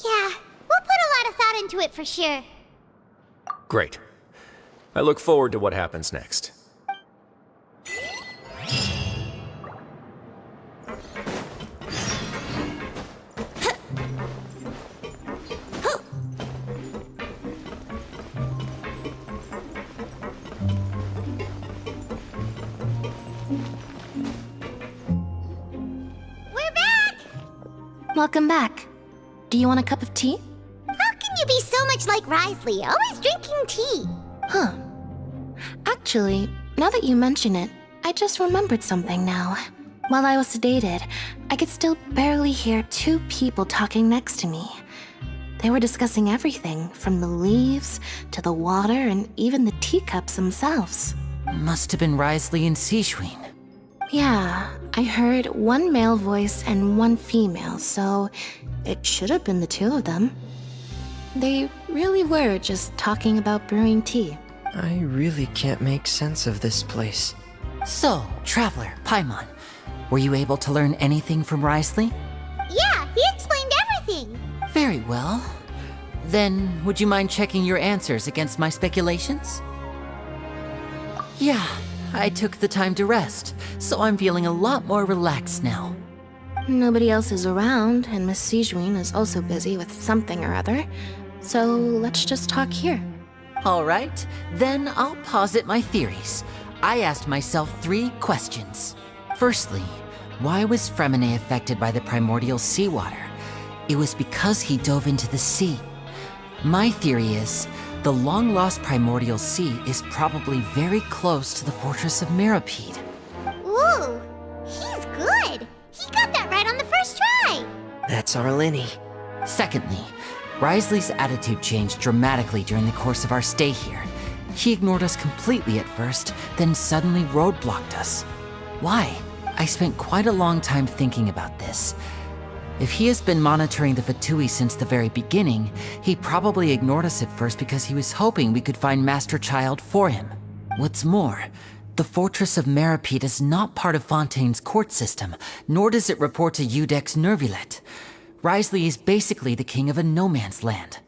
Yeah, we'll put a lot of thought into it for sure. Great. I look forward to what happens next. We're back! Welcome back. Do you want a cup of tea? How can you be so much like Risley, always drinking tea? Huh. Actually, Now that you mention it, I just remembered something now. While I was sedated, I could still barely hear two people talking next to me. They were discussing everything, from the leaves to the water and even the teacups themselves. Must have been Risley and Sijween. Yeah, I heard one male voice and one female, so it should have been the two of them. They really were just talking about brewing tea. I really can't make sense of this place. So, Traveler, Paimon, were you able to learn anything from Risley? Yeah, he explained everything. Very well. Then, would you mind checking your answers against my speculations? Yeah, I took the time to rest, so I'm feeling a lot more relaxed now. Nobody else is around, and Miss Sijween is also busy with something or other, so let's just talk here. All right, then I'll posit my theories. I asked myself 3 questions. Firstly, why was Fremine affected by the primordial seawater? It was because he dove into the sea. My theory is, the long-lost primordial sea is probably very close to the fortress of Mirapede. Ooh, he's good. He got that right on the first try. That's our Linny. Secondly, Risley's attitude changed dramatically during the course of our stay here. He ignored us completely at first, then suddenly roadblocked us. Why? I spent quite a long time thinking about this. If he has been monitoring the Fatui since the very beginning, he probably ignored us at first because he was hoping we could find Master Child for him. What's more, the Fortress of Mirapede is not part of Fontaine's court system, nor does it report to Udex Nervulet. Risley is basically the king of a no-man's land.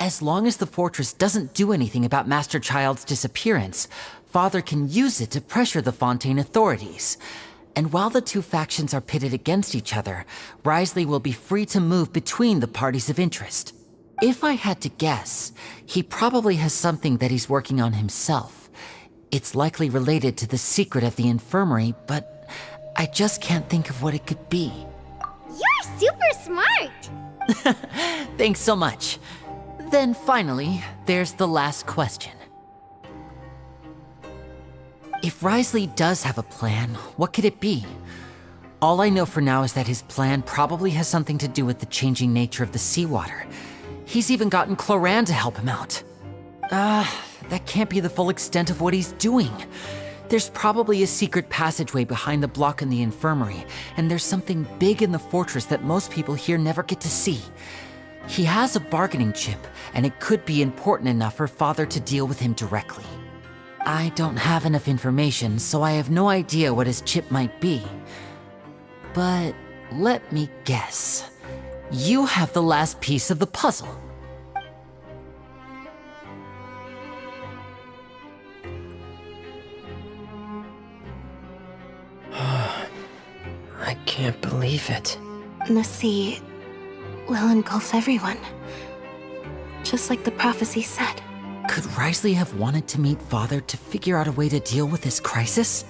As long as the fortress doesn't do anything about Master Child's disappearance, Father can use it to pressure the Fontaine authorities. And while the two factions are pitted against each other, Risley will be free to move between the parties of interest. If I had to guess, he probably has something that he's working on himself. It's likely related to the secret of the infirmary, but I just can't think of what it could be. You're super smart. Thanks so much. Then finally, there's the last question. If Risley does have a plan, what could it be? All I know for now is that his plan probably has something to do with the changing nature of the seawater. He's even gotten Cloran to help him out. That can't be the full extent of what he's doing. There's probably a secret passageway behind the block in the infirmary, and there's something big in the fortress that most people here never get to see. He has a bargaining chip, and it could be important enough for Father to deal with him directly. I don't have enough information, so I have no idea what his chip might be. But let me guess. You have the last piece of the puzzle. I can't believe it. The sea will engulf everyone. Just like the prophecy said. Could Risley have wanted to meet Father to figure out a way to deal with this crisis?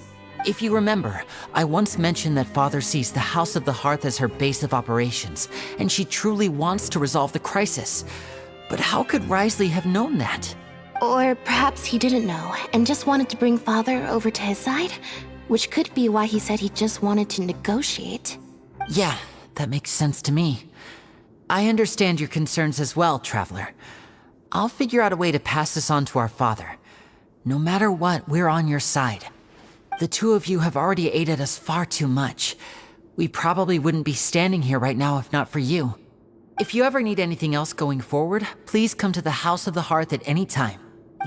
If you remember, I once mentioned that Father sees the House of the Hearth as her base of operations, and she truly wants to resolve the crisis. But how could Risley have known that? Or perhaps he didn't know, and just wanted to bring Father over to his side? Which could be why he said he just wanted to negotiate. Yeah, that makes sense to me. I understand your concerns as well, Traveler. I'll figure out a way to pass this on to our father. No matter what, we're on your side. The two of you have already aided us far too much. We probably wouldn't be standing here right now if not for you. If you ever need anything else going forward, please come to the House of the Hearth at any time.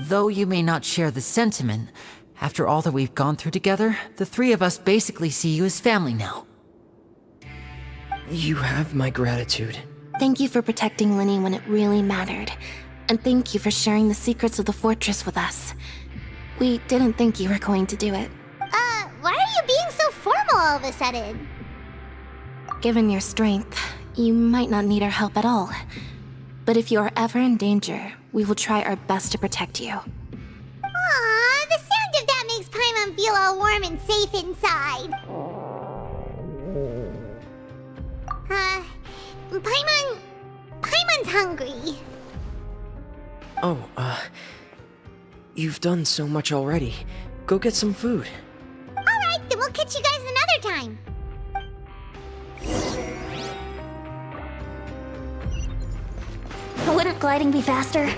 Though you may not share the sentiment, after all that we've gone through together, the 3 of us basically see you as family now. You have my gratitude. Thank you for protecting Linny when it really mattered. And thank you for sharing the secrets of the fortress with us. We didn't think you were going to do it. Why are you being so formal all of a sudden? Given your strength, you might not need our help at all. But if you are ever in danger, we will try our best to protect you. Aw, the sound of that makes Paimon feel all warm and safe inside. Paimon's hungry. Oh, you've done so much already. go get some food. Alright, then we'll catch you guys another time. Wouldn't gliding be faster?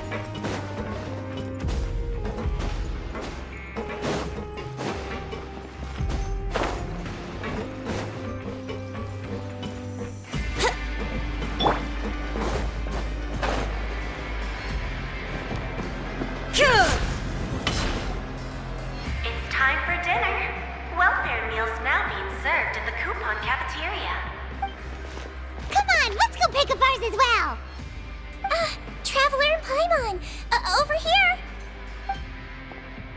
It's time for dinner. Welfare meals now being served in the coupon cafeteria. Come on, let's go pick up ours as well. Traveler and Paimon, over here.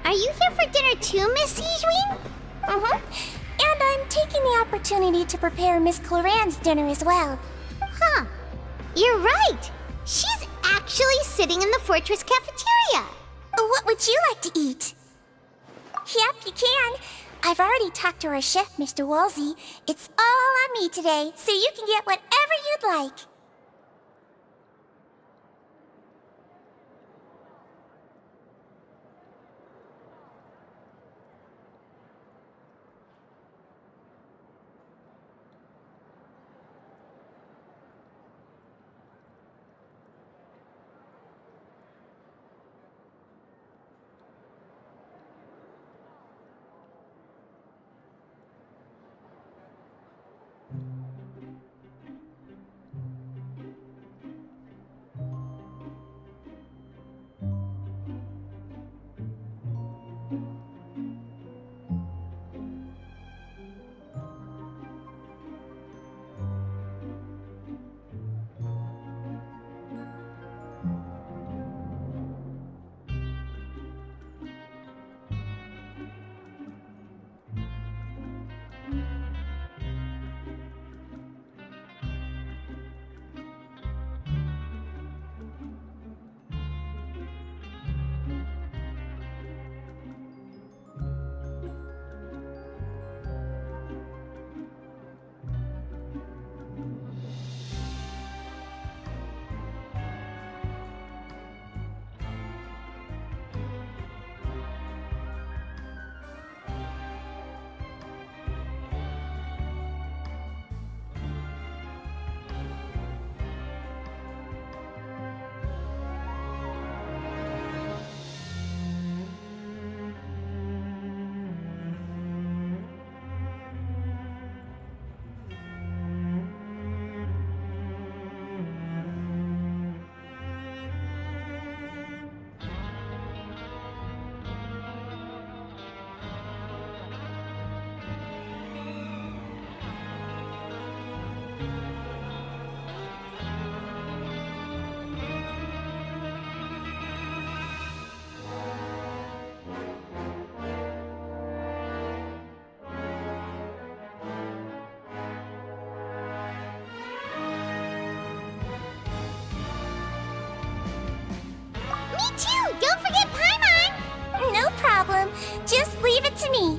Are you here for dinner too, Miss Sijween? And I'm taking the opportunity to prepare Miss Cloran's dinner as well. Huh. You're right. She's actually sitting in the fortress cafeteria. What would you like to eat? Yep, you can. I've already talked to our chef, Mr. Woolsey. It's all on me today, so you can get whatever you'd like. Me too! Don't forget Paimon! No problem. Just leave it to me.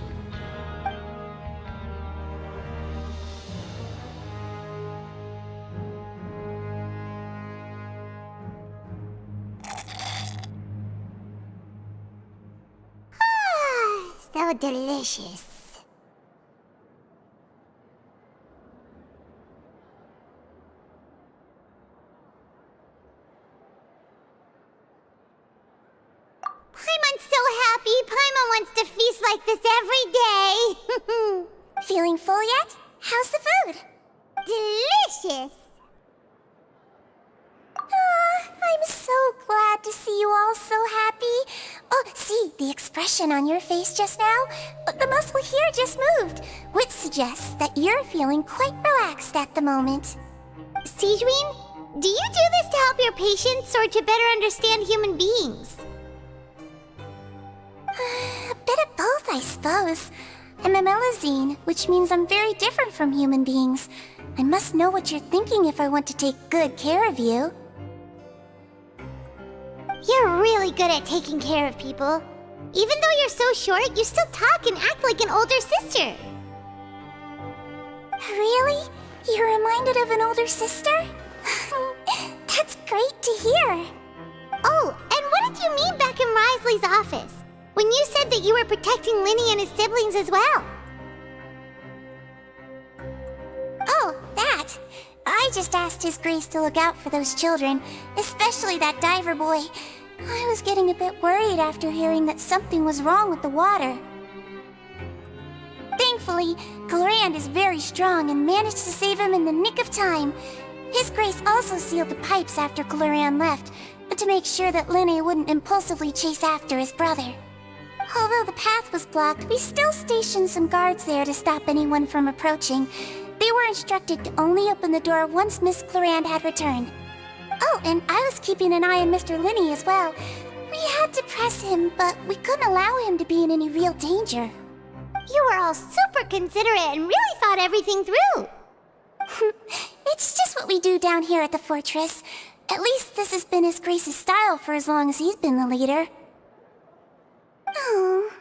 So delicious. Paimon's so happy. Paimon wants to feast like this every day. Feeling full yet? How's the food? Delicious. I'm so glad to see you all so happy. Oh, see, the expression on your face just now? The muscle here just moved, which suggests that you're feeling quite relaxed at the moment. Sijween, do you do this to help your patients or to better understand human beings? A bit of both, I suppose. I'm a Melazine, which means I'm very different from human beings. I must know what you're thinking if I want to take good care of you. You're really good at taking care of people. Even though you're so short, you still talk and act like an older sister. Really? You're reminded of an older sister? That's great to hear. Oh, and what did you mean back in Risley's office? When you said that you were protecting Linny and his siblings as well. Oh, that! I just asked His Grace to look out for those children, especially that diver boy. I was getting a bit worried after hearing that something was wrong with the water. Thankfully, Glorand is very strong and managed to save him in the nick of time. His Grace also sealed the pipes after Glorand left, to make sure that Linny wouldn't impulsively chase after his brother. Although the path was blocked, we still stationed some guards there to stop anyone from approaching. They were instructed to only open the door once Miss Glorand had returned. Oh, and I was keeping an eye on Mr. Linny as well. We had to press him, but we couldn't allow him to be in any real danger. You were all super considerate and really thought everything through. It's just what we do down here at the fortress. At least this has been His Grace's style for as long as he's been the leader. Oh,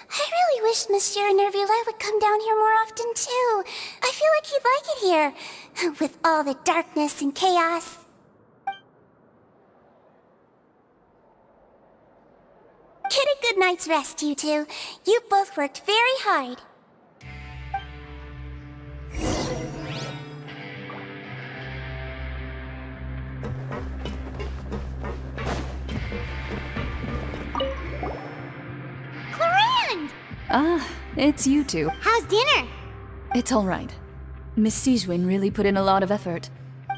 I really wish Monsieur Nervula would come down here more often too. I feel like he'd like it here, with all the darkness and chaos. Get a good night's rest, you two. You both worked very hard. Glorand! Ah, it's you two. How's dinner? It's all right. Miss Sigewin really put in a lot of effort.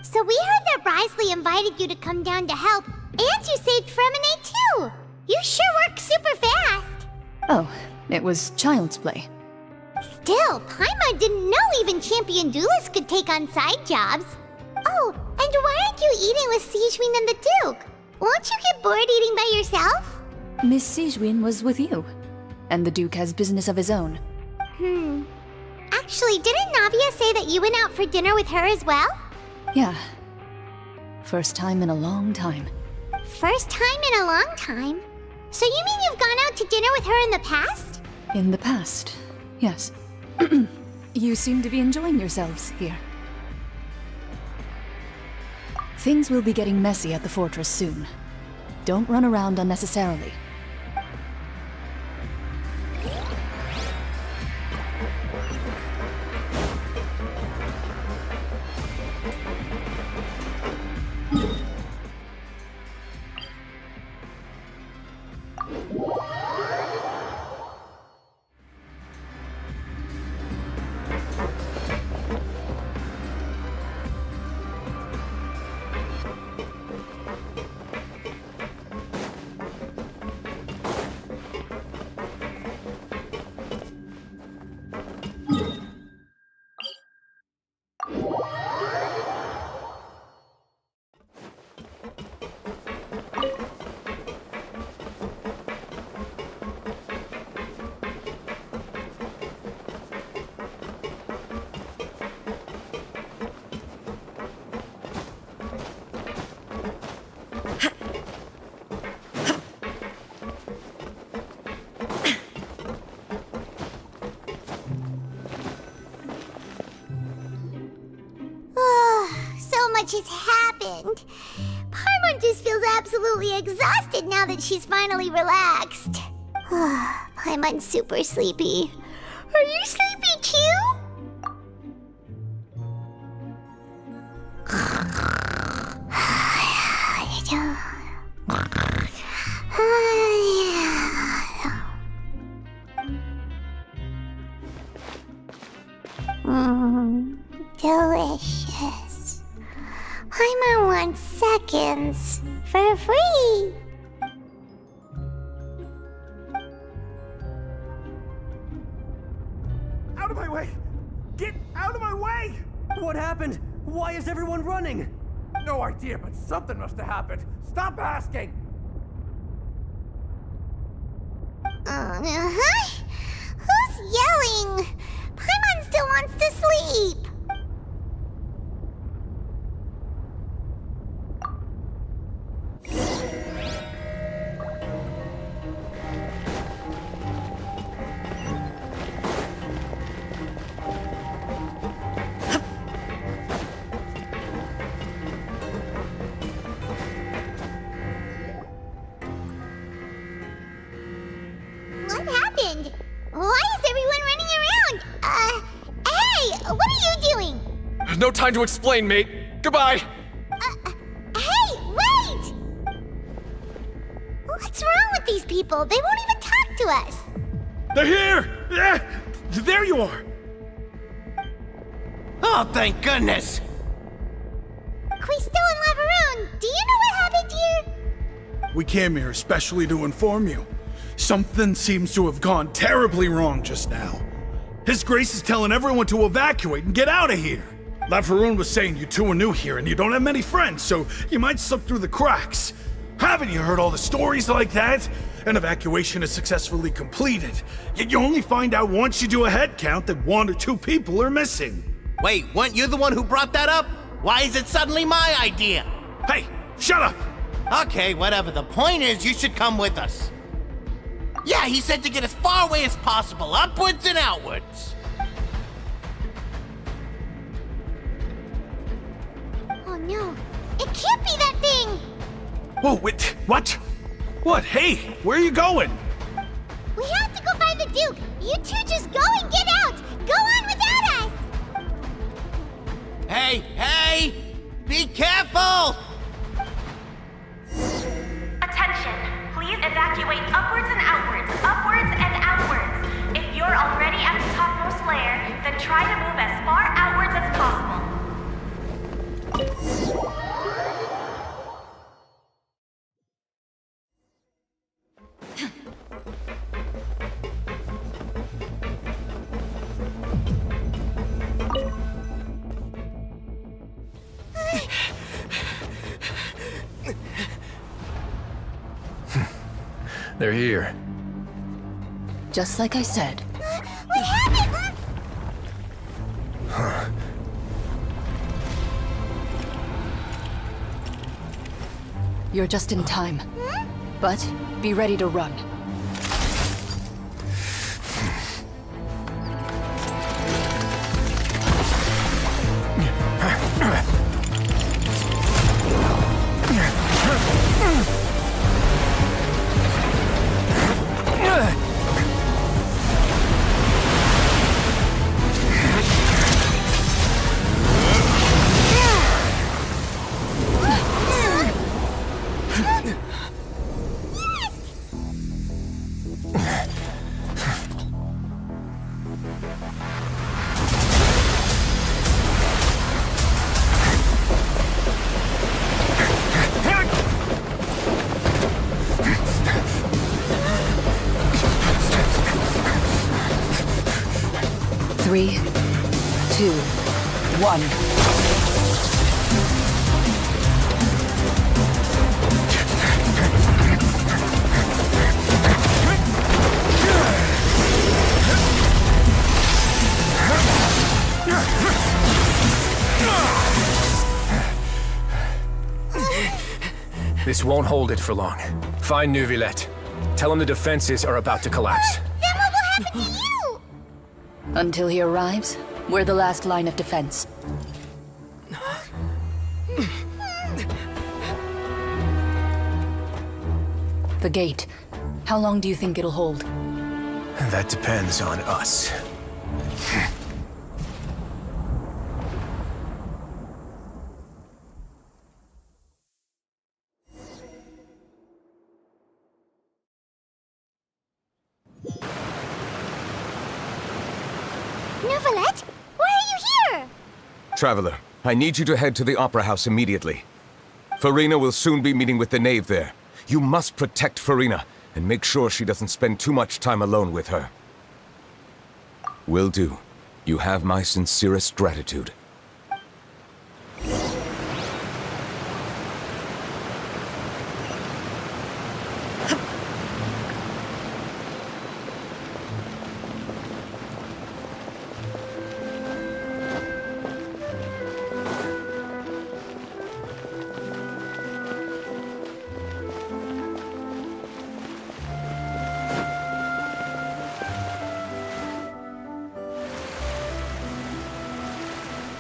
So we heard that Brisley invited you to come down to help, and you saved Fremine too! You sure work super fast! Oh, it was child's play. Still, Paimon didn't know even champion duelists could take on side jobs. Oh, and why aren't you eating with Sigewin and the Duke? Won't you get bored eating by yourself? Miss Sigewin was with you, and the Duke has business of his own. Actually, didn't Navia say that you went out for dinner with her as well? Yeah. First time in a long time. First time in a long time? So you mean you've gone out to dinner with her in the past? In the past, yes. You seem to be enjoying yourselves here. Things will be getting messy at the fortress soon. Don't run around unnecessarily. Much has happened. Paimon just feels absolutely exhausted now that she's finally relaxed. Paimon's super sleepy. Are you sleepy too? Delicious. Paimon wants seconds for free. Out of my way! Get out of my way! What happened? Why is everyone running? No idea, but something must have happened. Stop asking! Who's yelling? Paimon still wants to sleep. happened? Why is everyone running around? Hey, what are you doing? No time to explain, mate. Goodbye. Hey, wait! What's wrong with these people? They won't even talk to us. They're here! There you are! Oh, thank goodness! Quisto and Lavaroon, do you know what happened here? We came here especially to inform you. Something seems to have gone terribly wrong just now. His Grace is telling everyone to evacuate and get out of here. Lavaroon was saying you two are new here and you don't have many friends, so you might slip through the cracks. Haven't you heard all the stories like that? An evacuation is successfully completed, yet you only find out once you do a head count that 1 or 2 people are missing. Wait, weren't you the one who brought that up? Why is it suddenly my idea? Hey, shut up! Okay, whatever. The point is, you should come with us. Yeah, he said to get as far away as possible, upwards and outwards. Oh no, it can't be that thing! Whoa, wait, what? What? Hey, where are you going? We have to go find the Duke! You two just go and get out! Go on without us! Hey! Be careful! Attention! Please evacuate upwards and outwards, upwards and outwards. If you're already at the topmost layer, then try to move as far outwards as possible. They're here. Just like I said. We have it! Huh. You're just in time. But be ready to run. Three, 2, 1. This won't hold it for long. Find Neuvillette. Tell him the defenses are about to collapse. Then what will happen to you? Until he arrives, we're the last line of defense. The gate. How long do you think it'll hold? That depends on us. Neuvillette? Why are you here? Traveler, I need you to head to the Opera House immediately. Farina will soon be meeting with the knave there. You must protect Farina, and make sure she doesn't spend too much time alone with her. Will do. You have my sincerest gratitude.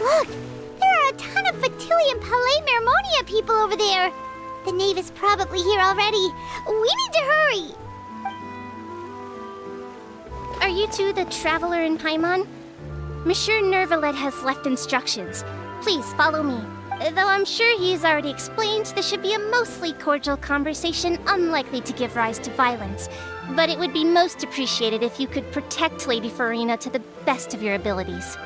Look! There are a ton of Fatui and Palais Mermonia people over there! The knave is probably here already. We need to hurry! you two the Traveler and Paimon? Monsieur Nervalet has left instructions. Please follow me. Though I'm sure he's already explained, this should be a mostly cordial conversation, unlikely to give rise to violence. But it would be most appreciated if you could protect Lady Farina to the best of your abilities.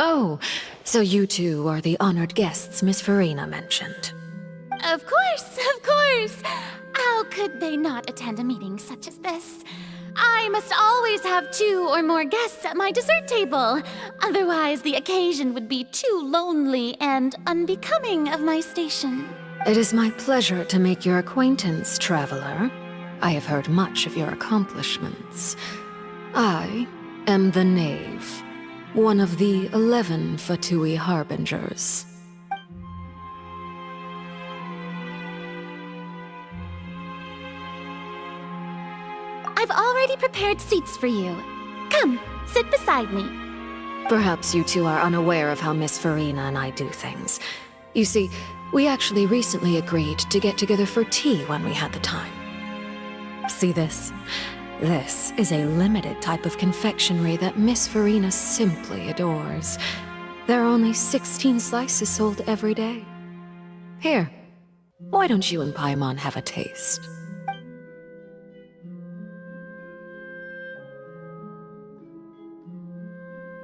Oh, so you two are the honored guests Miss Farina mentioned. Of course, of course! How could they not attend a meeting such as this? I must always have 2 or more guests at my dessert table. Otherwise, the occasion would be too lonely and unbecoming of my station. It is my pleasure to make your acquaintance, traveler. I have heard much of your accomplishments. I am the Knave, one of the 11 Fatui Harbingers. I've already prepared seats for you. Come, sit beside me. Perhaps you two are unaware of how Miss Farina and I do things. You see, we actually recently agreed to get together for tea when we had the time. See this? This is a limited type of confectionery that Miss Farina simply adores. There are only 16 slices sold every day. Here, why don't you and Paimon have a taste?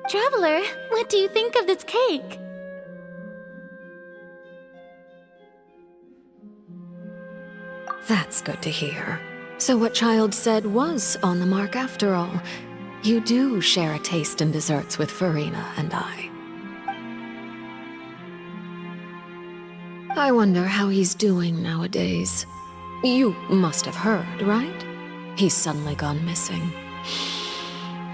Traveler, what do you think of this cake? That's good to hear. So what Child said was on the mark after all. You do share a taste in desserts with Farina and I. I wonder how he's doing nowadays. You must have heard, right? He's suddenly gone missing.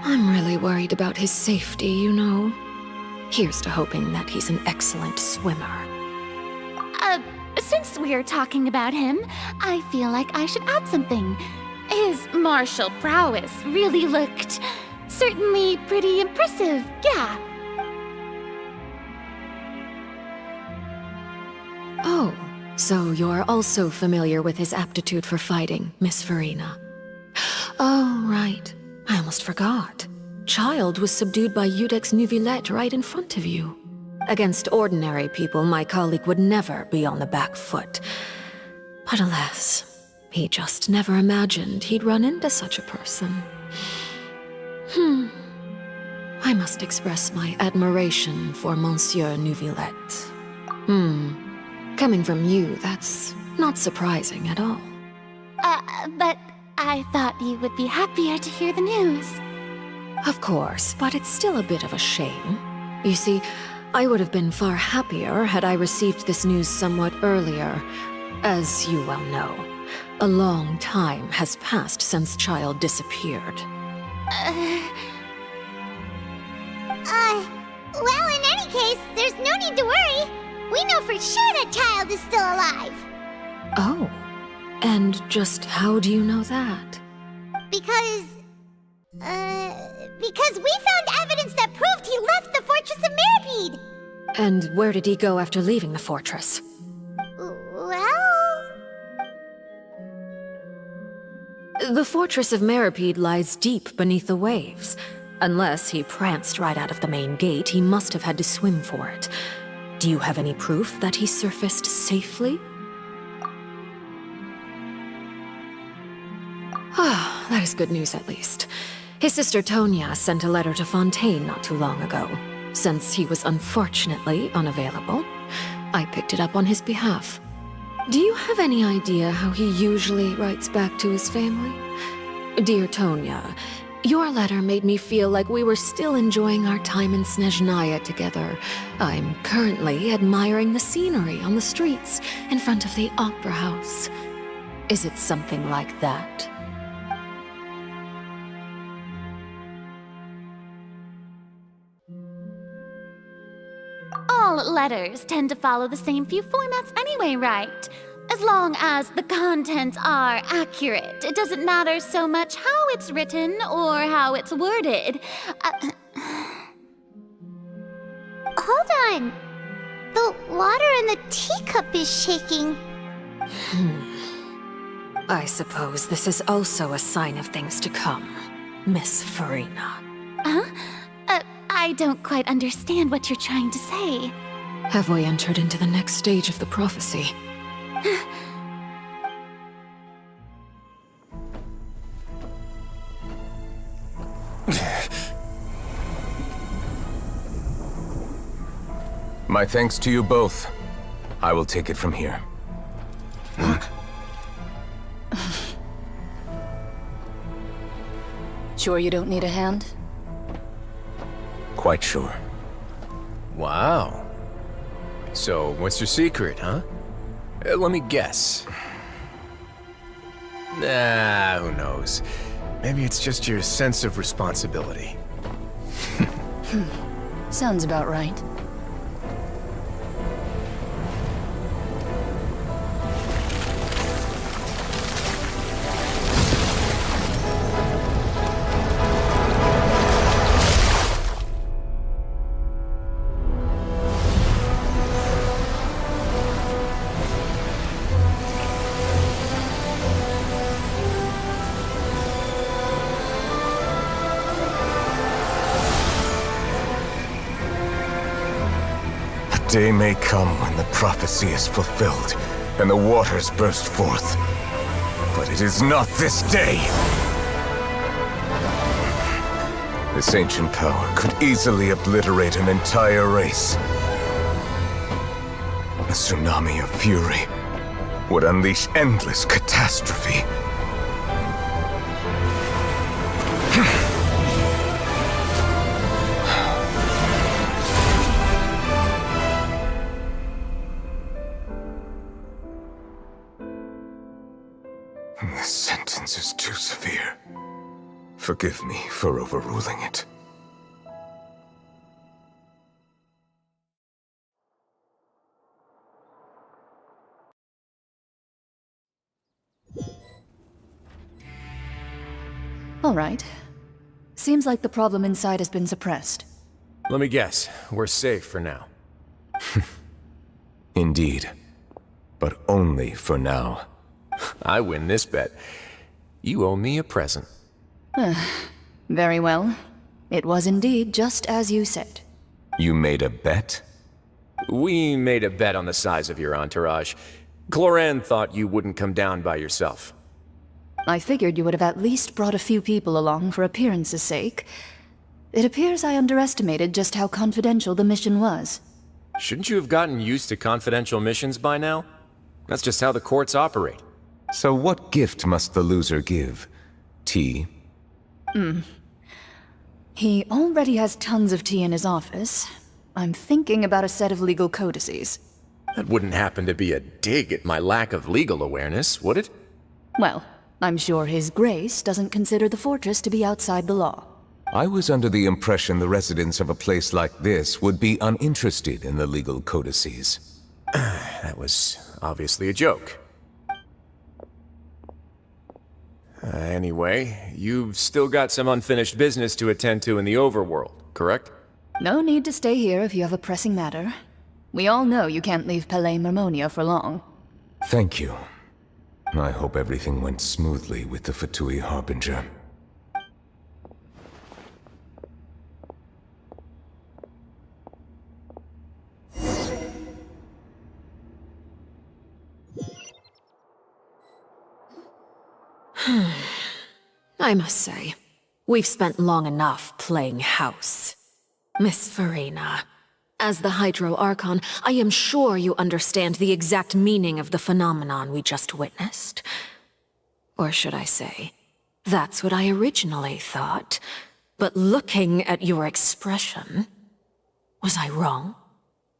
I'm really worried about his safety, you know. Here's to hoping that he's an excellent swimmer. Since we're talking about him, I feel like I should add something. His martial prowess really looked certainly pretty impressive, yeah. Oh, so you're also familiar with his aptitude for fighting, Miss Farina. Oh, right. I almost forgot. Child was subdued by Udex Nuvillette right in front of you. Against ordinary people, my colleague would never be on the back foot. But alas, he just never imagined he'd run into such a person. I must express my admiration for Monsieur Nuvillette. Coming from you, that's not surprising at all. But I thought you would be happier to hear the news. Of course, but it's still a bit of a shame. You see, I would have been far happier had I received this news somewhat earlier. As you well know, a long time has passed since Child disappeared. Well, in any case, there's no need to worry. We know for sure that Child is still alive. Oh, and just how do you know that? Because we found evidence that proved he left the Fortress of Meripede. And where did he go after leaving the fortress? Well... The Fortress of Meripede lies deep beneath the waves. Unless he pranced right out of the main gate, he must have had to swim for it. Do you have any proof that he surfaced safely? Ah, that is good news at least. His sister Tonya sent a letter to Fontaine not too long ago. Since he was unfortunately unavailable, I picked it up on his behalf. Do you have any idea how he usually writes back to his family? Dear Tonya, your letter made me feel like we were still enjoying our time in Snezhnaya together. I'm currently admiring the scenery on the streets in front of the Opera House. Is it something like that? All letters tend to follow the same few formats anyway, right? As long as the contents are accurate, it doesn't matter so much how it's written or how it's worded. Hold on. The water in the teacup is shaking. I suppose this is also a sign of things to come, Miss Farina. Huh? I don't quite understand what you're trying to say. Have we entered into the next stage of the prophecy? My thanks to you both. I will take it from here. Sure you don't need a hand? Quite sure. Wow. So, what's your secret, huh? Let me guess. Nah, who knows? Maybe it's just your sense of responsibility. Sounds about right. A day may come when the prophecy is fulfilled, and the waters burst forth. But it is not this day! This ancient power could easily obliterate an entire race. A tsunami of fury would unleash endless catastrophe. This sentence is too severe. Forgive me for overruling it. All right. Seems like the problem inside has been suppressed. Let me guess, we're safe for now. Indeed. But only for now. I win this bet. You owe me a present. Very well. It was indeed just as you said. You made a bet? We made a bet on the size of your entourage. Cloran thought you wouldn't come down by yourself. I figured you would have at least brought a few people along for appearance's sake. It appears I underestimated just how confidential the mission was. Shouldn't you have gotten used to confidential missions by now? That's just how the courts operate. So what gift must the loser give? Tea? He already has tons of tea in his office. I'm thinking about a set of legal codices. That wouldn't happen to be a dig at my lack of legal awareness, would it? Well, I'm sure His Grace doesn't consider the fortress to be outside the law. I was under the impression the residents of a place like this would be uninterested in the legal codices. That was obviously a joke. Anyway, you've still got some unfinished business to attend to in the overworld, correct? No need to stay here if you have a pressing matter. We all know you can't leave Palais Mermonia for long. Thank you. I hope everything went smoothly with the Fatui Harbinger. I must say, we've spent long enough playing house. Miss Farina, as the Hydro Archon, I am sure you understand the exact meaning of the phenomenon we just witnessed. Or should I say, that's what I originally thought. But looking at your expression, was I wrong?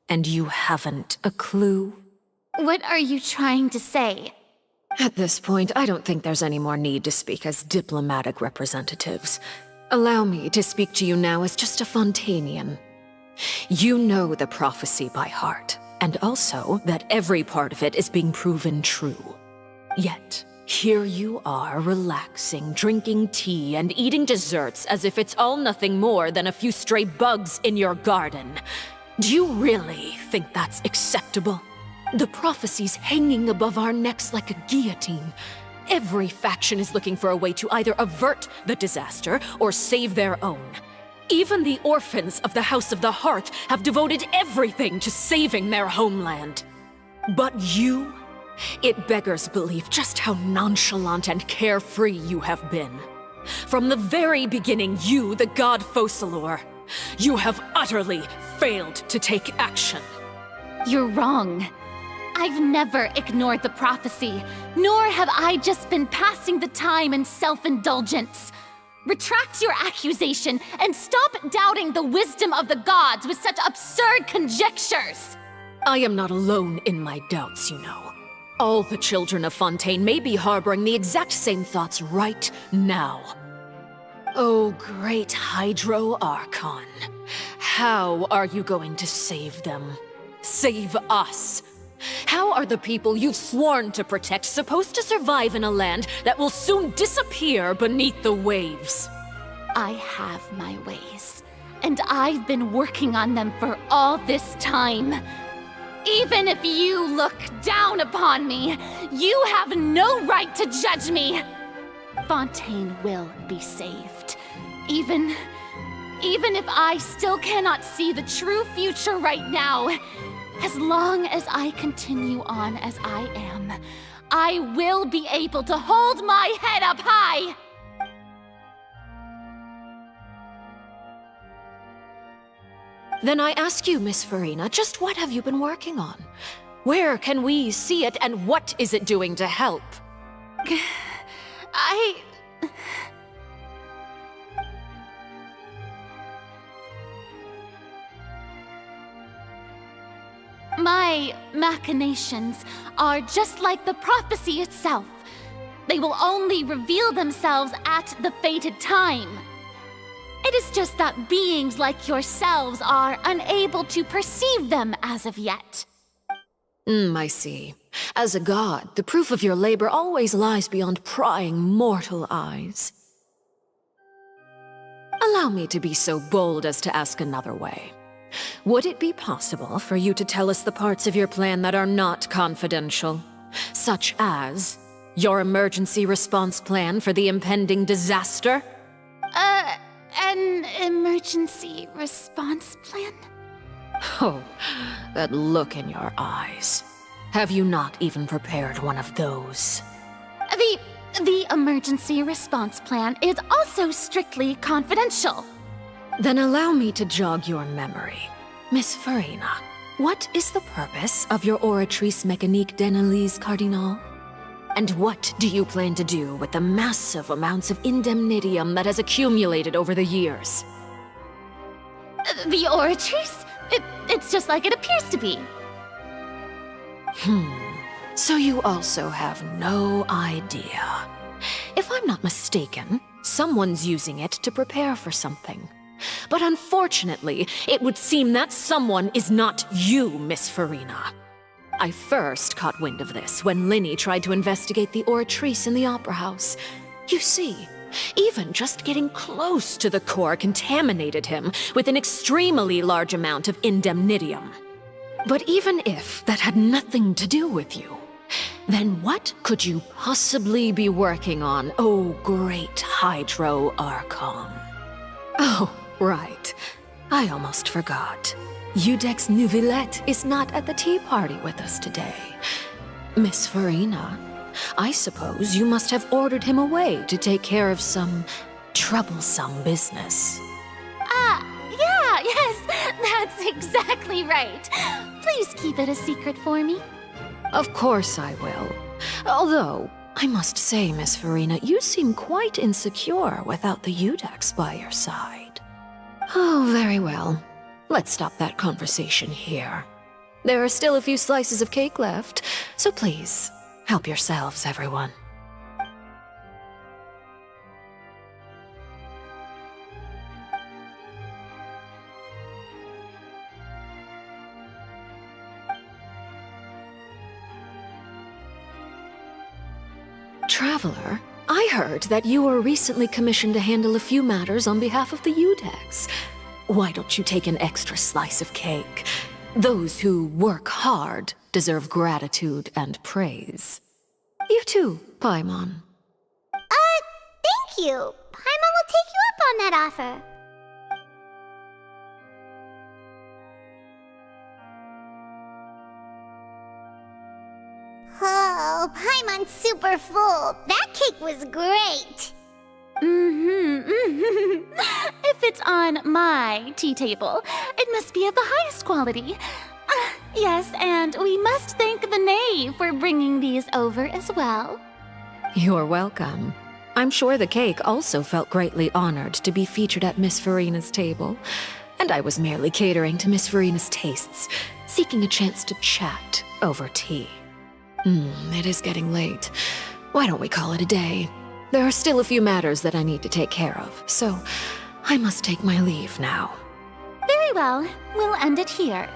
And you haven't a clue? What are you trying to say? At this point, I don't think there's any more need to speak as diplomatic representatives. Allow me to speak to you now as just a Fontanian. You know the prophecy by heart, and also that every part of it is being proven true. Yet, here you are, relaxing, drinking tea, and eating desserts as if it's all nothing more than a few stray bugs in your garden. Do you really think that's acceptable? The prophecy's hanging above our necks like a guillotine. Every faction is looking for a way to either avert the disaster or save their own. Even the orphans of the House of the Hearth have devoted everything to saving their homeland. But you? It beggars belief just how nonchalant and carefree you have been. From the very beginning, you, the god Focalor, you have utterly failed to take action. You're wrong. I've never ignored the prophecy, nor have I just been passing the time in self-indulgence. Retract your accusation and stop doubting the wisdom of the gods with such absurd conjectures! I am not alone in my doubts, you know. All the children of Fontaine may be harboring the exact same thoughts right now. Oh, great Hydro Archon. How are you going to save them? Save us? How are the people you've sworn to protect supposed to survive in a land that will soon disappear beneath the waves? I have my ways, and I've been working on them for all this time. Even if you look down upon me, you have no right to judge me! Fontaine will be saved. Even if I still cannot see the true future right now, as long as I continue on as I am, I will be able to hold my head up high! Then I ask you, Miss Farina, just what have you been working on? Where can we see it, and what is it doing to help? My machinations are just like the prophecy itself. They will only reveal themselves at the fated time. It is just that beings like yourselves are unable to perceive them as of yet. I see. As a god, the proof of your labor always lies beyond prying mortal eyes. Allow me to be so bold as to ask another way. Would it be possible for you to tell us the parts of your plan that are not confidential? Such as your emergency response plan for the impending disaster? An emergency response plan? Oh, that look in your eyes. Have you not even prepared one of those? The emergency response plan is also strictly confidential. Then allow me to jog your memory. Miss Farina, what is the purpose of your Oratrice Mécanique d'Analyse Cardinal? And what do you plan to do with the massive amounts of indemnitium that has accumulated over the years? The Oratrice? It's just like it appears to be. So you also have no idea. If I'm not mistaken, someone's using it to prepare for something. But unfortunately, it would seem that someone is not you, Miss Farina. I first caught wind of this when Linny tried to investigate the Oratrice in the Opera House. You see, even just getting close to the core contaminated him with an extremely large amount of indemnitium. But even if that had nothing to do with you, then what could you possibly be working on, oh great Hydro Archon? Oh, right. I almost forgot. Udex Nouvillette is not at the tea party with us today. Miss Farina, I suppose you must have ordered him away to take care of some troublesome business. Yes, that's exactly right. Please keep it a secret for me. Of course I will. Although, I must say, Miss Farina, you seem quite insecure without the Udex by your side. Oh, very well. Let's stop that conversation here. There are still a few slices of cake left, so please, help yourselves, everyone. Traveler, I heard that you were recently commissioned to handle a few matters on behalf of the Udex. Why don't you take an extra slice of cake? Those who work hard deserve gratitude and praise. You too, Paimon. Thank you. Paimon will take you up on that offer. Oh, Paimon's super full. That cake was great. If it's on my tea table, it must be of the highest quality. Yes, and we must thank the knave for bringing these over as well. You're welcome. I'm sure the cake also felt greatly honored to be featured at Miss Farina's table. And I was merely catering to Miss Farina's tastes, seeking a chance to chat over tea. It is getting late. Why don't we call it a day? There are still a few matters that I need to take care of, so I must take my leave now. Very well. We'll end it here.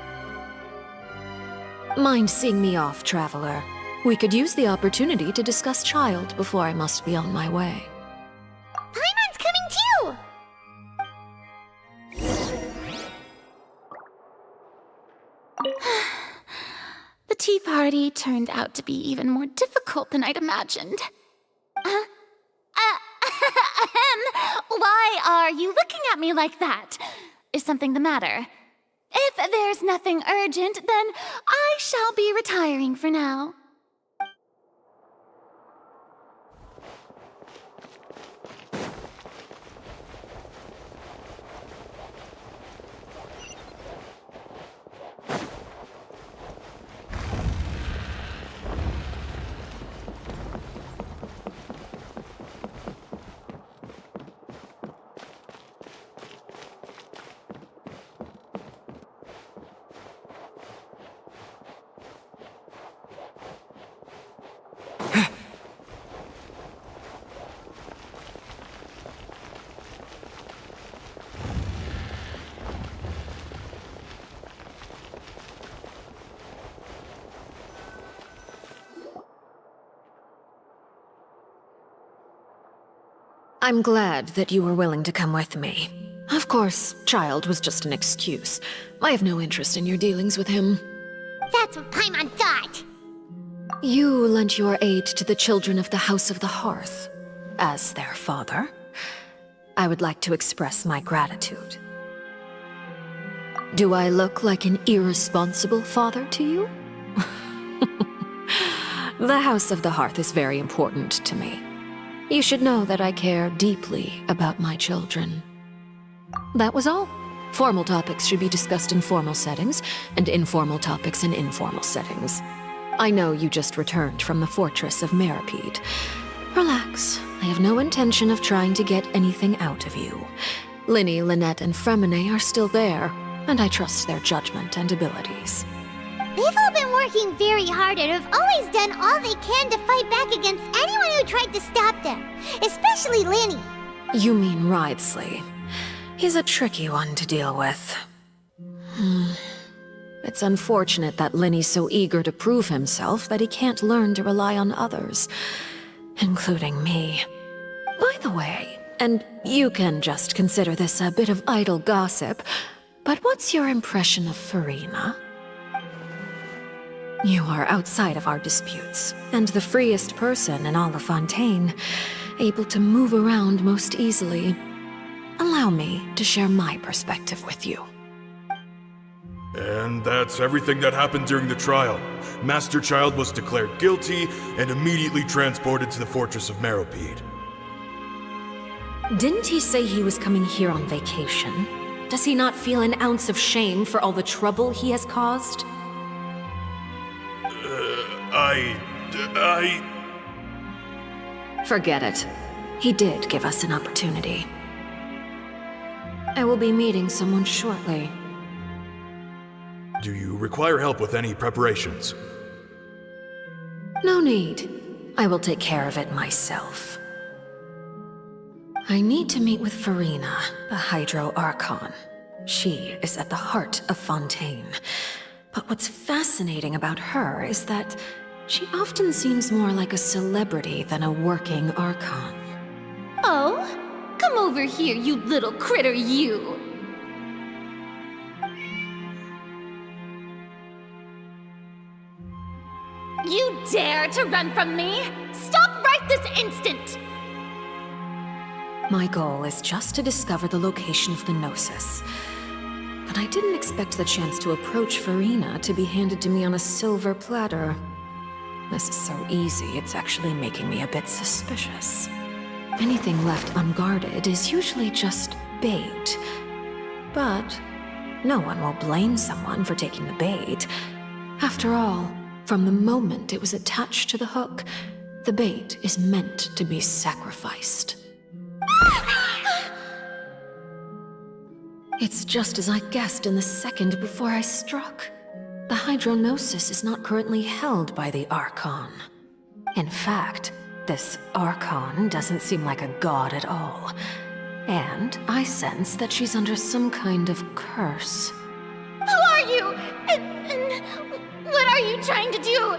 Mind seeing me off, Traveler? We could use the opportunity to discuss Child before I must be on my way. Paimon's coming too! The tea party turned out to be even more difficult than I'd imagined. Why are you looking at me like that? Is something the matter? If there's nothing urgent, then I shall be retiring for now. I'm glad that you were willing to come with me. Of course, Child was just an excuse. I have no interest in your dealings with him. That's what Paimon thought. You lent your aid to the children of the House of the Hearth. As their father, I would like to express my gratitude. Do I look like an irresponsible father to you? The House of the Hearth is very important to me. You should know that I care deeply about my children. That was all. Formal topics should be discussed in formal settings, and informal topics in informal settings. I know you just returned from the fortress of Meripede. Relax. I have no intention of trying to get anything out of you. Linny, Lynette, and Fremine are still there, and I trust their judgment and abilities. They've all been working very hard and have always done all they can to fight back against anyone who tried to stop them, especially Linny. You mean Ridesley. He's a tricky one to deal with. It's unfortunate that Linny's so eager to prove himself that he can't learn to rely on others, including me. By the way, and you can just consider this a bit of idle gossip, but what's your impression of Farina? You are outside of our disputes, and the freest person in all of Fontaine, able to move around most easily. Allow me to share my perspective with you. And that's everything that happened during the trial. Master Child was declared guilty and immediately transported to the Fortress of Meripede. Didn't he say he was coming here on vacation? Does he not feel an ounce of shame for all the trouble he has caused? Forget it. He did give us an opportunity. I will be meeting someone shortly. Do you require help with any preparations? No need. I will take care of it myself. I need to meet with Farina, the Hydro Archon. She is at the heart of Fontaine. But what's fascinating about her is that She often seems more like a celebrity than a working Archon. Oh? Come over here, you little critter, you! You dare to run from me? Stop right this instant! My goal is just to discover the location of the Gnosis. But I didn't expect the chance to approach Farina to be handed to me on a silver platter. This is so easy, it's actually making me a bit suspicious. Anything left unguarded is usually just bait. But no one will blame someone for taking the bait. After all, from the moment it was attached to the hook, the bait is meant to be sacrificed. It's just as I guessed in the second before I struck. The Hydronosis is not currently held by the Archon. In fact, this Archon doesn't seem like a god at all. And I sense that she's under some kind of curse. Who are you? And what are you trying to do?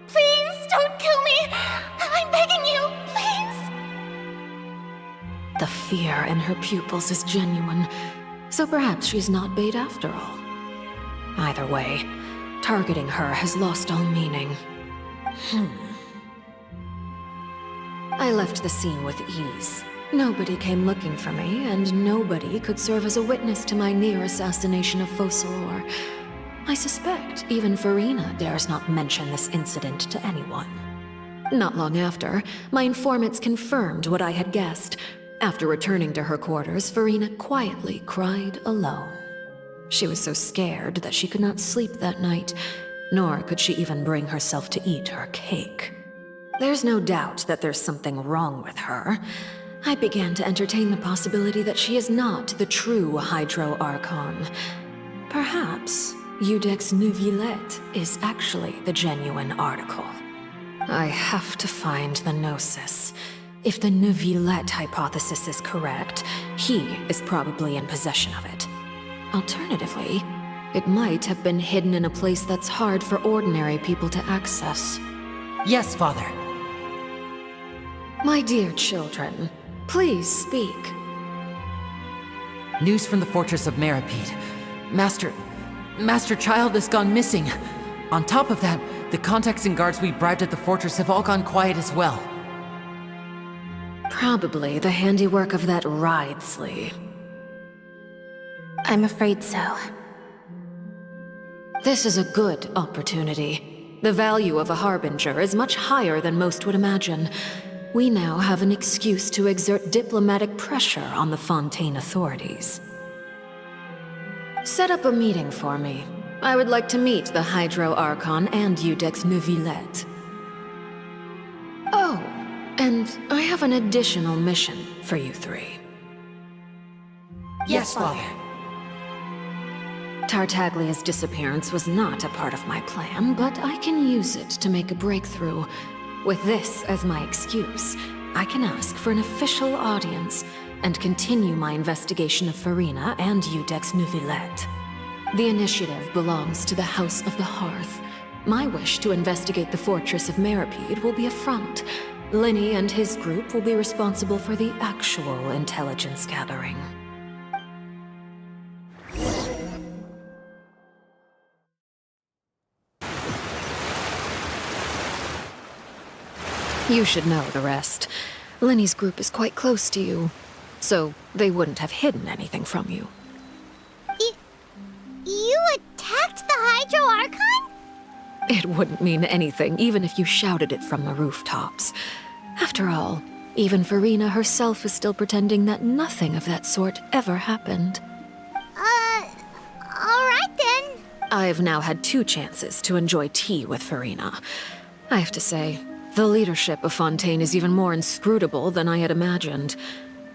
Please don't kill me! I'm begging you, please! The fear in her pupils is genuine, so perhaps she's not bait after all. Either way, targeting her has lost all meaning. I left the scene with ease. Nobody came looking for me, and nobody could serve as a witness to my near assassination of Focalor. I suspect even Farina dares not mention this incident to anyone. Not long after, my informants confirmed what I had guessed. After returning to her quarters, Farina quietly cried alone. She was so scared that she could not sleep that night, nor could she even bring herself to eat her cake. There's no doubt that there's something wrong with her. I began to entertain the possibility that she is not the true Hydro Archon. Perhaps Iudex Neuvillette is actually the genuine article. I have to find the Gnosis. If the Neuvillette hypothesis is correct, he is probably in possession of it. Alternatively, it might have been hidden in a place that's hard for ordinary people to access. Yes, Father. My dear children, please speak. News from the fortress of Meripede. Master Child has gone missing. On top of that, the contacts and guards we bribed at the fortress have all gone quiet as well. Probably the handiwork of that Ridesley. I'm afraid so. This is a good opportunity. The value of a Harbinger is much higher than most would imagine. We now have an excuse to exert diplomatic pressure on the Fontaine authorities. Set up a meeting for me. I would like to meet the Hydro Archon and Iudex Neuvillette. Oh, and I have an additional mission for you three. Yes, Father. Tartaglia's disappearance was not a part of my plan, but I can use it to make a breakthrough. With this as my excuse, I can ask for an official audience and continue my investigation of Farina and Iudex Neuvillette. The initiative belongs to the House of the Hearth. My wish to investigate the fortress of Meripede will be a front. Linny and his group will be responsible for the actual intelligence gathering. You should know the rest. Linny's group is quite close to you, so they wouldn't have hidden anything from you. You attacked the Hydro Archon? It wouldn't mean anything, even if you shouted it from the rooftops. After all, even Farina herself is still pretending that nothing of that sort ever happened. Alright then. I've now had 2 chances to enjoy tea with Farina. I have to say, the leadership of Fontaine is even more inscrutable than I had imagined.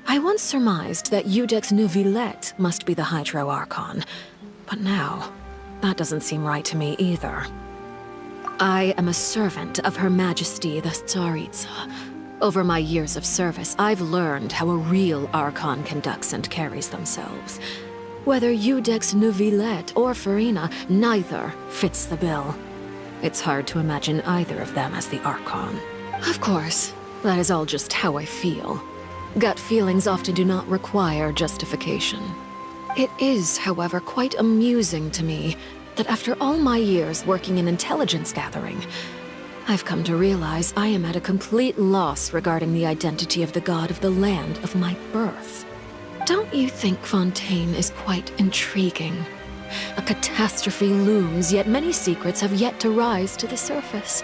I once surmised that Iudex Neuvillette must be the Hydro Archon, but now, that doesn't seem right to me either. I am a servant of Her Majesty the Tsaritsa. Over my years of service, I've learned how a real Archon conducts and carries themselves. Whether Iudex Neuvillette or Farina, neither fits the bill. It's hard to imagine either of them as the Archon. Of course, that is all just how I feel. Gut feelings often do not require justification. It is, however, quite amusing to me that after all my years working in intelligence gathering, I've come to realize I am at a complete loss regarding the identity of the god of the land of my birth. Don't you think Fontaine is quite intriguing? A catastrophe looms, yet many secrets have yet to rise to the surface.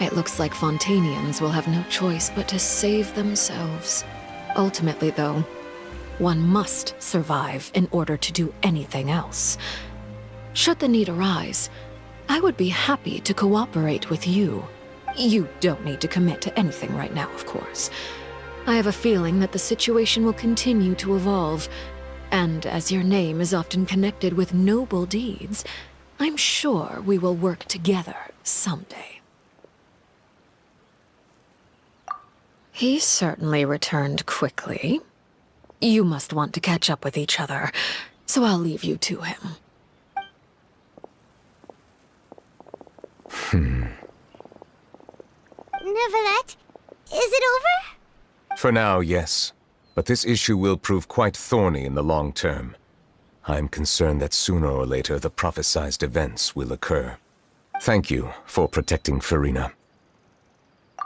It looks like Fontainians will have no choice but to save themselves. Ultimately, though, one must survive in order to do anything else. Should the need arise, I would be happy to cooperate with you. You don't need to commit to anything right now, of course. I have a feeling that the situation will continue to evolve, and as your name is often connected with noble deeds, I'm sure we will work together someday. He certainly returned quickly. You must want to catch up with each other, so I'll leave you to him. Neuvillette, is it over? For now, yes. But this issue will prove quite thorny in the long term. I'm concerned that sooner or later the prophesized events will occur. Thank you for protecting Farina.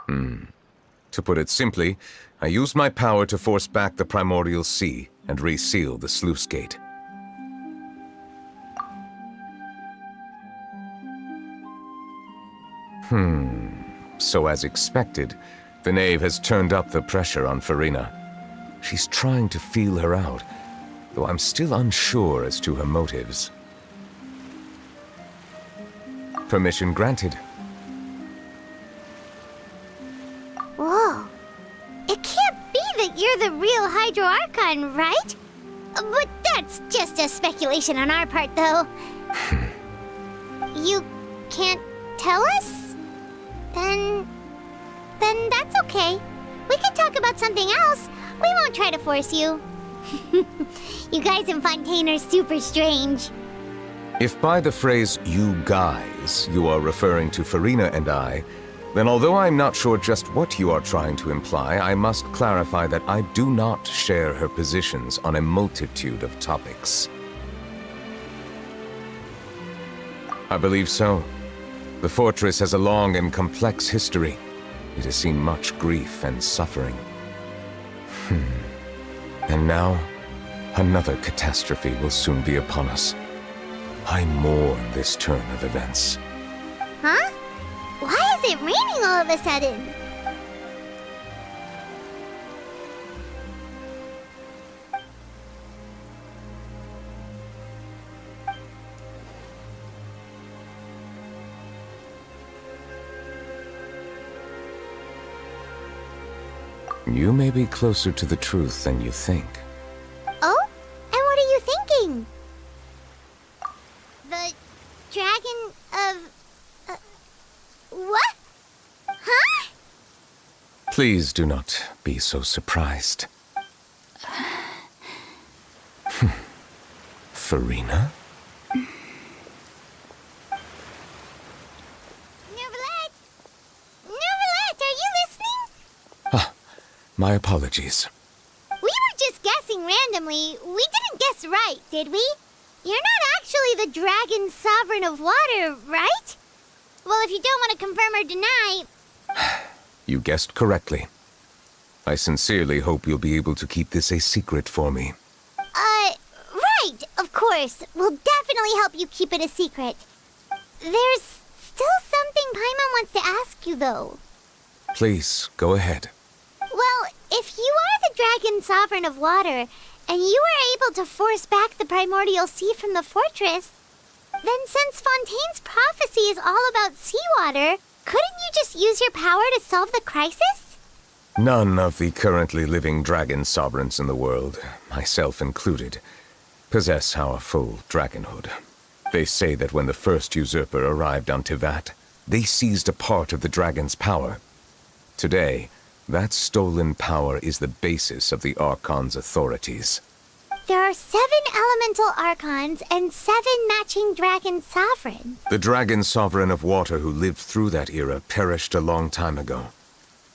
To put it simply, I used my power to force back the primordial sea and reseal the sluice gate. So as expected, the knave has turned up the pressure on Farina. She's trying to feel her out, though I'm still unsure as to her motives. Permission granted. Whoa. It can't be that you're the real Hydro Archon, right? But that's just a speculation on our part, though. You can't tell us? Then that's okay. We can talk about something else. We won't try to force you. You guys in Fontaine are super strange. If by the phrase, you guys, you are referring to Farina and I, then although I'm not sure just what you are trying to imply, I must clarify that I do not share her positions on a multitude of topics. I believe so. The fortress has a long and complex history. It has seen much grief and suffering. And now, another catastrophe will soon be upon us. I mourn this turn of events. Huh? Why is it raining all of a sudden? You may be closer to the truth than you think. Oh? And what are you thinking? The dragon of... what? Huh? Please do not be so surprised. Farina? Neuvillette, are you listening? My apologies. We were just guessing randomly. We didn't guess right, did we? You're not actually the dragon sovereign of water, right? Well, if you don't want to confirm or deny... You guessed correctly. I sincerely hope you'll be able to keep this a secret for me. Right, of course. We'll definitely help you keep it a secret. There's still something Paimon wants to ask you, though. Please, go ahead. Well, if you are the dragon sovereign of water, and you were able to force back the primordial sea from the fortress, then since Fontaine's prophecy is all about seawater, couldn't you just use your power to solve the crisis? None of the currently living dragon sovereigns in the world, myself included, possess our full dragonhood. They say that when the first usurper arrived on Tivat, they seized a part of the dragon's power. Today, that stolen power is the basis of the Archon's authorities. There are 7 elemental archons and 7 matching dragon sovereigns. The dragon sovereign of water who lived through that era perished a long time ago.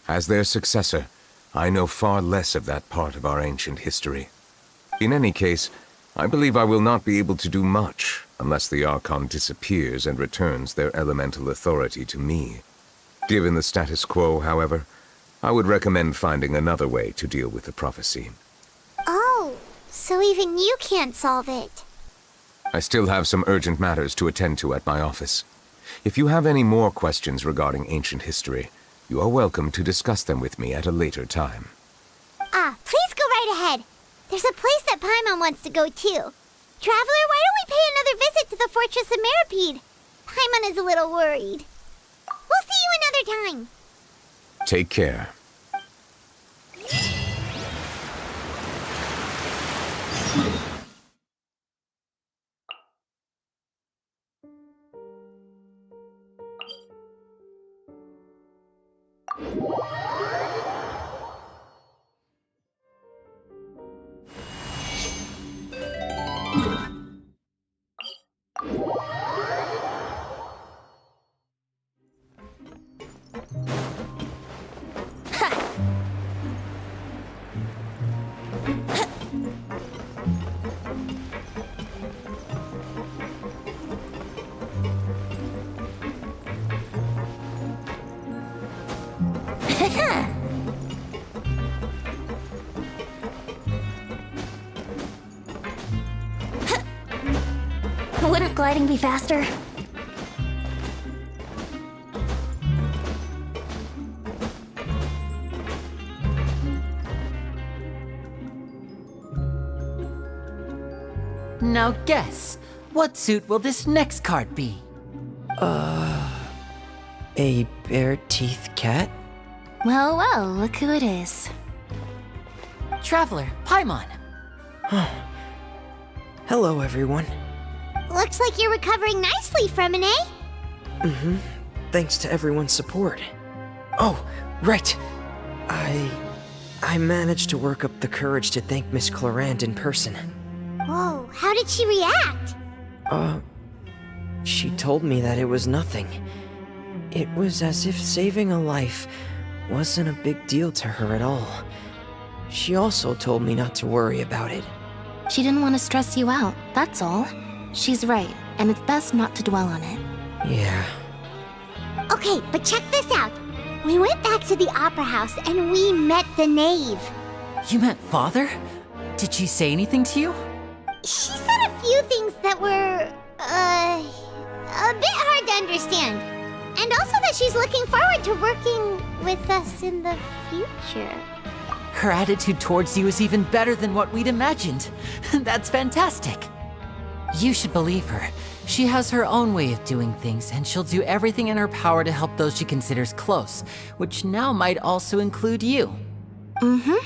As their successor, I know far less of that part of our ancient history. In any case, I believe I will not be able to do much unless the Archon disappears and returns their elemental authority to me. Given the status quo, however, I would recommend finding another way to deal with the prophecy. Oh, so even you can't solve it. I still have some urgent matters to attend to at my office. If you have any more questions regarding ancient history, you are welcome to discuss them with me at a later time. Please go right ahead. There's a place that Paimon wants to go too. Traveler, why don't we pay another visit to the Fortress of Meripede? Paimon is a little worried. We'll see you another time. Take care. Wouldn't gliding be faster? Now guess, what suit will this next card be? A bare-teethed cat? Well, well, look who it is. Traveler, Paimon. Hello, everyone. Looks like you're recovering nicely from it, eh? Mm-hmm. Thanks to everyone's support. Oh, right. I managed to work up the courage to thank Miss Clorant in person. Whoa, how did she react? She told me that it was nothing. It was as if saving a life wasn't a big deal to her at all. She also told me not to worry about it. She didn't want to stress you out, that's all. She's right, and it's best not to dwell on it. Yeah. Okay, but check this out. We went back to the opera house and we met the knave. You met Father? Did she say anything to you? She said a few things that were, a bit hard to understand. And also that she's looking forward to working with us in the future. Her attitude towards you is even better than what we'd imagined. That's fantastic. You should believe her. She has her own way of doing things, and she'll do everything in her power to help those she considers close, which now might also include you. Mm-hmm.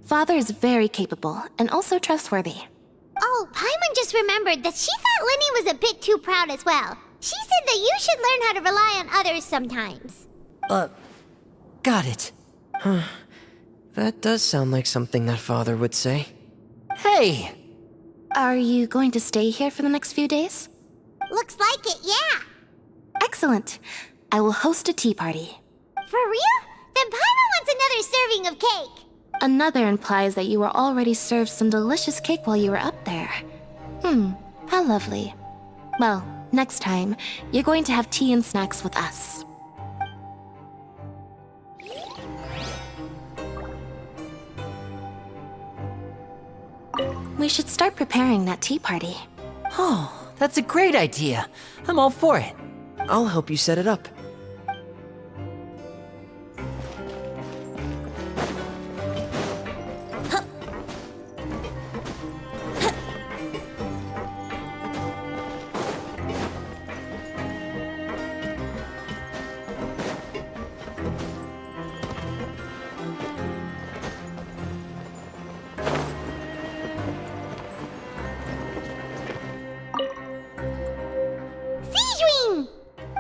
Father is very capable, and also trustworthy. Oh, Paimon just remembered that she thought Linny was a bit too proud as well. She said that you should learn how to rely on others sometimes. Got it. Huh. That does sound like something that Father would say. Hey! Are you going to stay here for the next few days? Looks like it, yeah. Excellent. I will host a tea party. For real? Then Paimon wants another serving of cake. Another implies that you were already served some delicious cake while you were up there. How lovely. Well, next time, you're going to have tea and snacks with us. We should start preparing that tea party. Oh, that's a great idea. I'm all for it. I'll help you set it up.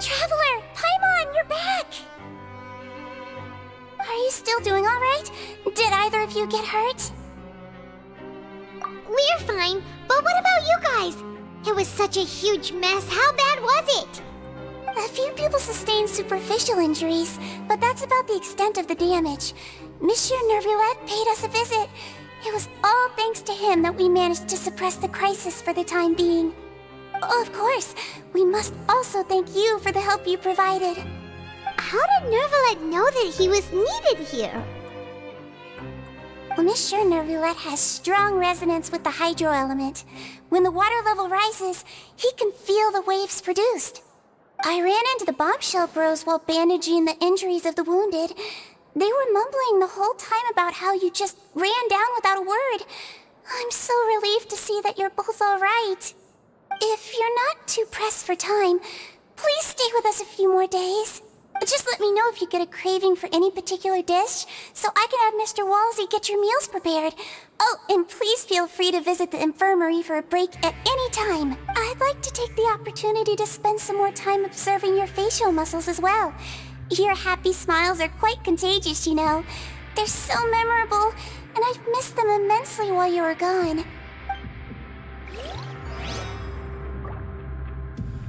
Traveler, Paimon, you're back! Are you still doing alright? Did either of you get hurt? We're It was such a huge mess. How bad was it? A few people sustained superficial injuries, but that's about the extent of the damage. Monsieur Nervulette paid us a visit. It was all thanks to him that we managed to suppress the crisis for the time being. Oh, of course, we must also thank you for the help you provided. How did Nervulette know that he was needed here? Well, Monsieur Nervulette has strong resonance with the hydro element. When the water level rises, he can feel the waves produced. I ran into the bombshell bros while bandaging the injuries of the wounded. They were mumbling the whole time about how you just ran down without a word. I'm so relieved to see that you're both all right. If you're not too pressed for time, please stay with us a few more days. Just let me know if you get a craving for any particular dish, so I can have Mr. Wolsey get your meals prepared. Oh, and please feel free to visit the infirmary for a break at any time. I'd like to take the opportunity to spend some more time observing your facial muscles as well. Your happy smiles are quite contagious, you know. They're so memorable, and I've missed them immensely while you were gone.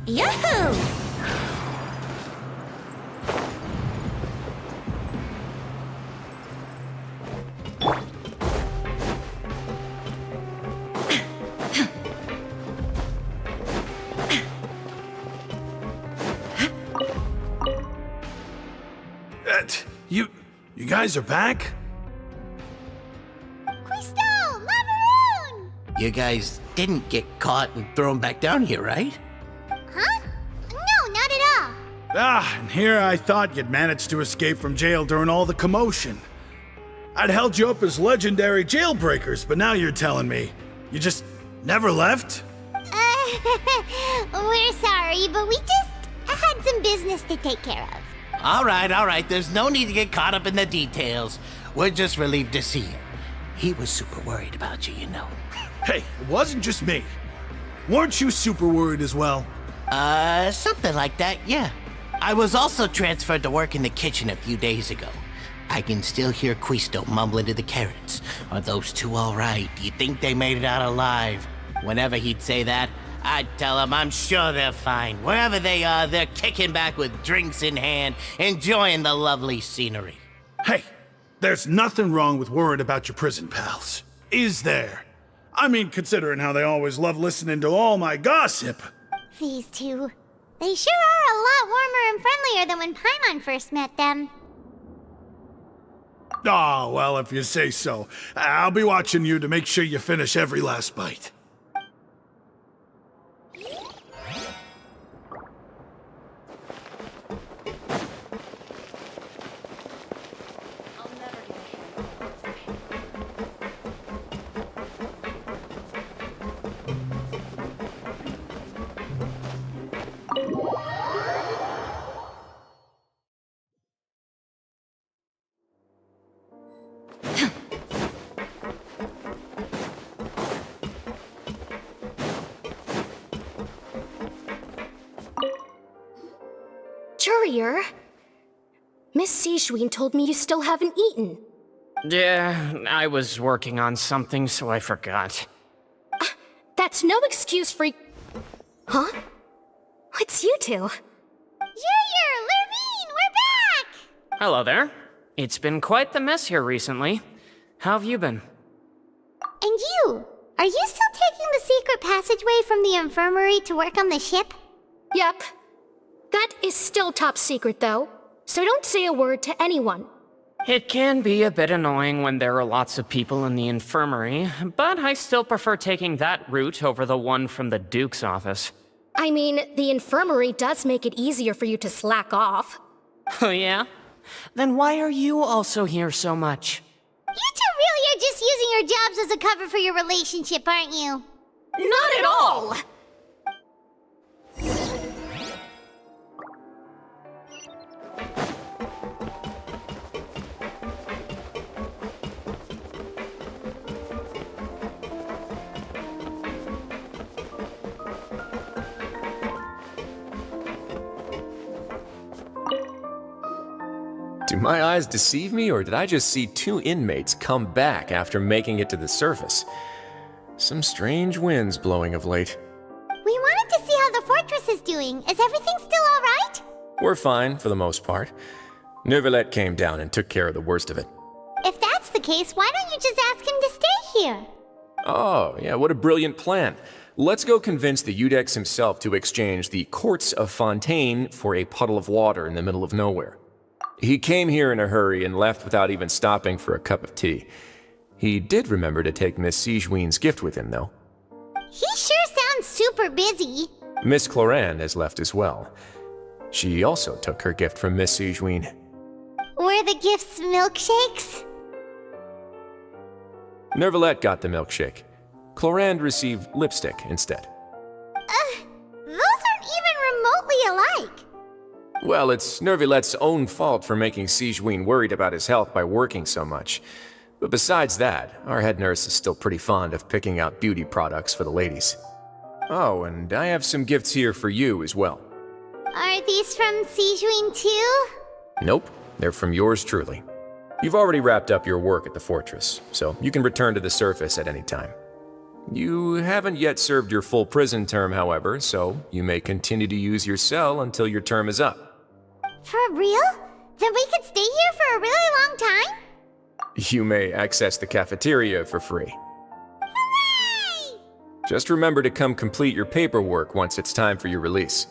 Yahoo! You guys are back? Quisto! Lavaroon! You guys didn't get caught and thrown back down here, right? Huh? No, not at all. Ah, and here I thought you'd managed to escape from jail during all the commotion. I'd held you up as legendary jailbreakers, but now you're telling me you just never left? We're sorry, but we just had some business to take care of. All right. There's no need to get caught up in the details. We're just relieved to see you. He was super worried about you, you know. Hey, it wasn't just me. Weren't you super worried as well? Something like that, yeah. I was also transferred to work in the kitchen a few days ago. I can still hear Quisto mumbling to the carrots. Are those two all right? Do you think they made it out alive? Whenever he'd say that, I'd tell him I'm sure they're fine. Wherever they are, they're kicking back with drinks in hand, enjoying the lovely scenery. Hey, there's nothing wrong with worrying about your prison pals. Is there? I mean, considering how they always love listening to all my gossip. These two. They sure are a lot warmer and friendlier than when Paimon first met them. Oh, well, if you say so. I'll be watching you to make sure you finish every last bite. Courier, Miss Sijween told me you still haven't eaten. Yeah, I was working on something, so I forgot. That's no excuse for... Huh? It's you two. Junior! Lurvine! We're back! Hello there. It's been quite the mess here recently. How have you been? And you? Are you still taking the secret passageway from the infirmary to work on the ship? Yep. That is still top secret, though, so don't say a word to anyone. It can be a bit annoying when there are lots of people in the infirmary, but I still prefer taking that route over the one from the Duke's office. I mean, the infirmary does make it easier for you to slack off. Oh yeah? Then why are you also here so much? You two really are just using your jobs as a cover for your relationship, aren't you? Not at all! Do my eyes deceive me, or did I just see two inmates come back after making it to the surface? Some strange winds blowing of late. We Julius is doing. Is everything still alright? We're fine, for the most part. Neuvillette came down and took care of the worst of it. If that's the case, why don't you just ask him to stay here? Oh, yeah, what a brilliant plan. Let's go convince the Eudex himself to exchange the Courts of Fontaine for a puddle of water in the middle of nowhere. He came here in a hurry and left without even stopping for a cup of tea. He did remember to take Miss Sigewinne's gift with him, though. He sure sounds super busy. Miss Clorinde has left as well. She also took her gift from Miss Sigewinne. Were the gifts milkshakes? Neuvillette got the milkshake. Clorinde received lipstick instead. Those aren't even remotely alike. Well, it's Neuvillette's own fault for making Sigewinne worried about his health by working so much. But besides that, our head nurse is still pretty fond of picking out beauty products for the ladies. Oh, and I have some gifts here for you as well. Are these from Sigewinne too? Nope, they're from yours truly. You've already wrapped up your work at the fortress, so you can return to the surface at any time. You haven't yet served your full prison term, however, so you may continue to use your cell until your term is up. For real? Then we could stay here for a really long time? You may access the cafeteria for free. Hooray! Just remember to come complete your paperwork once it's time for your release.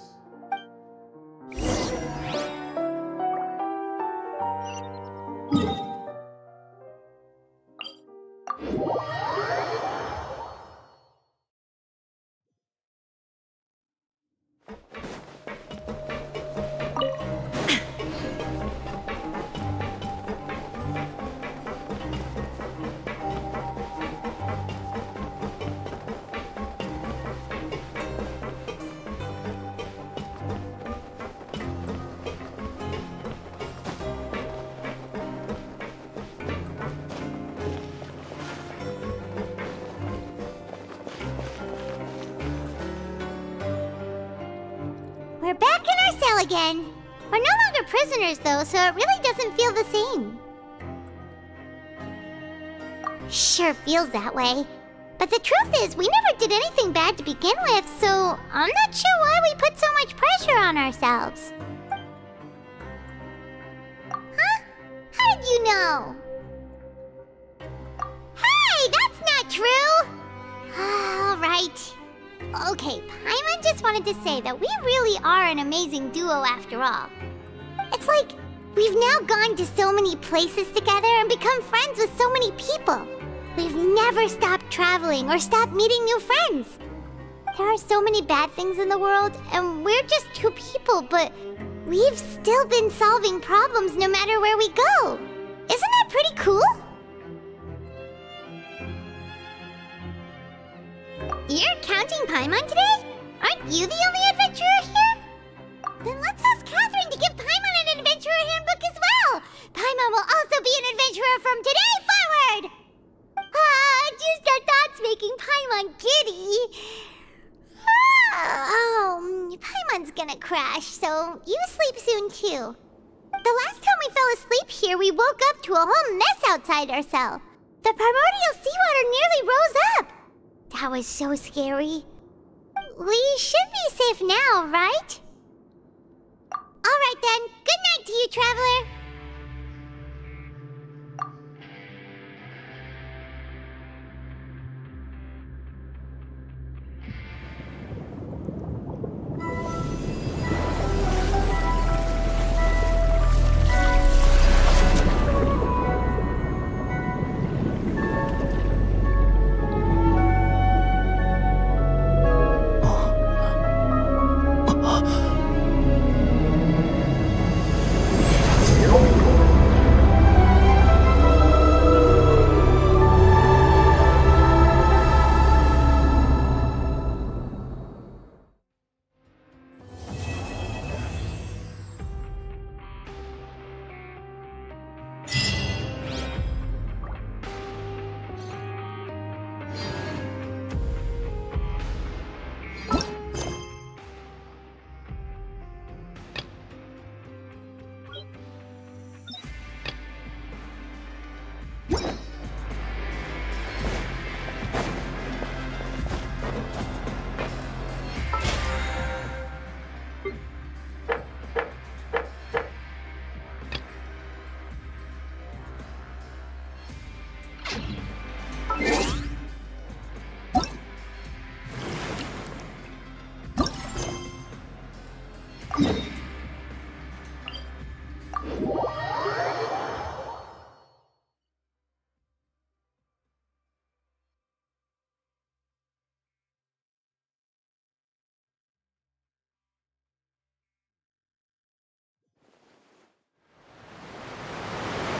We're back in our cell again. We're no longer prisoners though, so it really doesn't feel the same. Sure feels that way. But the truth is, we never did anything bad to begin with, so I'm not sure why we put so much pressure on ourselves. Huh? How did you know? Hey, that's not true! Alright. Okay, Paimon just wanted to say that we really are an amazing duo after all. It's like, we've now gone to so many places together and become friends with so many people. We've never stopped traveling or stopped meeting new friends. There are so many bad things in the world, and we're just two people, but we've still been solving problems no matter where we go. Isn't that pretty cool? You're counting Paimon today? Aren't you the only adventurer here? Then let's ask Catherine to give Paimon an adventurer handbook as well! Paimon will also be an adventurer from today forward! Just our thoughts making Paimon giddy. Paimon's gonna crash, so you sleep soon too. The last time we fell asleep here, we woke up to a whole mess outside our cell. The primordial seawater nearly rose up. That was so scary. We should be safe now, right? Alright then, good night to you, traveler. Archon.